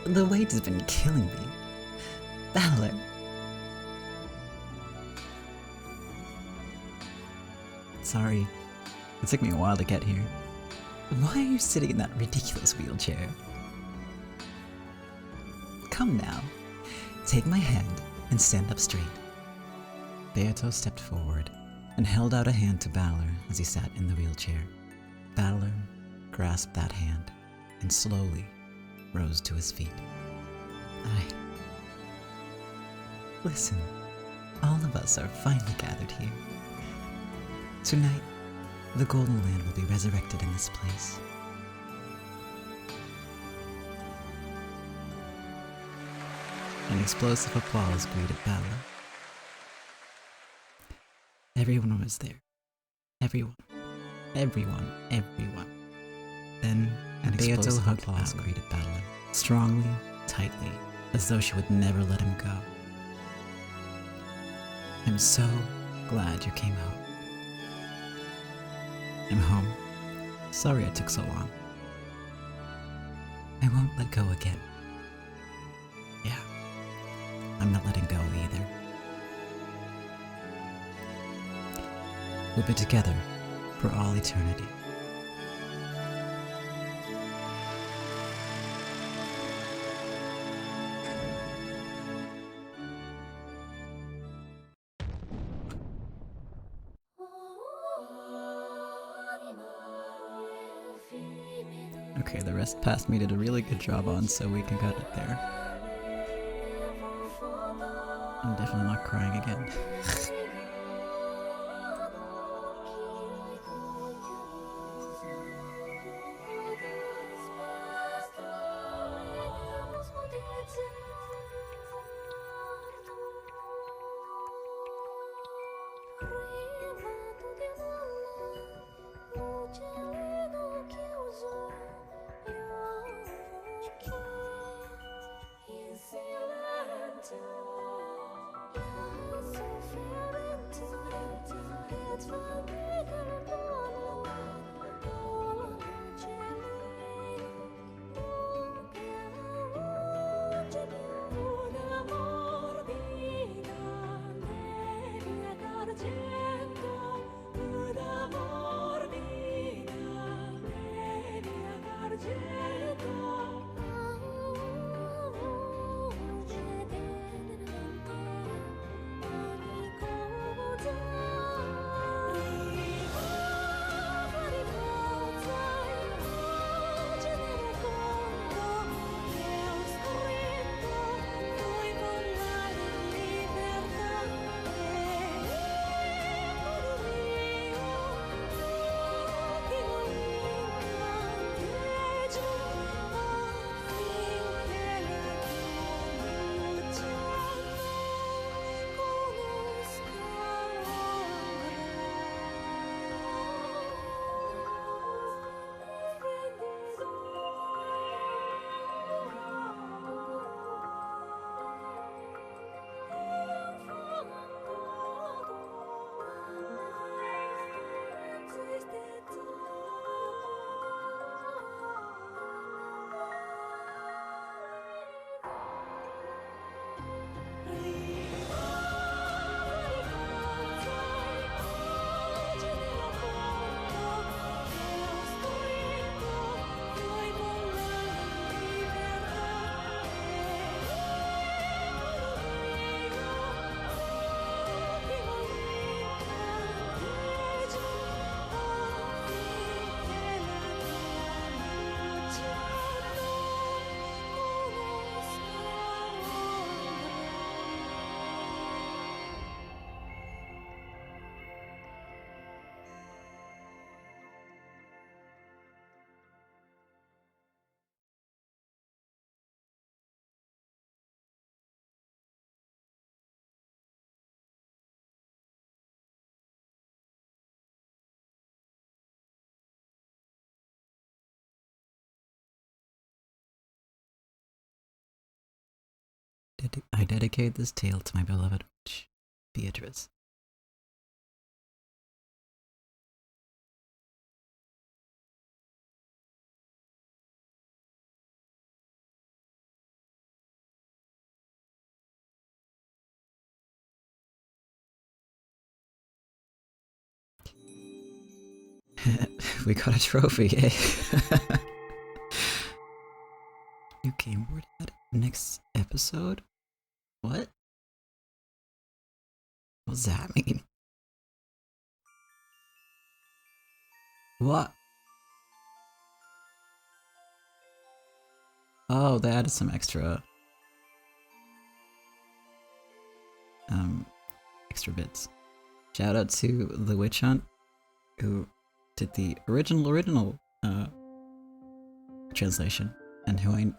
The wait has been killing me. Battler. Sorry, it took me a while to get here. Why are you sitting in that ridiculous wheelchair? Come now, take my hand and stand up straight. Beato stepped forward and held out a hand to Battler as he sat in the wheelchair. Battler grasped that hand and slowly rose to his feet. Listen, all of us are finally gathered here. Tonight, the Golden Land will be resurrected in this place. An explosive applause greeted Battler. Everyone was there. Everyone. Then, Beato hugged Battler, greeted Battler, strongly, tightly, as though she would never let him go. I'm so glad you came home. I'm home. Sorry I took so long. I won't let go again. Yeah, I'm not letting go either. We'll be together for all eternity. Okay, the rest past me did a really good job on, so we can cut it there. I'm definitely not crying again. I dedicate this tale to my beloved witch, Beatrice. We got a trophy, yay! New game board added next episode? What? What does that mean? What? Oh, they added some extra extra bits. Shout out to the Witch Hunt, who did the original translation, and who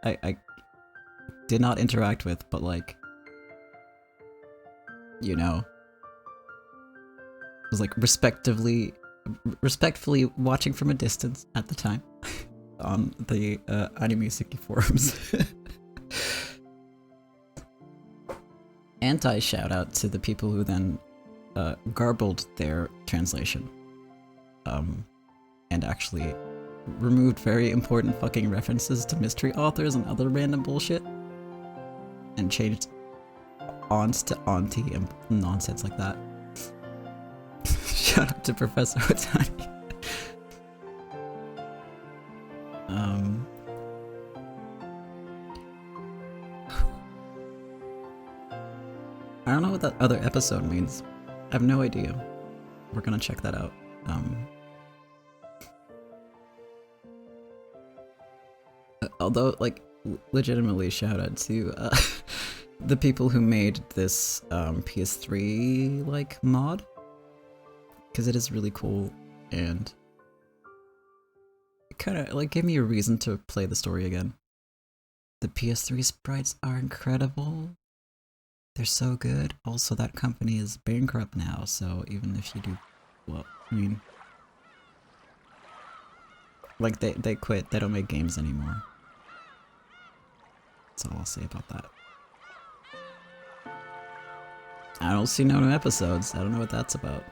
I did not interact with, but like, you know, was like respectfully watching from a distance at the time on the Animusiki forums. Anti shout out to the people who then garbled their translation, and actually removed very important fucking references to mystery authors and other random bullshit, and changed aunts to auntie and nonsense like that. Shout out to Professor Otani. I don't know what that other episode means. I have no idea. We're gonna check that out. Although, like, legitimately shout out to the people who made this PS3 like mod, because it is really cool and it kind of like gave me a reason to play the story again. The PS3 sprites are incredible. They're so good. Also, that company is bankrupt now, so even if you do, well, I mean, like they quit. They don't make games anymore. That's all I'll say about that. I don't see no new episodes. I don't know what that's about.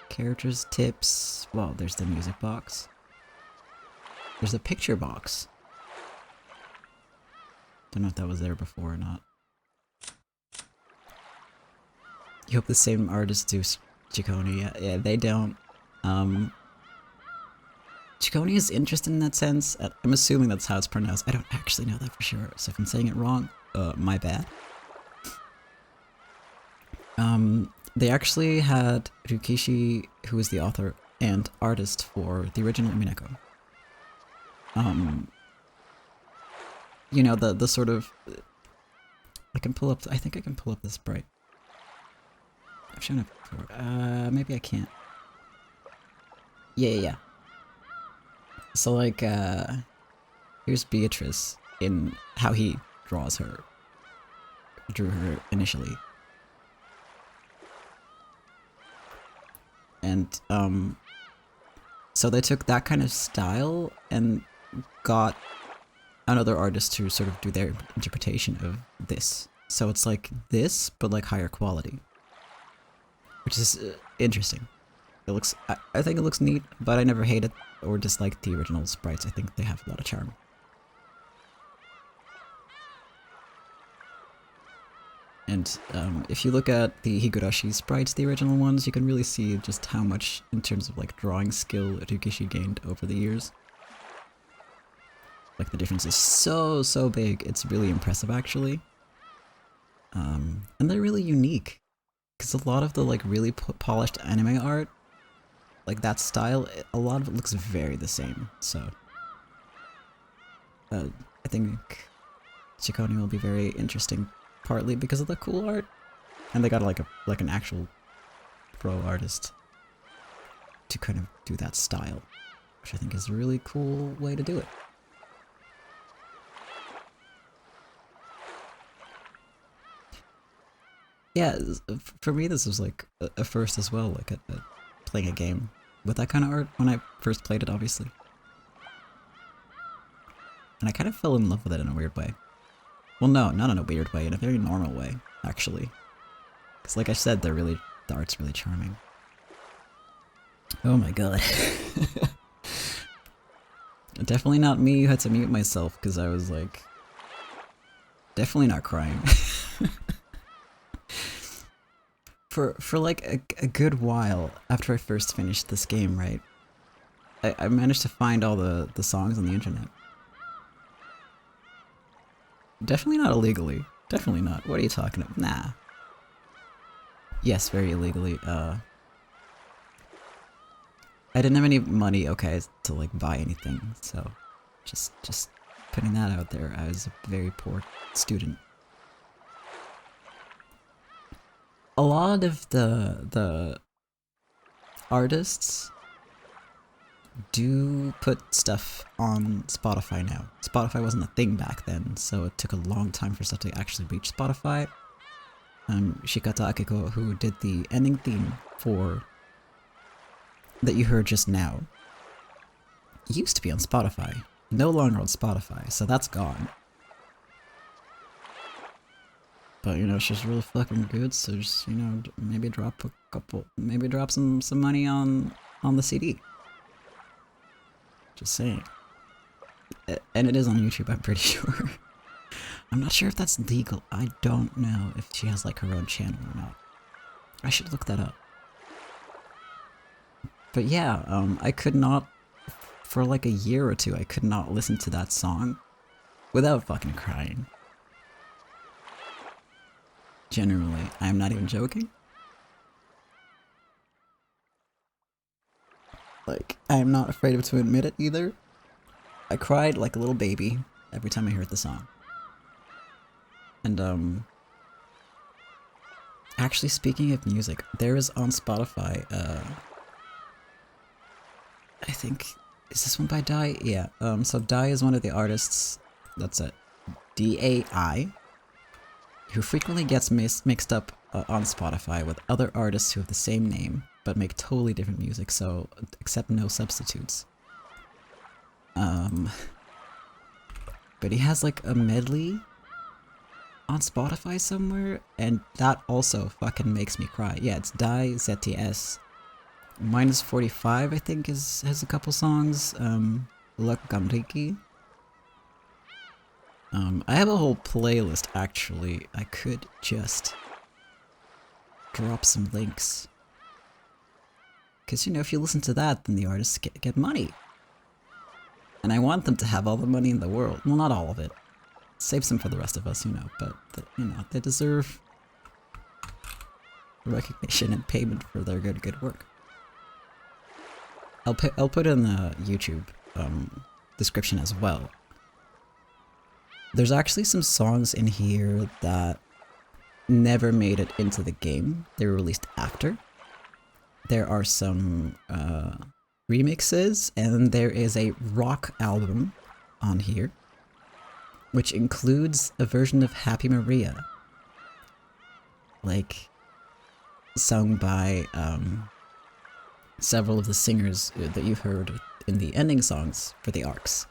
Characters, tips. Well, there's the music box. There's a picture box. Don't know if that was there before or not. You hope the same artists do Ciconia. Yeah, they don't. Ciconia is interesting in that sense. I'm assuming that's how it's pronounced. I don't actually know that for sure, so if I'm saying it wrong, my bad. They actually had Ryukishi, who is the author and artist for the original Umineko. You know, the sort of, I think I can pull up this sprite. I've shown it before. Maybe I can't. Yeah. So like, here's Beatrice in how he drew her initially. And, so they took that kind of style and got another artist to sort of do their interpretation of this. So it's like this, but like higher quality. Which is interesting. It looks, I think it looks neat, but I never hated or disliked the original sprites. I think they have a lot of charm. And if you look at the Higurashi sprites, the original ones, you can really see just how much, in terms of like drawing skill, Ryukishi gained over the years. Like the difference is so big. It's really impressive actually. And they're really unique. Because a lot of the like really polished anime art, like that style, a lot of it looks very the same. So I think Ciconia will be very interesting, partly because of the cool art, and they got like an actual pro artist to kind of do that style, which I think is a really cool way to do it. Yeah, for me this was like a first as well, like at playing a game with that kind of art when I first played it, obviously. And I kind of fell in love with it in a weird way. Well, no, not in a weird way, in a very normal way, actually. Because like I said, the art's really charming. Oh my god. Definitely not me who had to mute myself, because I was like... definitely not crying. For like a good while after I first finished this game, right? I managed to find all the songs on the internet. Definitely not illegally. Definitely not. What are you talking about? Nah. Yes, very illegally. I didn't have any money, okay, to like buy anything, so just putting that out there. I was a very poor student. A lot of the artists do put stuff on Spotify now. Spotify wasn't a thing back then, so it took a long time for stuff to actually reach Spotify. Shikata Akiko, who did the ending theme for that you heard just now, used to be on Spotify. No longer on Spotify, so that's gone. But you know, she's really fucking good, so just, you know, maybe drop a couple, maybe drop some money on the CD. Just saying. And it is on YouTube, I'm pretty sure. I'm not sure if that's legal. I don't know if she has like her own channel or not. I should look that up. But yeah, I could not, for like a year or two, I could not listen to that song without fucking crying. Generally, I'm not even joking. Like, I'm not afraid to admit it either. I cried like a little baby every time I heard the song. And actually, speaking of music, there is on Spotify, I think, is this one by Dai? Yeah, so Dai is one of the artists, that's it, D-A-I, who frequently gets mixed up on Spotify with other artists who have the same name, but make totally different music, so, except no substitutes. But he has like a medley on Spotify somewhere, and that also fucking makes me cry. Yeah, it's Dai ZTS. -45, I think, has a couple songs. Luck Gamriki. I have a whole playlist, actually. I could just drop some links. Because, you know, if you listen to that, then the artists get money. And I want them to have all the money in the world. Well, not all of it. Save some for the rest of us, you know, but, you know, they deserve recognition and payment for their good work. I'll put in the YouTube description as well. There's actually some songs in here that never made it into the game. They were released after. There are some remixes, and there is a rock album on here, which includes a version of Happy Maria, like, sung by several of the singers that you've heard in the ending songs for the arcs,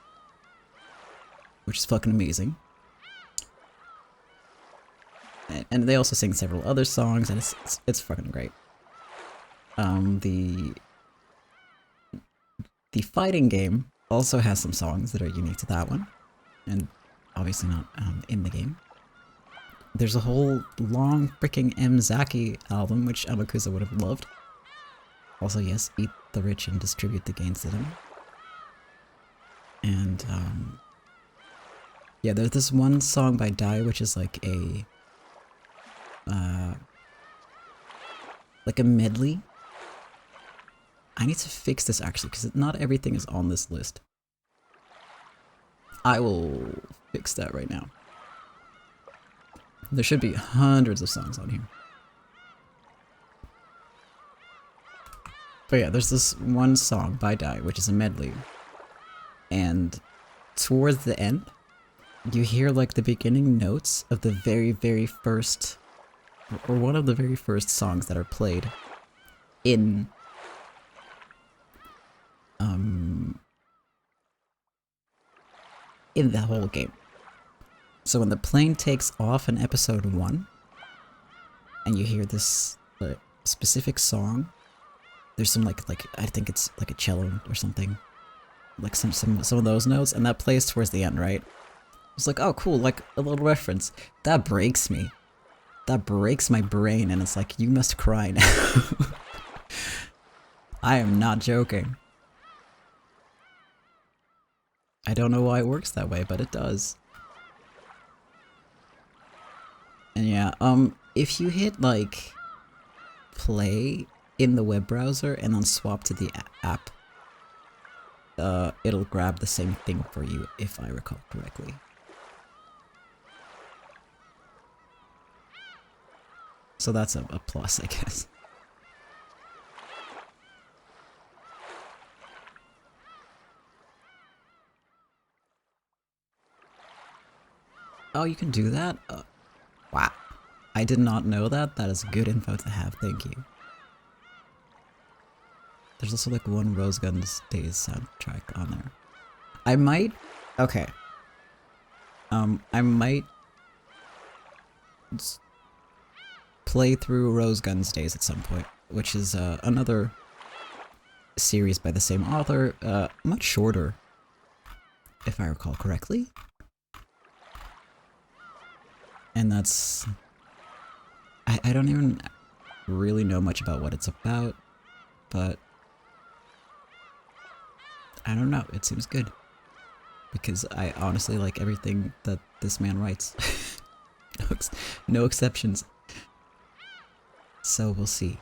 which is fucking amazing. And they also sing several other songs, and it's fucking great. The fighting game also has some songs that are unique to that one, and obviously not in the game. There's a whole long freaking M. Zaki album, which Amakusa would have loved. Also, yes, eat the rich and distribute the gains to them. And, yeah, there's this one song by Dai, which is like a medley. I need to fix this, actually, because not everything is on this list. I will fix that right now. There should be hundreds of songs on here. But yeah, there's this one song by Dai, which is a medley. And towards the end, you hear like the beginning notes of the very, very first, or one of the very first songs that are played in in the whole game. So when the plane takes off in episode 1, and you hear this specific song, there's some like I think it's like a cello or something, like some of those notes, and that plays towards the end, right? It's like, oh cool, like a little reference. That breaks me. That breaks my brain, and it's like, you must cry now. I am not joking. I don't know why it works that way, but it does. And yeah, if you hit like play in the web browser and then swap to the app, it'll grab the same thing for you, if I recall correctly. So that's a plus, I guess. Oh, you can do that? Wow. I did not know that. That is good info to have, thank you. There's also like one Rose Guns Days soundtrack on there. I might... Okay. I might... play through Rose Guns Days at some point, which is another series by the same author, much shorter, if I recall correctly. And that's... I don't even really know much about what it's about, but I don't know, it seems good. Because I honestly like everything that this man writes. No exceptions. So we'll see.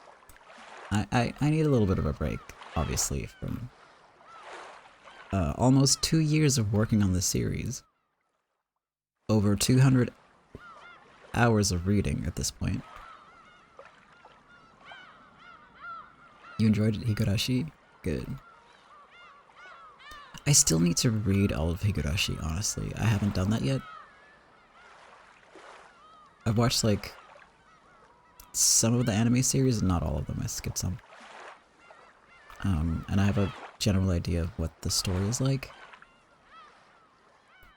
I need a little bit of a break, obviously, from almost 2 years of working on this series. Over 200 hours of reading at this point. You enjoyed it, Higurashi? Good. I still need to read all of Higurashi, honestly. I haven't done that yet. I've watched like some of the anime series, not all of them. I skipped some. And I have a general idea of what the story is like.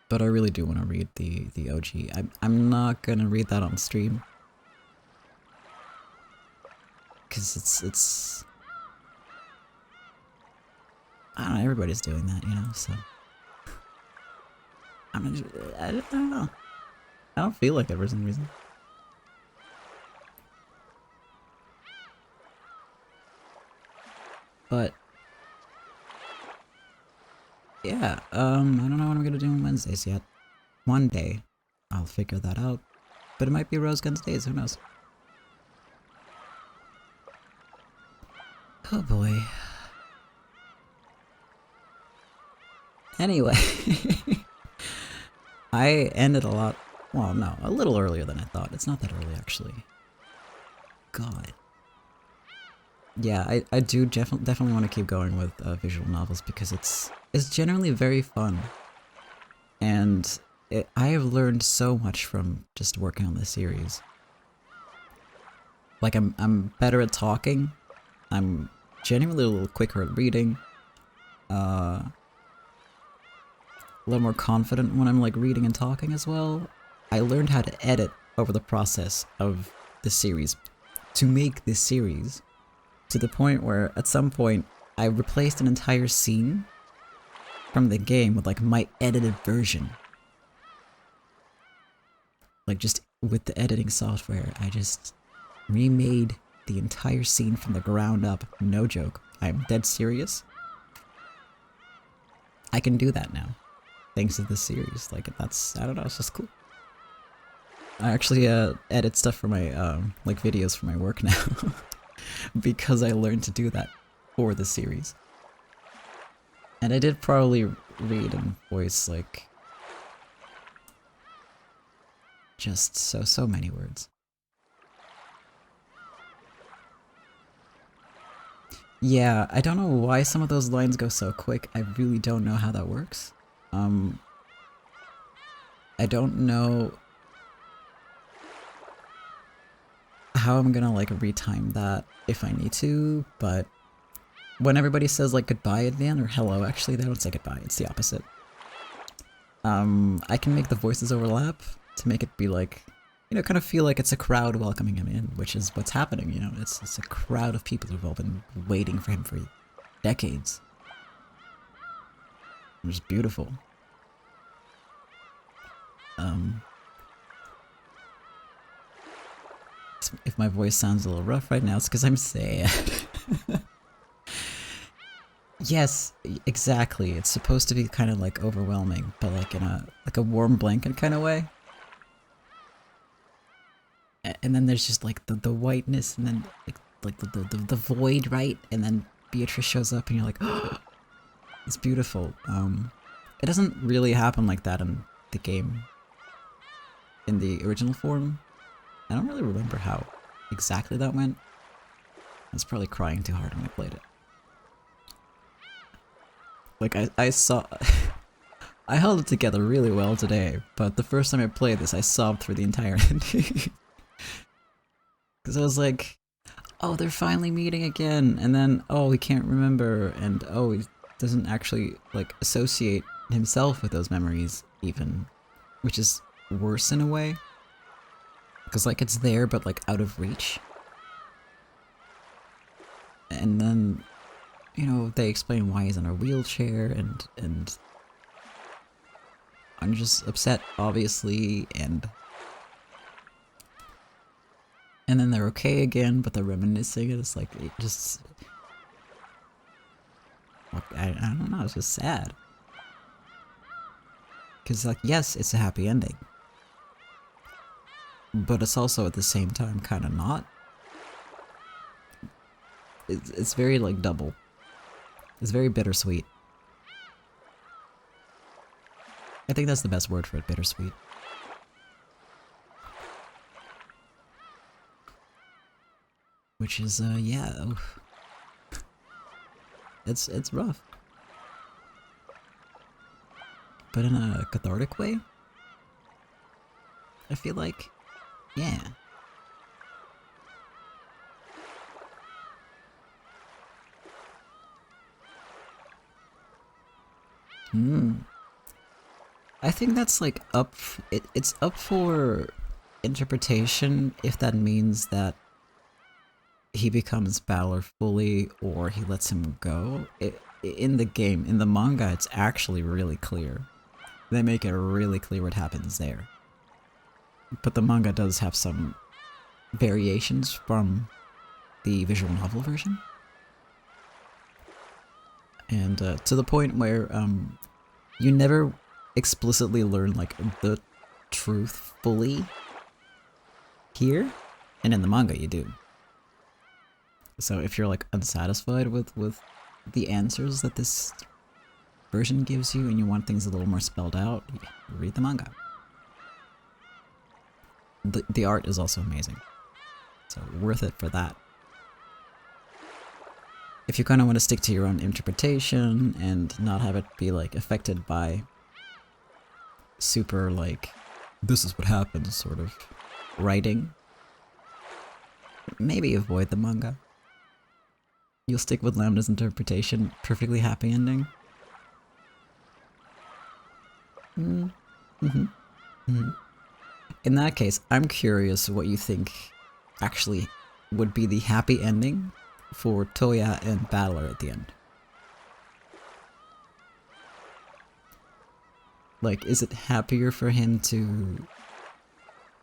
But I really do want to read the OG. I'm not gonna read that on stream. Cause it's I don't know, everybody's doing that, you know, so I don't know. I don't feel like it for some reason. But yeah, I don't know what I'm gonna do on Wednesdays yet. One day, I'll figure that out. But it might be Rose Guns Days, who knows? Oh boy. Anyway, I ended a lot, well no, a little earlier than I thought. It's not that early actually. God. Yeah, I do definitely want to keep going with visual novels because it's generally very fun. And I have learned so much from just working on this series. Like I'm better at talking. I'm genuinely a little quicker at reading. A little more confident when I'm like reading and talking as well. I learned how to edit over the process of the series to make this series. To the point where, at some point, I replaced an entire scene from the game with, like, my edited version. Like, just with the editing software, I just remade the entire scene from the ground up. No joke. I'm dead serious. I can do that now. Thanks to this series. Like, that's, I don't know, it's just cool. I actually, edit stuff for my, like, videos for my work now. Because I learned to do that for the series. And I did probably read and voice like just so many words. Yeah, I don't know why some of those lines go so quick. I really don't know how that works. I don't know how I'm gonna like retime that if I need to, but when everybody says like goodbye at the end, or hello, actually they don't say goodbye, it's the opposite. I can make the voices overlap to make it be like, you know, kind of feel like it's a crowd welcoming him in, which is what's happening, you know, it's a crowd of people who've all been waiting for him for decades. It's beautiful. If my voice sounds a little rough right now, it's because I'm sad. Yes, exactly. It's supposed to be kind of like overwhelming, but like in a warm blanket kind of way. And then there's just like the whiteness, and then like the void, right? And then Beatrice shows up, and you're like, oh, it's beautiful. It doesn't really happen like that in the game. In the original form, I don't really remember how exactly that went. I was probably crying too hard when I played it. Like, I saw... I held it together really well today, but the first time I played this, I sobbed through the entire ending. Because I was like, oh, they're finally meeting again, and then, oh, he can't remember, and oh, he doesn't actually, like, associate himself with those memories, even. Which is worse in a way. Because, like, it's there, but, like, out of reach. And then... you know, they explain why he's in a wheelchair, and I'm just upset, obviously, and then they're okay again, but they're reminiscing, and it's like, it just, I don't know, it's just sad. Because, like, yes, it's a happy ending, but it's also at the same time kind of not. It's very, like, double. It's very bittersweet. I think that's the best word for it, bittersweet. Which is, yeah, oof. It's rough. But in a cathartic way? I feel like, yeah. I think that's like it's up for interpretation if that means that he becomes Balor fully or he lets him go. In the game, in the manga, it's actually really clear. They make it really clear what happens there. But the manga does have some variations from the visual novel version. And to the point where you never explicitly learn like the truth fully here, and in the manga you do. So if you're like unsatisfied with the answers that this version gives you and you want things a little more spelled out, read the manga. The art is also amazing, so worth it for that. If you kind of want to stick to your own interpretation and not have it be like affected by super like, this is what happens sort of writing, maybe avoid the manga. You'll stick with Lambda's interpretation, perfectly happy ending. In that case, I'm curious what you think actually would be the happy ending for Toya and Battler at the end. Like, is it happier for him to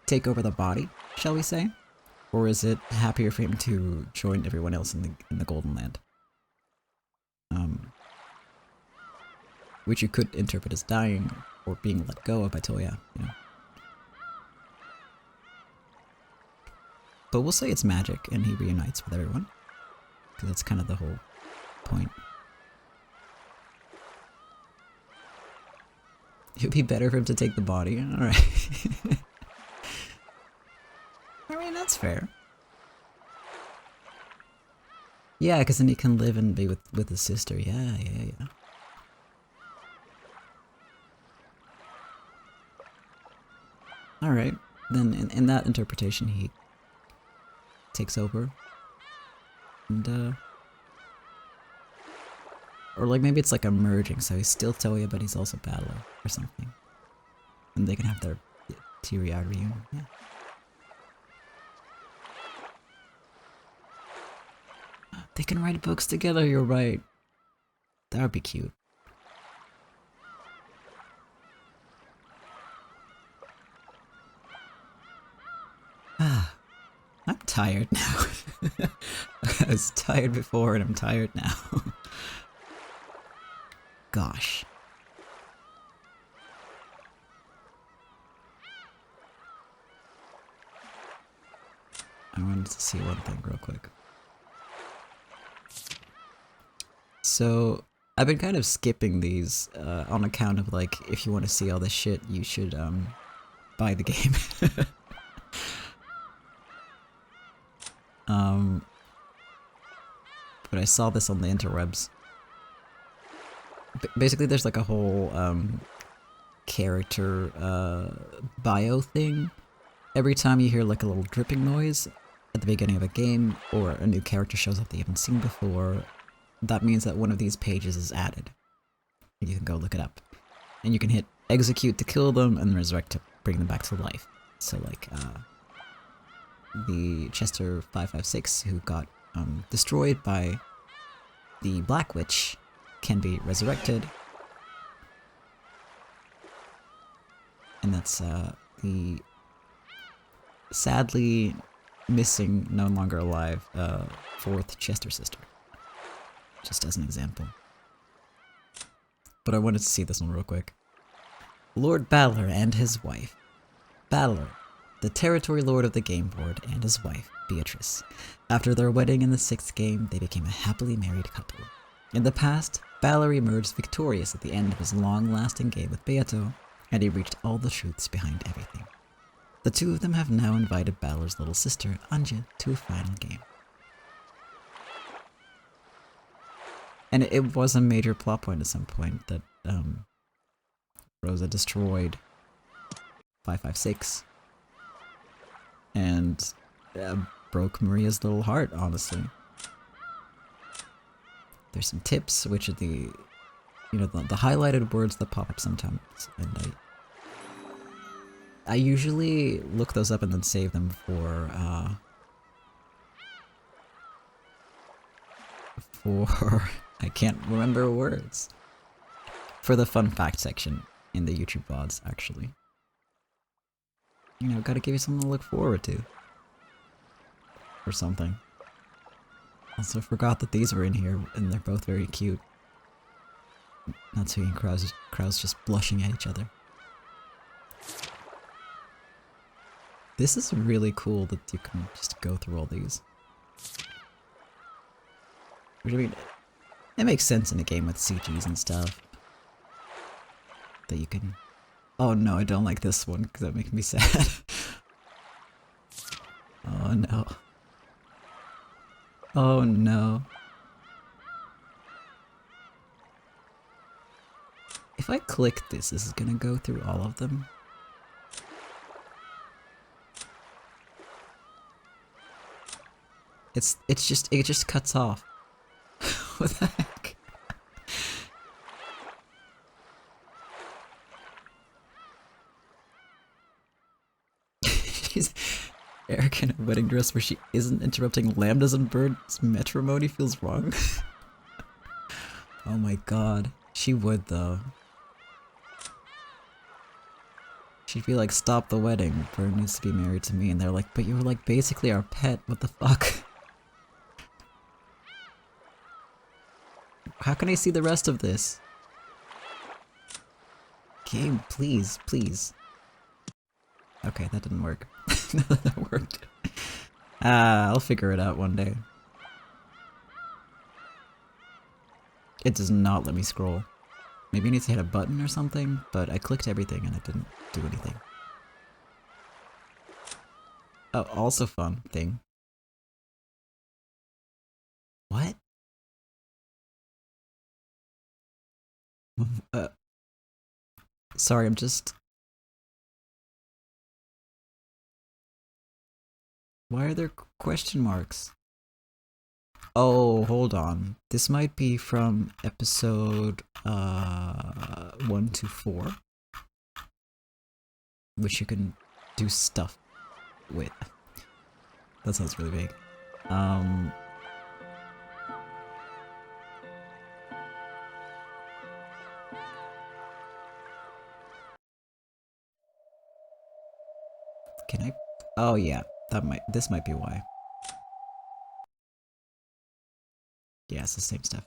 take over the body, shall we say? Or is it happier for him to join everyone else in the Golden Land? Which you could interpret as dying or being let go of by Toya, you know. But we'll say it's magic and he reunites with everyone. Because that's kind of the whole point. It would be better for him to take the body. Alright. I mean, that's fair. Yeah, because then he can live and be with his sister. Yeah. Alright. Then in that interpretation, he takes over. And, Or like maybe it's like a merging, so he's still Toya, but he's also Battler or something. And they can have their teary-eyed reunion, yeah. They can write books together, you're right. That would be cute. Ah, I'm tired now. I was tired before and I'm tired now. Gosh. I wanted to see one thing real quick. So, I've been kind of skipping these on account of like, if you want to see all this shit, you should buy the game. But I saw this on the interwebs. Basically, there's like a whole character bio thing. Every time you hear like a little dripping noise at the beginning of a game, or a new character shows up that you haven't seen before, that means that one of these pages is added. You can go look it up. And you can hit execute to kill them, and resurrect to bring them back to life. So like, the Chester 556 who got destroyed by the Black Witch can be resurrected. And that's the sadly missing, no longer alive, 4th Chester sister. Just as an example. But I wanted to see this one real quick. Lord Battler and his wife. Battler, the territory lord of the game board, and his wife, Beatrice. After their wedding in the 6th game, they became a happily married couple. In the past, Battler emerged victorious at the end of his long-lasting game with Beato, and he reached all the truths behind everything. The two of them have now invited Battler's little sister, Anja, to a final game. And it was a major plot point at some point that Rosa destroyed 556 and broke Maria's little heart, honestly. There's some tips, which are the, you know, the highlighted words that pop up sometimes, and I usually look those up and then save them for I can't remember words. For the fun fact section in the YouTube VODs, actually. You know, gotta give you something to look forward to. Or something. Also forgot that these were in here, and they're both very cute. Natsuki and Krau's just blushing at each other. This is really cool that you can just go through all these. Which, I mean, it makes sense in a game with CGs and stuff. That you can... Oh no, I don't like this one, because that makes me sad. Oh no. Oh no. If I click this, is gonna go through all of them? It just cuts off. What the heck? She's Eric in a wedding dress where she isn't interrupting lambdas and birds. Matrimony feels wrong. Oh my god. She would though. She'd be like, stop the wedding. Bird needs to be married to me. And they're like, but you're like basically our pet. What the fuck? How can I see the rest of this? Game, please, please. Okay, that didn't work. That worked. I'll figure it out one day. It does not let me scroll. Maybe I need to hit a button or something, but I clicked everything and it didn't do anything. Oh, also fun thing. What? Sorry, I'm just... Why are there question marks? Oh, hold on. This might be from episode 1 to 4, which you can do stuff with. That sounds really vague. Can I? Oh yeah, this might be why. Yeah, it's the same stuff.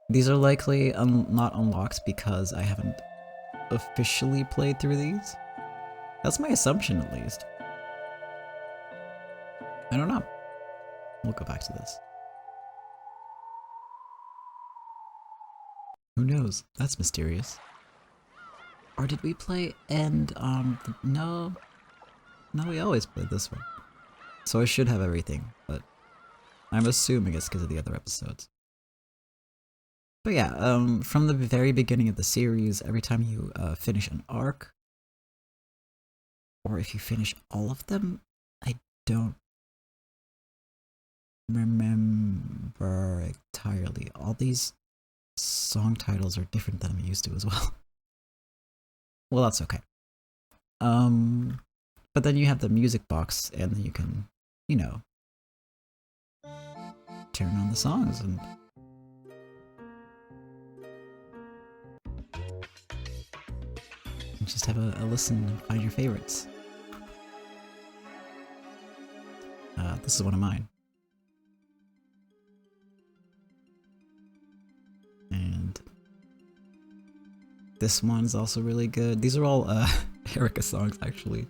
These are likely not unlocked because I haven't officially played through these. That's my assumption, at least. I don't know. We'll go back to this. Who knows? That's mysterious. Or did we play End on the... No. No, we always played this one. So I should have everything, but I'm assuming it's because of the other episodes. But yeah, from the very beginning of the series, every time you finish an arc, or if you finish all of them, I don't remember entirely. All these song titles are different than I'm used to as well. Well, that's okay. But then you have the music box, and then you can, you know, turn on the songs and just have a listen and find your favorites. This is one of mine. And this one's also really good. These are all Erika songs, actually.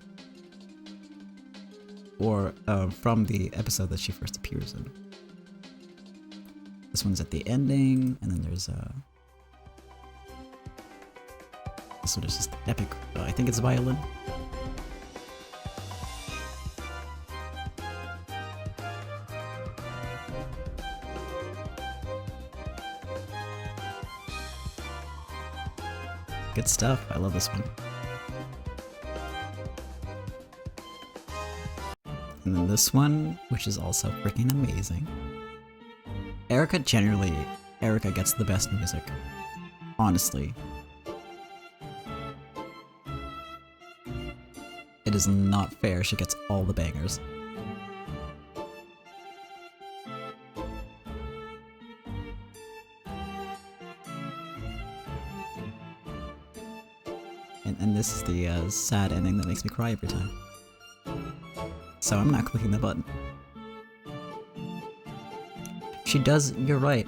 Or from the episode that she first appears in. This one's at the ending, and then there's this one is just epic. I think it's violin. Good stuff. I love this one. And then this one, which is also freaking amazing. Erika gets the best music. Honestly. It is not fair she gets all the bangers. And this is the sad ending that makes me cry every time. So I'm not clicking the button. She does, you're right.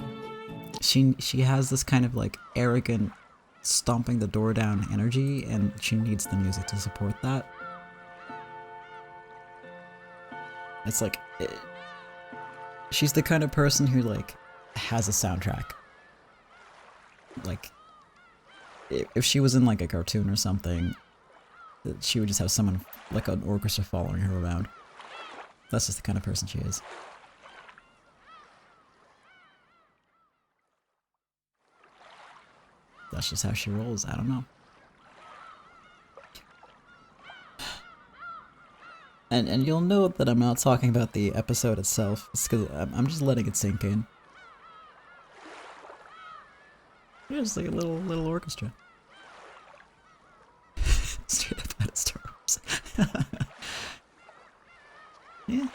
She has this kind of like arrogant stomping the door down energy, and she needs the music to support that. It's like, she's the kind of person who like has a soundtrack. Like, if she was in like a cartoon or something, she would just have someone, like an orchestra following her around. That's just the kind of person she is. That's just how she rolls, I don't know. And you'll note that I'm not talking about the episode itself, it's because I'm just letting it sink in. Yeah, just like a little orchestra. Straight up out of Star Wars. Yeah.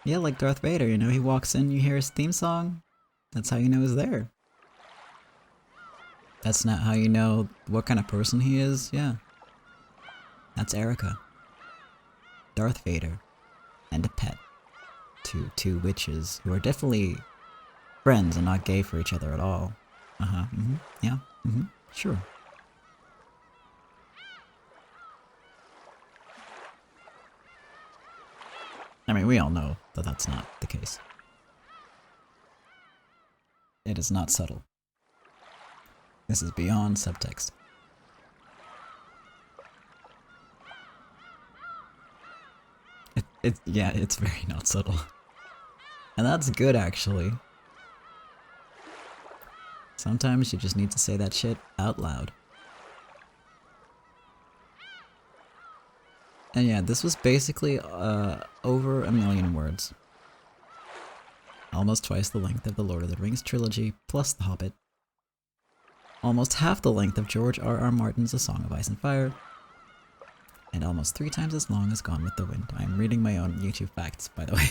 Yeah, like Darth Vader, you know, he walks in, you hear his theme song, that's how you know he's there. That's not how you know what kind of person he is, yeah. That's Erika. Darth Vader. And a pet. Two witches who are definitely friends and not gay for each other at all. Uh-huh, yeah, sure. I mean, we all know that that's not the case. It is not subtle. This is beyond subtext. Yeah, it's very not subtle. And that's good, actually. Sometimes you just need to say that shit out loud. And yeah, this was basically over 1 million words. almost twice the length of the Lord of the Rings trilogy plus The Hobbit, almost half the length of George R.R. Martin's A Song of Ice and Fire, and almost 3 times as long as Gone with the Wind. I'm reading my own YouTube facts, by the way.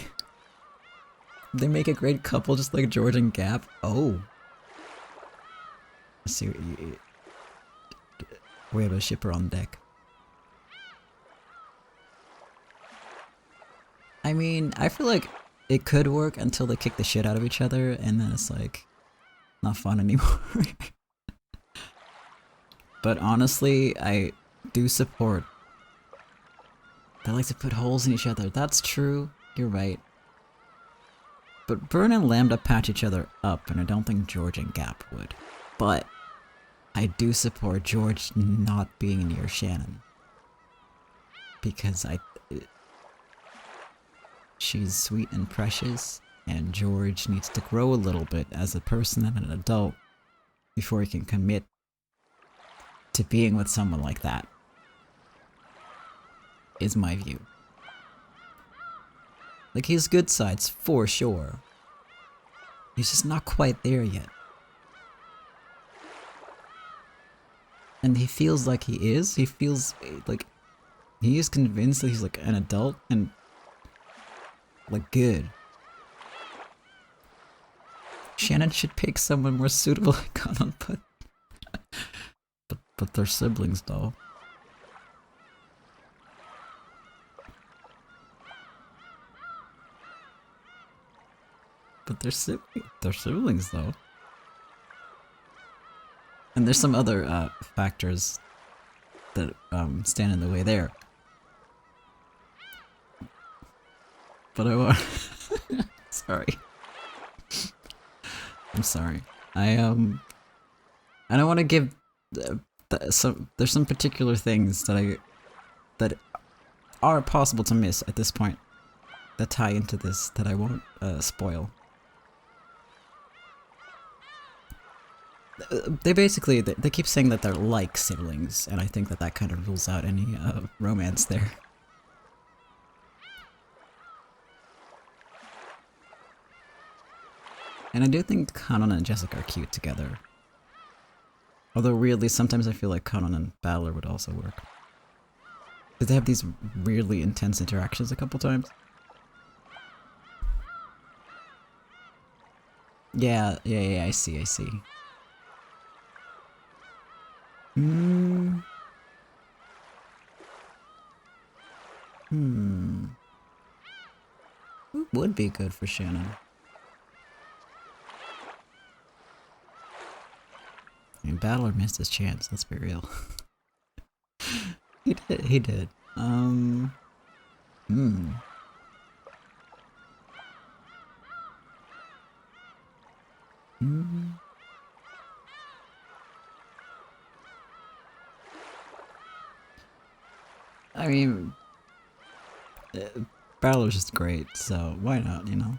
They make a great couple just like George and Gap. Oh. See, we have a shipper on deck. I mean, I feel like it could work until they kick the shit out of each other, and then it's like, not fun anymore. But honestly, I do support. They like to put holes in each other. That's true. You're right. But Burn and Lambda patch each other up, and I don't think George and Gap would. But I do support George not being near Shannon. Because she's sweet and precious, and George needs to grow a little bit as a person and an adult before he can commit to being with someone like that. Is my view. Like, he has good sides, for sure. He's just not quite there yet. And he feels like he is. He feels like he is convinced that he's like an adult and like good. Shannon should pick someone more suitable like Conan, but they're siblings though. But they're siblings though. And there's some other factors that stand in the way there. But I want sorry. I'm sorry. I don't want to give there's some particular things that are possible to miss at this point that tie into this that I won't spoil. They basically they keep saying that they're like siblings, and I think that kind of rules out any romance there. And I do think Kanon and Jessica are cute together. Although weirdly, sometimes I feel like Kanon and Balor would also work. Because they have these weirdly intense interactions a couple times. Yeah, I see. Who would be good for Shannon? I mean, Balor missed his chance, let's be real. He did. I mean, Balor's just great, so why not, you know?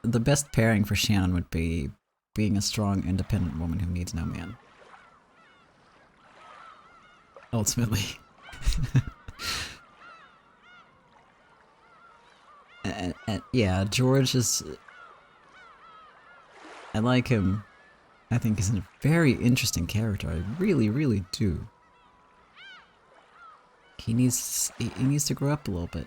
The best pairing for Shannon would be being a strong, independent woman who needs no man. Ultimately. and yeah, George is... I like him. I think he's a very interesting character. I really, really do. He needs to grow up a little bit.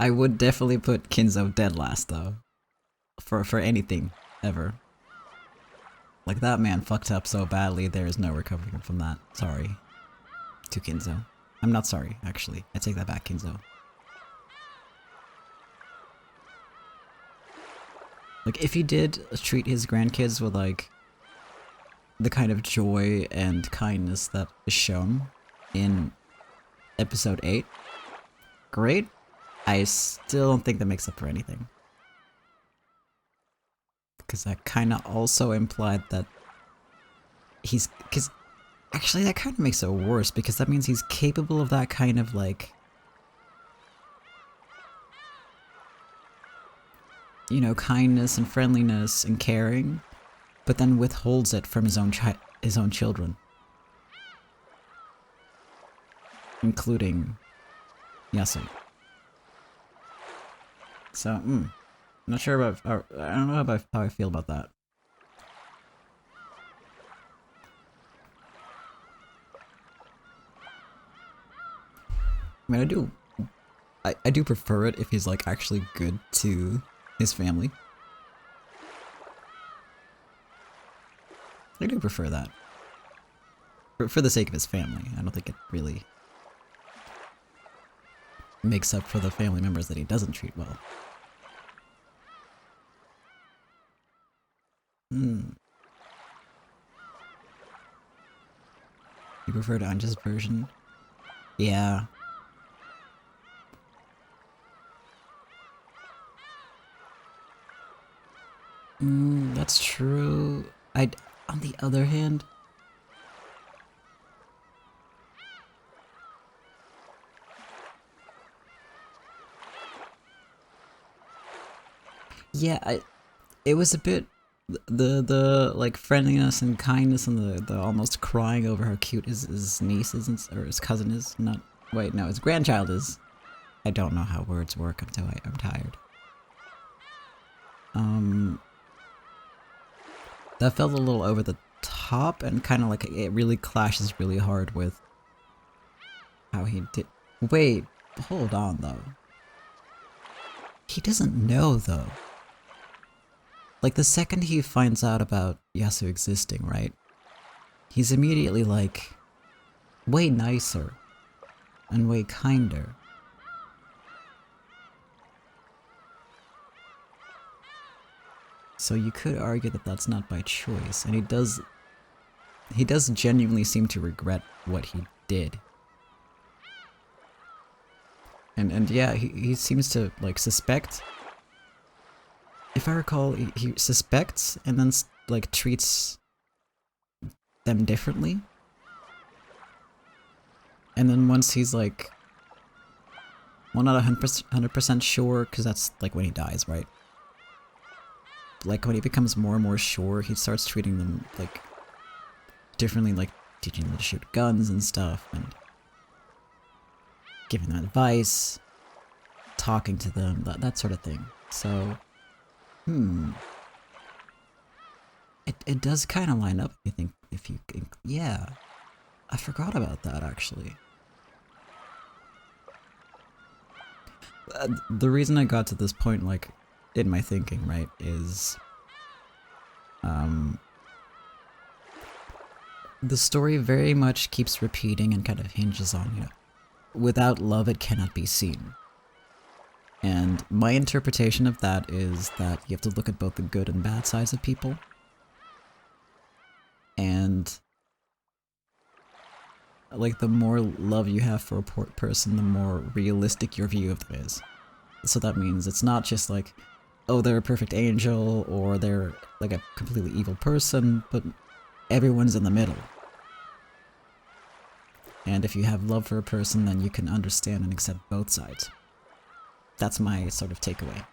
I would definitely put Kinzo dead last though. For anything, ever. Like, that man fucked up so badly, there is no recovering from that. Sorry. To Kinzo. I'm not sorry, actually. I take that back, Kinzo. Like, if he did treat his grandkids with, like, the kind of joy and kindness that is shown in episode 8, great. I still don't think that makes up for anything. Because that kind of also implied that he's... Because actually that kind of makes it worse, because that means he's capable of that kind of, like... you know, kindness and friendliness and caring, but then withholds it from his own children. including Yasu. So, I'm not sure about, I don't know about how I feel about that. I mean, I do prefer it if he's like actually good to his family. I do prefer that. For the sake of his family. I don't think it really makes up for the family members that he doesn't treat well. You prefer Anja's version? Yeah. That's true. On the other hand, yeah, it was a bit the like friendliness and kindness and the almost crying over how cute his niece is or his cousin is. Not wait, no, his grandchild is. I don't know how words work until I'm tired. That felt a little over the top and kind of like it really clashes really hard with how he did. Wait, hold on though. He doesn't know though. Like the second he finds out about Yasu existing, right? He's immediately like way nicer and way kinder. So you could argue that that's not by choice, and he does genuinely seem to regret what he did. And yeah, he seems to like suspect. If I recall, he suspects and then like treats them differently. And then once he's like, well, not 100% sure, because that's like when he dies, right? Like when he becomes more and more sure, he starts treating them like differently, like teaching them to shoot guns and stuff, and giving them advice, talking to them, that sort of thing. So, it does kind of line up. If you think, yeah, I forgot about that actually. The reason I got to this point, like, in my thinking, right, is the story very much keeps repeating and kind of hinges on, you know, without love it cannot be seen. And my interpretation of that is that you have to look at both the good and bad sides of people. And like the more love you have for a person, the more realistic your view of them is. So that means it's not just like, oh, they're a perfect angel, or they're like a completely evil person, but everyone's in the middle. And if you have love for a person, then you can understand and accept both sides. That's my sort of takeaway.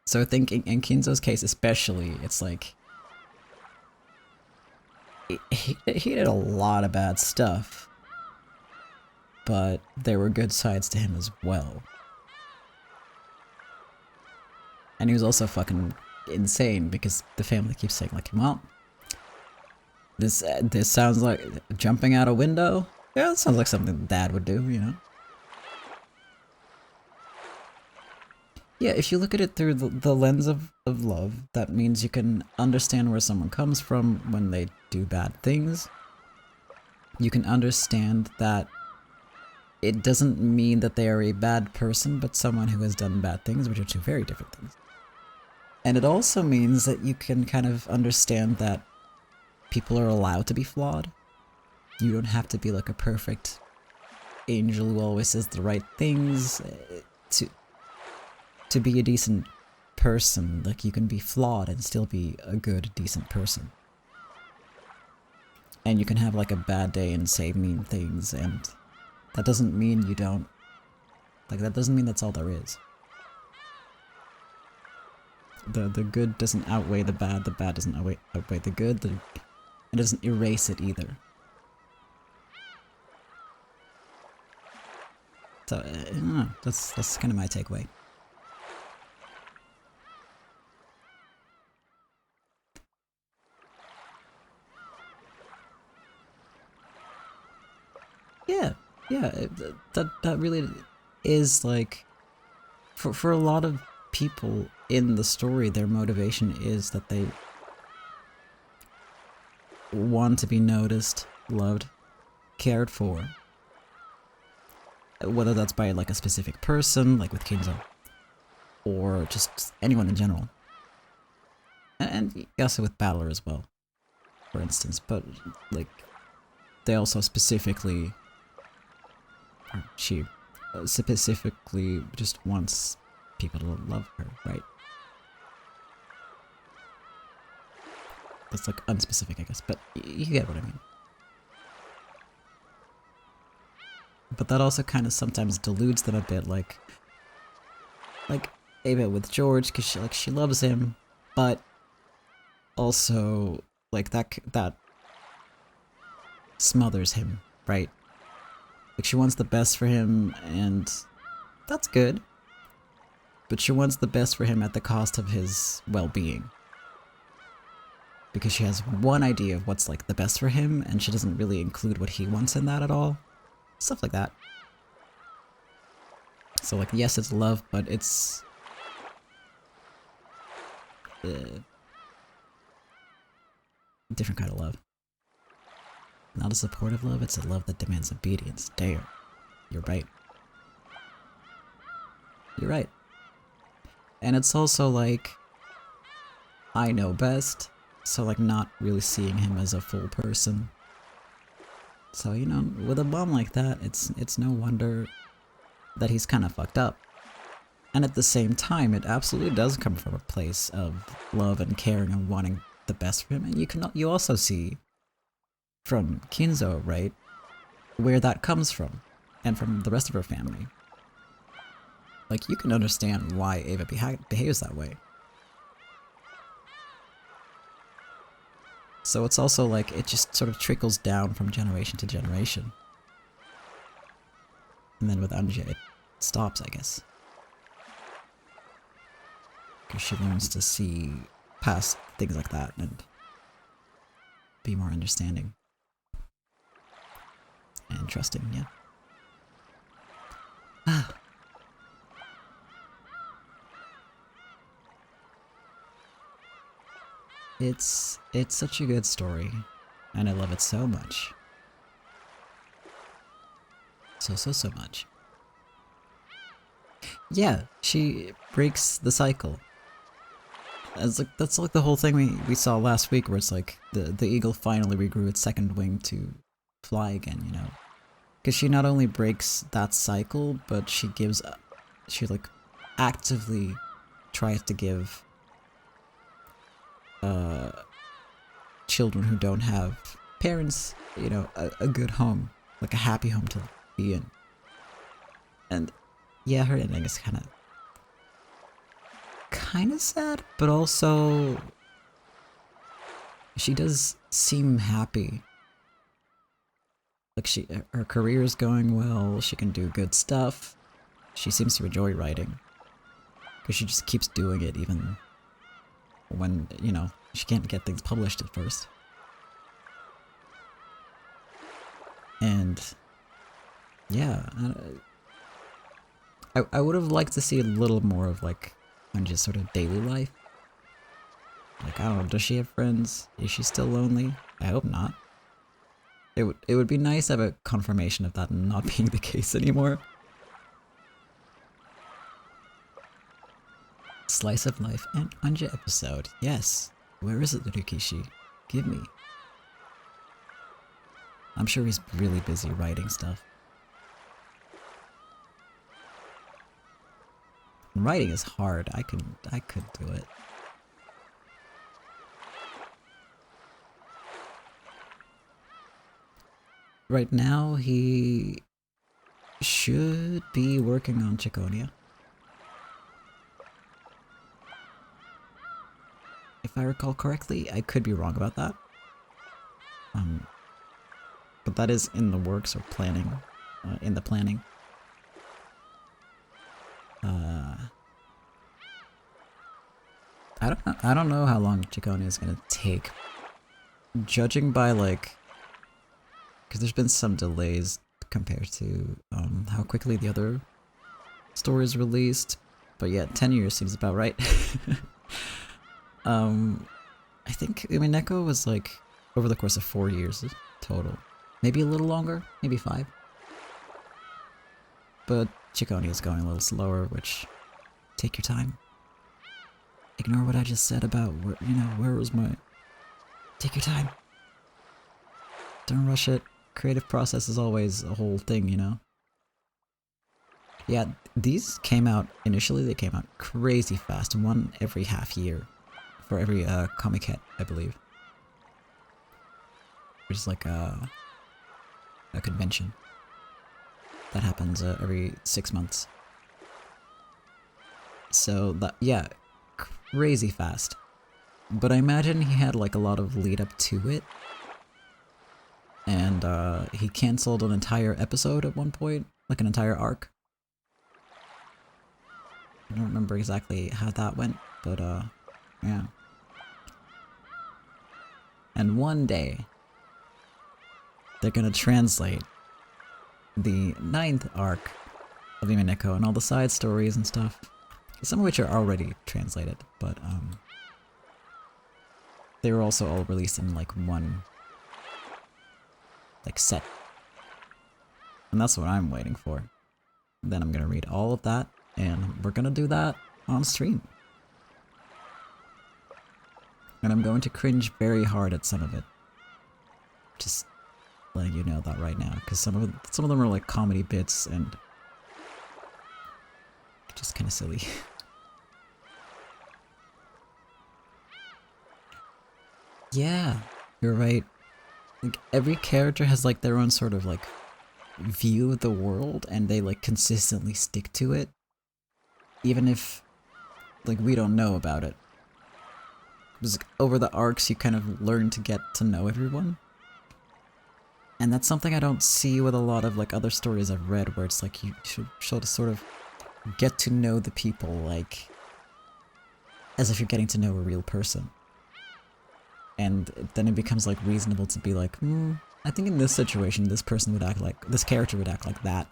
So I think in Kinzo's case especially, it's like, he did a lot of bad stuff, but there were good sides to him as well. And he was also fucking insane because the family keeps saying like, well, this sounds like jumping out a window. Yeah, it sounds like something Dad would do, you know? Yeah, if you look at it through the lens of love, that means you can understand where someone comes from when they do bad things. You can understand that it doesn't mean that they are a bad person, but someone who has done bad things, which are two very different things. And it also means that you can kind of understand that people are allowed to be flawed. You don't have to be like a perfect angel who always says the right things to be a decent person. Like, you can be flawed and still be a good, decent person. And you can have like a bad day and say mean things, and that doesn't mean you don't, like, that doesn't mean that's all there is. The good doesn't outweigh the bad doesn't outweigh the good, it doesn't erase it either. So, I don't know, that's kind of my takeaway. Yeah, that really is like, for a lot of people in the story, their motivation is that they want to be noticed, loved, cared for. Whether that's by like a specific person, like with Kinzo, or just anyone in general. And also with Battler as well, for instance, but like, they also specifically, or she specifically just wants people to love her, right? That's like unspecific, I guess, but you get what I mean. But that also kind of sometimes deludes them a bit, like Ava with George, because she loves him, but also like that smothers him, right? Like, she wants the best for him, and that's good, but she wants the best for him at the cost of his well-being. Because she has one idea of what's like the best for him, and she doesn't really include what he wants in that at all. Stuff like that. So like, yes, it's love, but it's different kind of love. Not a supportive love, it's a love that demands obedience. Damn. You're right. You're right. And it's also like, I know best, so like not really seeing him as a full person. So, you know, with a mom like that, it's no wonder that he's kind of fucked up. And at the same time, it absolutely does come from a place of love and caring and wanting the best for him. And you also see from Kinzo, right, where that comes from, and from the rest of her family. Like, you can understand why Ava behaves that way. So it's also like, it just sort of trickles down from generation to generation. And then with Anja, it stops, I guess. Because she learns to see past things like that and be more understanding. And trusting, yeah. Ah. It's such a good story, and I love it so much. So much. Yeah, she breaks the cycle. That's like the whole thing we saw last week, where it's like the eagle finally regrew its second wing to fly again, you know? Because she not only breaks that cycle, but she like actively tries to give children who don't have parents, you know, a good home, like a happy home to be in. And yeah, her ending is kind of sad, but also she does seem happy. Like, her career is going well, she can do good stuff. She seems to enjoy writing, because she just keeps doing it even when, you know, she can't get things published at first. And yeah, I would have liked to see a little more of like Anja's sort of daily life. Like, I don't know, does she have friends? Is she still lonely? I hope not. It would be nice to have a confirmation of that not being the case anymore. Slice of life and Anja episode. Yes. Where is it, Ryukishi? Give me. I'm sure he's really busy writing stuff. Writing is hard. I could do it. Right now, he should be working on Ciconia. I recall correctly. I could be wrong about that. But that is in the works or planning. In the planning. I don't know how long Ciconia is gonna take. Judging by like, because there's been some delays compared to how quickly the other story is released, but yeah, 10 years seems about right. I think Umineko was like over the course of 4 years total, maybe a little longer, maybe 5. But Ciconia is going a little slower, which take your time. Ignore what I just said about where, you know, where was my... Take your time. Don't rush it. Creative process is always a whole thing, you know? Yeah, these came out, initially they came out crazy fast, one every half year. For every comic hit, I believe. Which is like a convention. That happens every 6 months. So, that, yeah, crazy fast. But I imagine he had like a lot of lead up to it. And he cancelled an entire episode at one point, like an entire arc. I don't remember exactly how that went, but yeah. And one day, they're gonna translate the 9th arc of Umineko and all the side stories and stuff. Some of which are already translated, but they were also all released in like one like set. And that's what I'm waiting for. Then I'm gonna read all of that, and we're gonna do that on stream. And I'm going to cringe very hard at some of it. Just letting you know that right now, because some of them are like comedy bits and just kind of silly. Yeah, you're right. Like every character has like their own sort of like view of the world, and they like consistently stick to it, even if like we don't know about it. Because over the arcs you kind of learn to get to know everyone. And that's something I don't see with a lot of like other stories I've read, where it's like you should sort of get to know the people like as if you're getting to know a real person. And then it becomes like reasonable to be like, I think in this situation this person would act like, this character would act like that.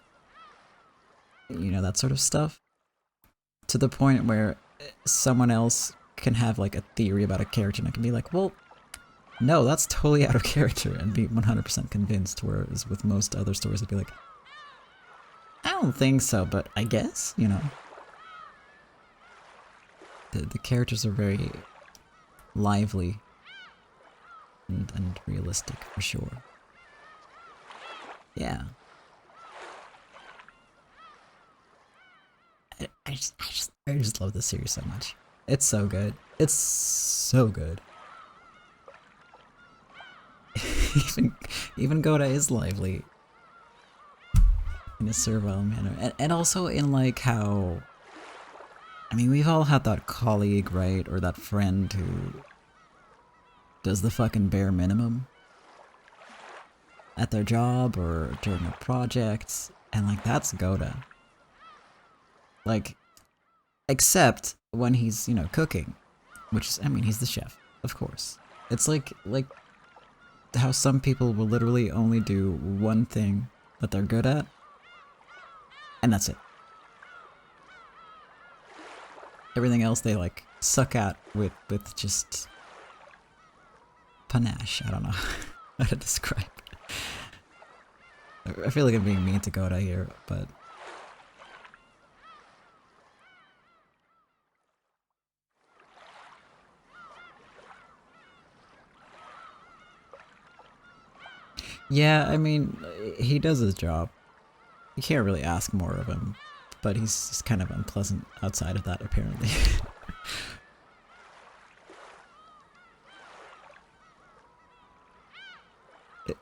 You know, that sort of stuff. To the point where someone else can have like a theory about a character and I can be like, well, no, that's totally out of character, and be 100% convinced, whereas with most other stories I'd be like, I don't think so, but I guess, you know. The characters are very lively and realistic, for sure. Yeah. I just love this series so much. It's so good. It's so good. even Goda is lively in a servile manner, and also in like how, I mean, we've all had that colleague, right, or that friend who does the fucking bare minimum at their job or during a project, and like that's Goda. Like, except when he's, you know, cooking, which is, I mean, he's the chef, of course. It's like how some people will literally only do one thing that they're good at, and that's it. Everything else they like suck at with just panache. I don't know how to describe it. I feel like I'm being mean to Goda here, but yeah, I mean, he does his job. You can't really ask more of him, but he's just kind of unpleasant outside of that, apparently.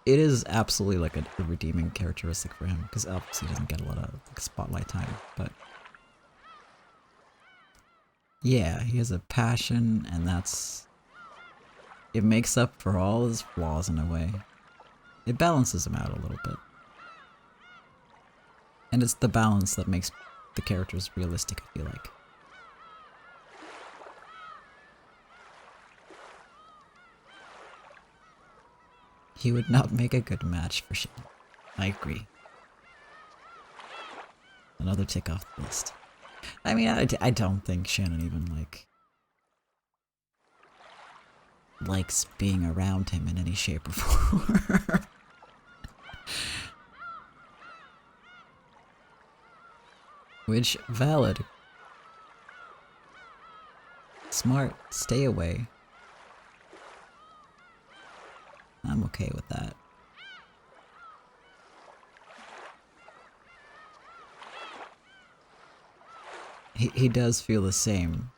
It is absolutely like a redeeming characteristic for him, because obviously he doesn't get a lot of like, spotlight time, but yeah, he has a passion, and that's it makes up for all his flaws in a way. It balances him out a little bit. And it's the balance that makes the characters realistic, I feel like. He would not make a good match for Shin. I agree. Another tick off the list. I mean, I don't think Shannon even, likes being around him in any shape or form. Which, valid. Smart, stay away. I'm okay with that. He does feel the same.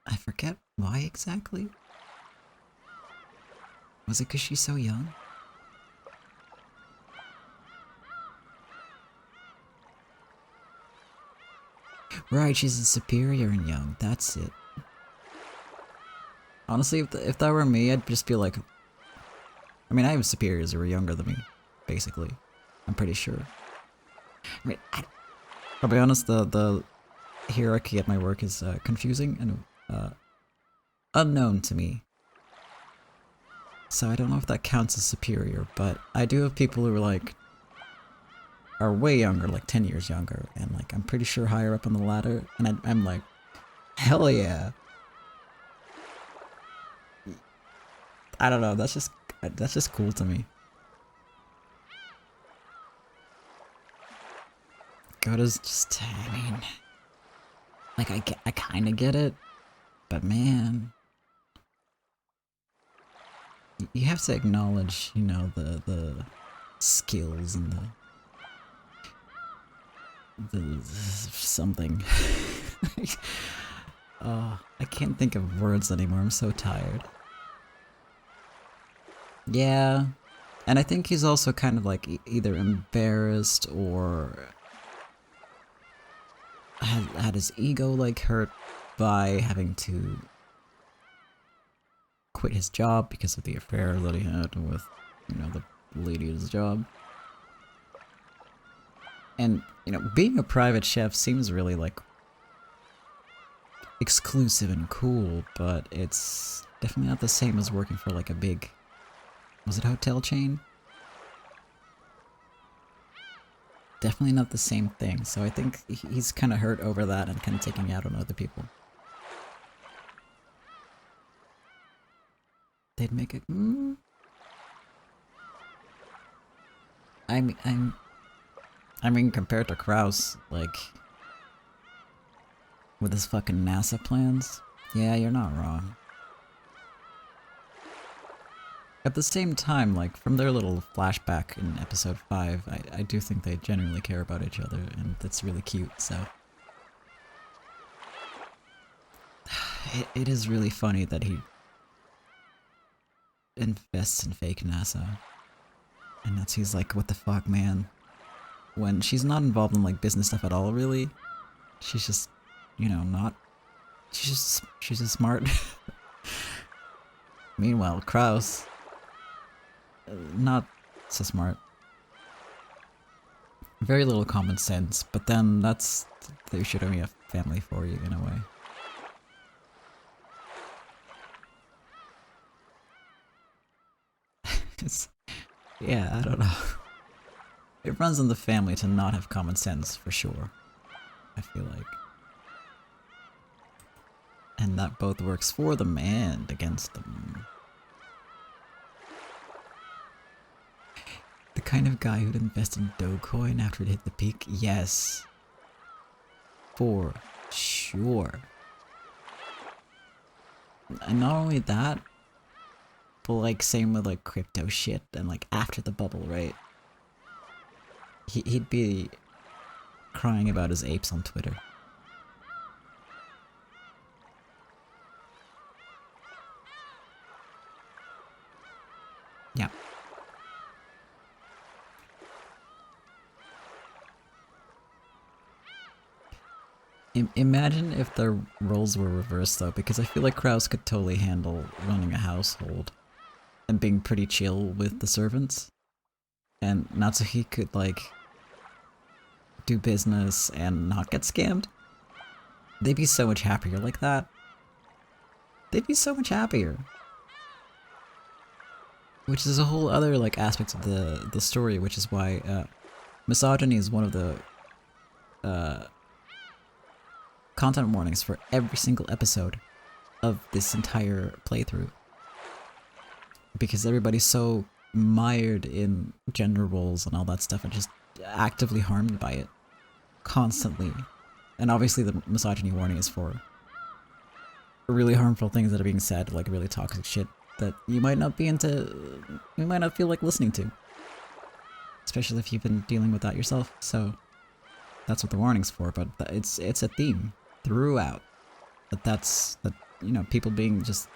I forget why exactly. Was it because she's so young? Right, she's a superior and young. That's it. Honestly, if that were me, I'd just be like... I mean, I have superiors who are younger than me, basically. I'm pretty sure. I mean, I'll be honest, the hierarchy at my work is confusing and unknown to me. So I don't know if that counts as superior, but I do have people who are way younger, like 10 years younger, and I'm pretty sure higher up on the ladder, and I'm like, hell yeah. I don't know, that's just cool to me. Gota's just, I mean, I kinda get it, but man, you have to acknowledge, you know, the skills and the something. Oh, I can't think of words anymore, I'm so tired. Yeah, and I think he's also kind of either embarrassed or had his ego hurt by having to quit his job because of the affair that he had with, you know, the lady at his job. And, you know, being a private chef seems really exclusive and cool, but it's definitely not the same as working for a big, was it hotel chain? Definitely not the same thing, so I think he's kind of hurt over that and kind of taking out on other people. They'd make it. I mean, compared to Kraus, with his fucking NASA plans, yeah, you're not wrong. At the same time, from their little flashback in episode 5, I do think they genuinely care about each other, and that's really cute, so... It is really funny that he invests in fake NASA. And that's he's like, what the fuck, man? When she's not involved in business stuff at all, really. She's just, you know, not... She's just smart. Meanwhile, Kraus... not so smart. Very little common sense, but then that's... They should only have family for you, in a way. Yeah, I don't know. It runs in the family to not have common sense, for sure. I feel like. And that both works for them and against them. The kind of guy who'd invest in Dogecoin after it hit the peak? Yes. For sure. And not only that, but same with crypto shit and after the bubble, right? He'd be crying about his apes on Twitter. Yeah. Imagine if the roles were reversed though, because I feel like Kraus could totally handle running a household and being pretty chill with the servants. And Natsuhi could like do business and not get scammed. They'd be so much happier like that. They'd be so much happier. Which is a whole other like aspect of the story, which is why misogyny is one of the content warnings for every single episode of this entire playthrough. Because everybody's so mired in gender roles and all that stuff and just actively harmed by it. Constantly. And obviously the misogyny warning is for really harmful things that are being said, like really toxic shit that you might not be into, you might not feel like listening to. Especially if you've been dealing with that yourself, so that's what the warning's for, but it's a theme throughout. That you know, people being just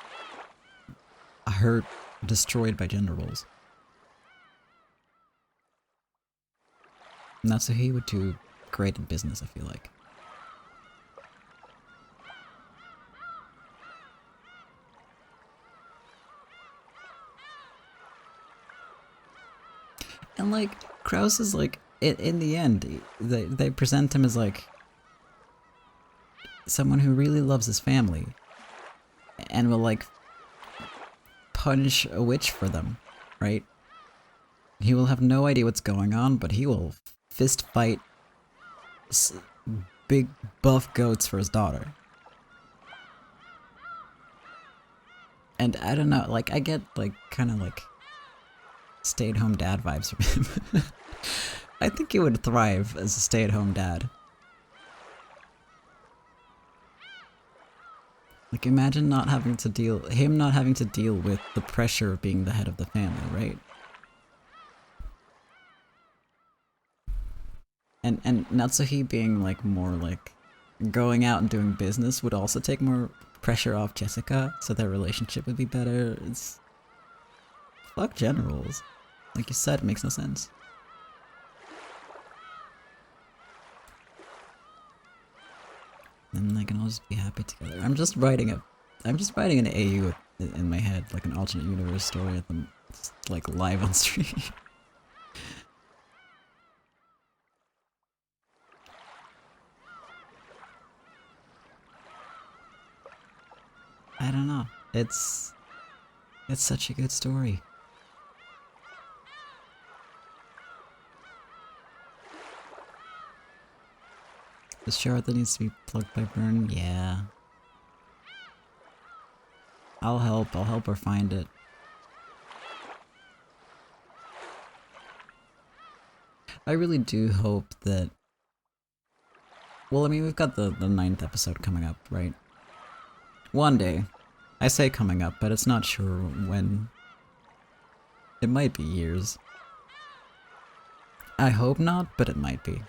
hurt, destroyed by gender roles. And that's what he would do great in business, I feel like. And like, Kraus is like, in the end, they present him as like someone who really loves his family and will like punish a witch for them, right? He will have no idea what's going on, but he will fist fight big buff goats for his daughter. And I don't know, like I get like kind of like stay-at-home dad vibes from him. I think he would thrive as a stay-at-home dad. Like imagine him not having to deal with the pressure of being the head of the family, right? And Natsuhi being like more like going out and doing business would also take more pressure off Jessica, so their relationship would be better. It's fuck generals. Like you said, it makes no sense. And they can all just be happy together. I'm just writing an AU in my head, like an alternate universe story at them, like live on stream. I don't know. It's such a good story. The shard that needs to be plugged by Burn? Yeah. I'll help her find it. I really do hope that... Well, I mean, we've got the 9th episode coming up, right? One day. I say coming up, but it's not sure when. It might be years. I hope not, but it might be.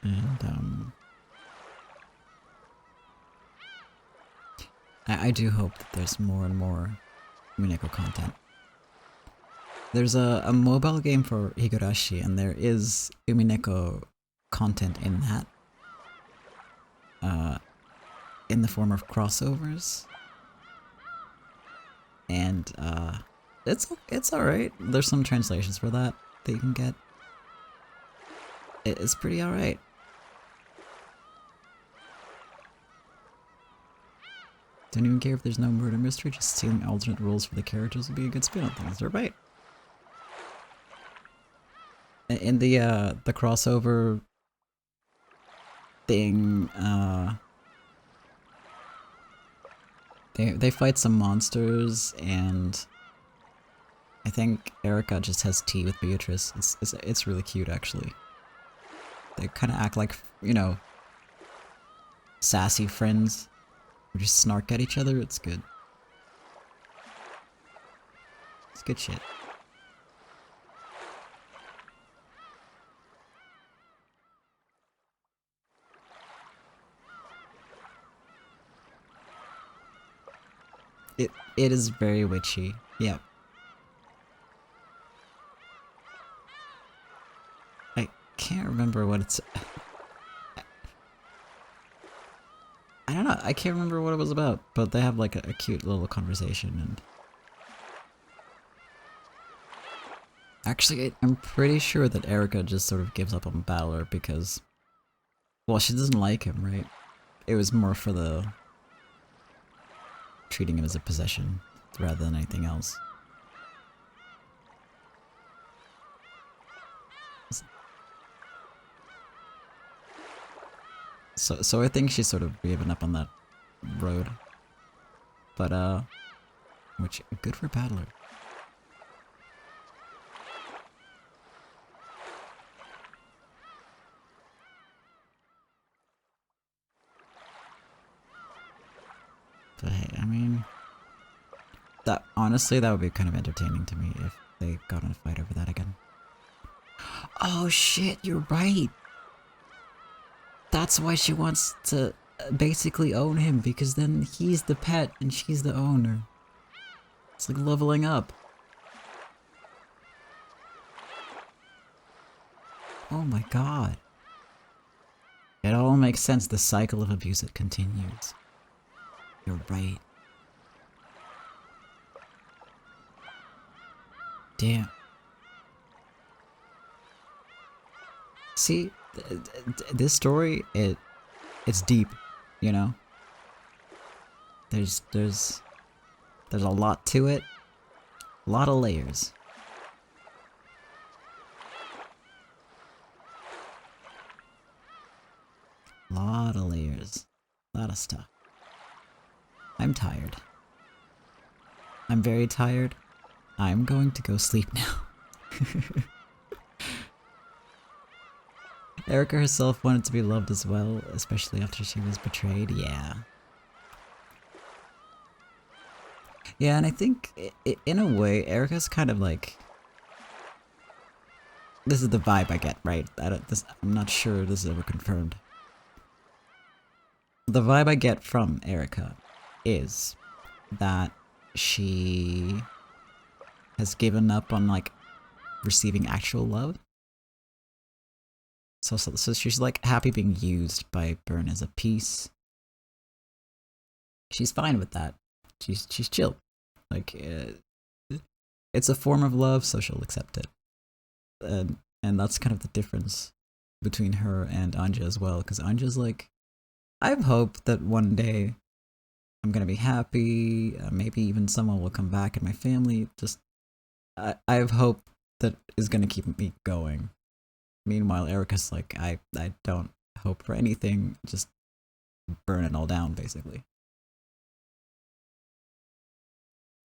And, I do hope that there's more and more Umineko content. There's a mobile game for Higurashi, and there is Umineko content in that. In the form of crossovers. And, it's alright. There's some translations for that you can get. It's pretty alright. Don't even care if there's no murder mystery, just stealing alternate roles for the characters would be a good spin on things, they're right. In the crossover thing, they fight some monsters, and I think Erica just has tea with Beatrice. It's really cute, actually. They kind of act like, you know, sassy friends. Or just snark at each other, it's good. It's good shit. It is very witchy, yeah. I can't remember what it's... I can't remember what it was about, but they have like a cute little conversation. And actually, I'm pretty sure that Erica just sort of gives up on Battler because, well, she doesn't like him, right? It was more for the treating him as a possession rather than anything else. So I think she's sort of given up on that road. But, which, good for Battler. But hey, I mean, that, honestly, that would be kind of entertaining to me if they got in a fight over that again. Oh shit, you're right! That's why she wants to basically own him, because then he's the pet and she's the owner. It's like leveling up. Oh my god. It all makes sense, the cycle of abuse, it continues. You're right. Damn. See, this story, it's deep, you know? There's a lot to it. A lot of layers. Lot of layers. A lot of stuff. I'm tired. I'm very tired. I'm going to go sleep now. Erica herself wanted to be loved as well, especially after she was betrayed. Yeah. Yeah, and I think, in a way, Erica's kind of like... This is the vibe I get, right? I'm not sure this is ever confirmed. The vibe I get from Erica is that she has given up on, like, receiving actual love. So she's, like, happy being used by Burn as a piece. She's fine with that. She's chill. Like, it's a form of love, so she'll accept it. And that's kind of the difference between her and Anja as well, because Anja's like, I have hope that one day I'm gonna be happy, maybe even someone will come back in my family, just, I have hope that is gonna keep me going. Meanwhile, Erica's like, I don't hope for anything, just burn it all down, basically.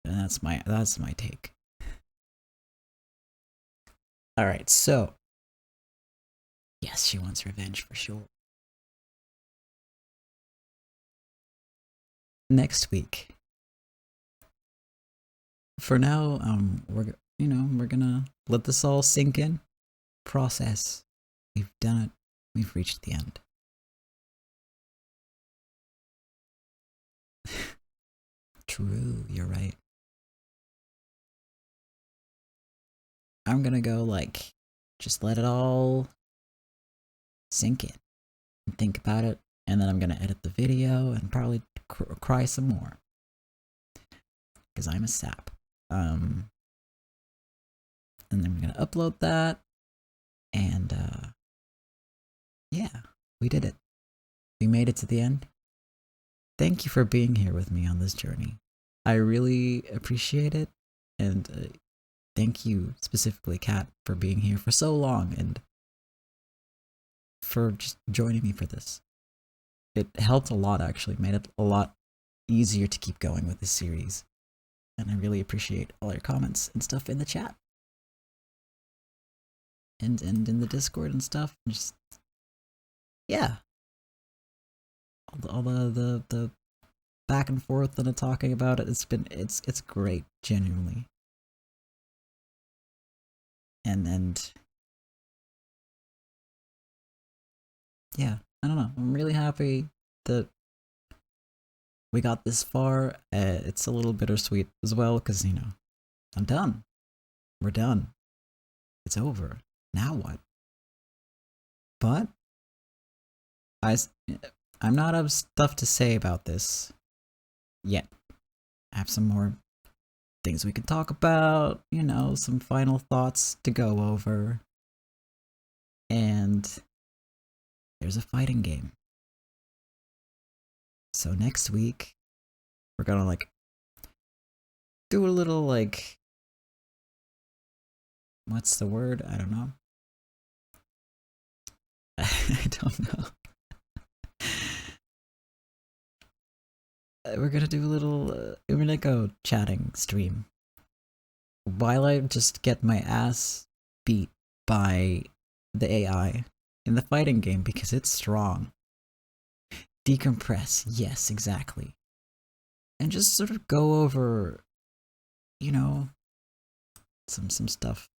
And that's my take. Alright, so, yes, she wants revenge for sure. Next week. For now, we're gonna let this all sink in. Process. We've done it. We've reached the end. True, you're right. I'm gonna go, like, just let it all sink in and think about it, and then I'm gonna edit the video and probably cry some more. Because I'm a sap. And then we're gonna upload that, and, yeah, we did it. We made it to the end. Thank you for being here with me on this journey. I really appreciate it, and thank you specifically, Kat, for being here for so long and for just joining me for this. It helped a lot, actually, made it a lot easier to keep going with this series. And I really appreciate all your comments and stuff in the chat. And in the Discord and stuff. Just, yeah. All the back and forth and the talking about it, it's great, genuinely. And yeah, I don't know. I'm really happy that we got this far. It's a little bittersweet as well, because, you know, I'm done. We're done. It's over. Now what? But I'm not out of stuff to say about this yet. I have some more things we can talk about, you know, some final thoughts to go over. And there's a fighting game. So next week, we're gonna like do a little like, what's the word? I don't know. I don't know. We're gonna do a little Umineko chatting stream while I just get my ass beat by the AI in the fighting game because it's strong. Decompress, yes, exactly. And just sort of go over, you know, some stuff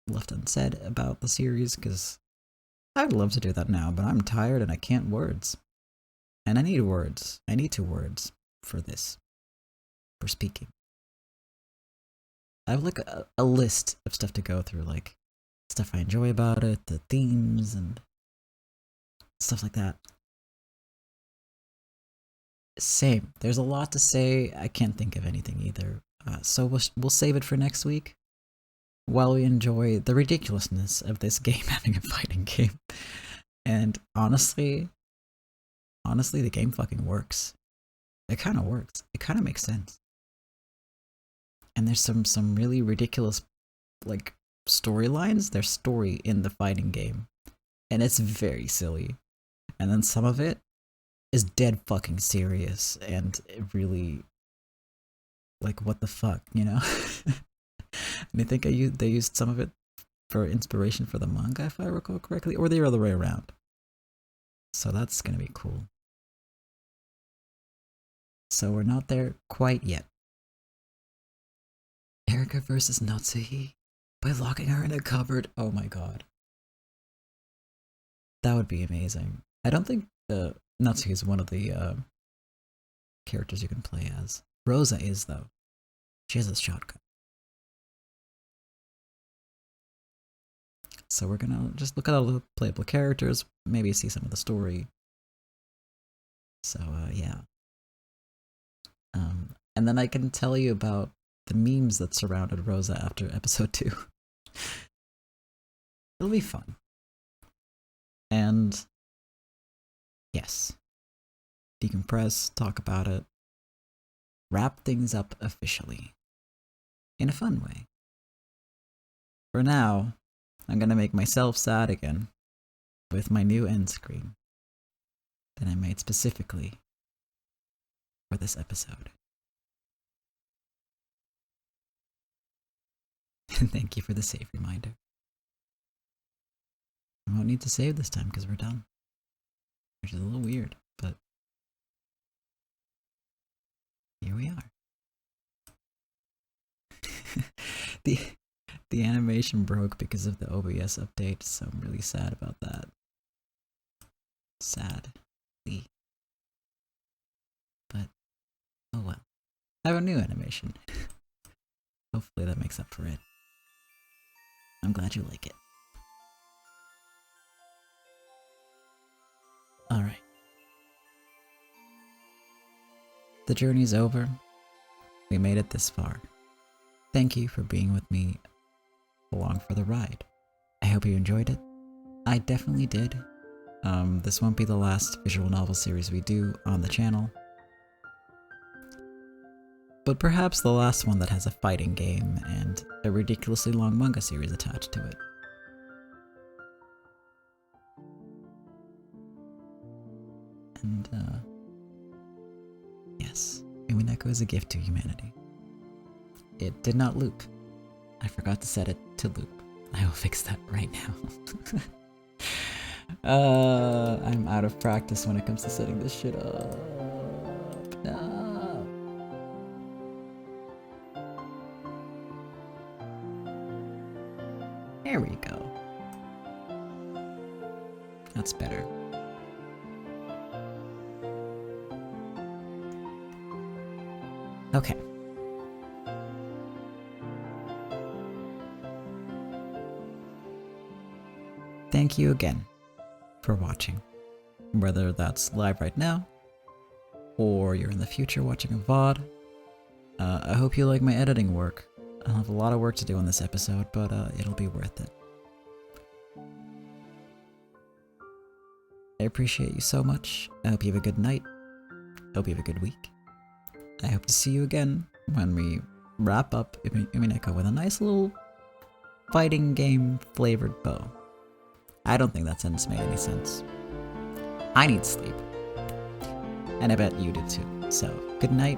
left unsaid about the series, because I'd love to do that now, but I'm tired and I can't words. And I need words. I need 2 words for this, for speaking. I have like a list of stuff to go through, like stuff I enjoy about it, the themes, and stuff like that. Same. There's a lot to say. I can't think of anything either. So we'll save it for next week while we enjoy the ridiculousness of this game having a fighting game. And honestly, the game fucking works. It kind of works. It kind of makes sense. And there's some really ridiculous, like, storylines. There's story in the fighting game. And it's very silly. And then some of it is dead fucking serious, and it really, like, what the fuck, you know? And I think they used some of it for inspiration for the manga, if I recall correctly, or the other way around. So that's gonna be cool. So we're not there quite yet. Erika versus Natsuhi by locking her in a cupboard. Oh my god. That would be amazing. I don't think Natsuhi is one of the characters you can play as. Rosa is, though. She has a shotgun. So we're gonna just look at all the playable characters, maybe see some of the story. So, yeah. And then I can tell you about the memes that surrounded Rosa after episode 2. It'll be fun. And yes, decompress, talk about it, wrap things up officially in a fun way. For now, I'm gonna make myself sad again with my new end screen that I made specifically for this episode. And thank you for the save reminder. I won't need to save this time because we're done. Which is a little weird, but here we are. The animation broke because of the OBS update, so I'm really sad about that. Sadly. But, oh well. I have a new animation. Hopefully that makes up for it. I'm glad you like it. Alright. The journey's over. We made it this far. Thank you for being with me along for the ride. I hope you enjoyed it. I definitely did. This won't be the last visual novel series we do on the channel, but perhaps the last one that has a fighting game and a ridiculously long manga series attached to it. And, yes, Umineko is a gift to humanity. It did not loop. I forgot to set it to loop. I will fix that right now. I'm out of practice when it comes to setting this shit up. No. There we go. That's better. Okay. Thank you again for watching. whether that's live right now, or you're in the future watching a VOD. I hope you like my editing work. I'll have a lot of work to do on this episode, but it'll be worth it. I appreciate you so much. I hope you have a good night. I hope you have a good week. I hope to see you again when we wrap up Umineko with a nice little fighting game flavored bow. I don't think that sentence made any sense. I need sleep. And I bet you do too. So, good night.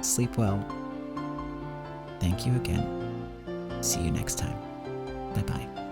Sleep well. Thank you again. See you next time. Bye bye.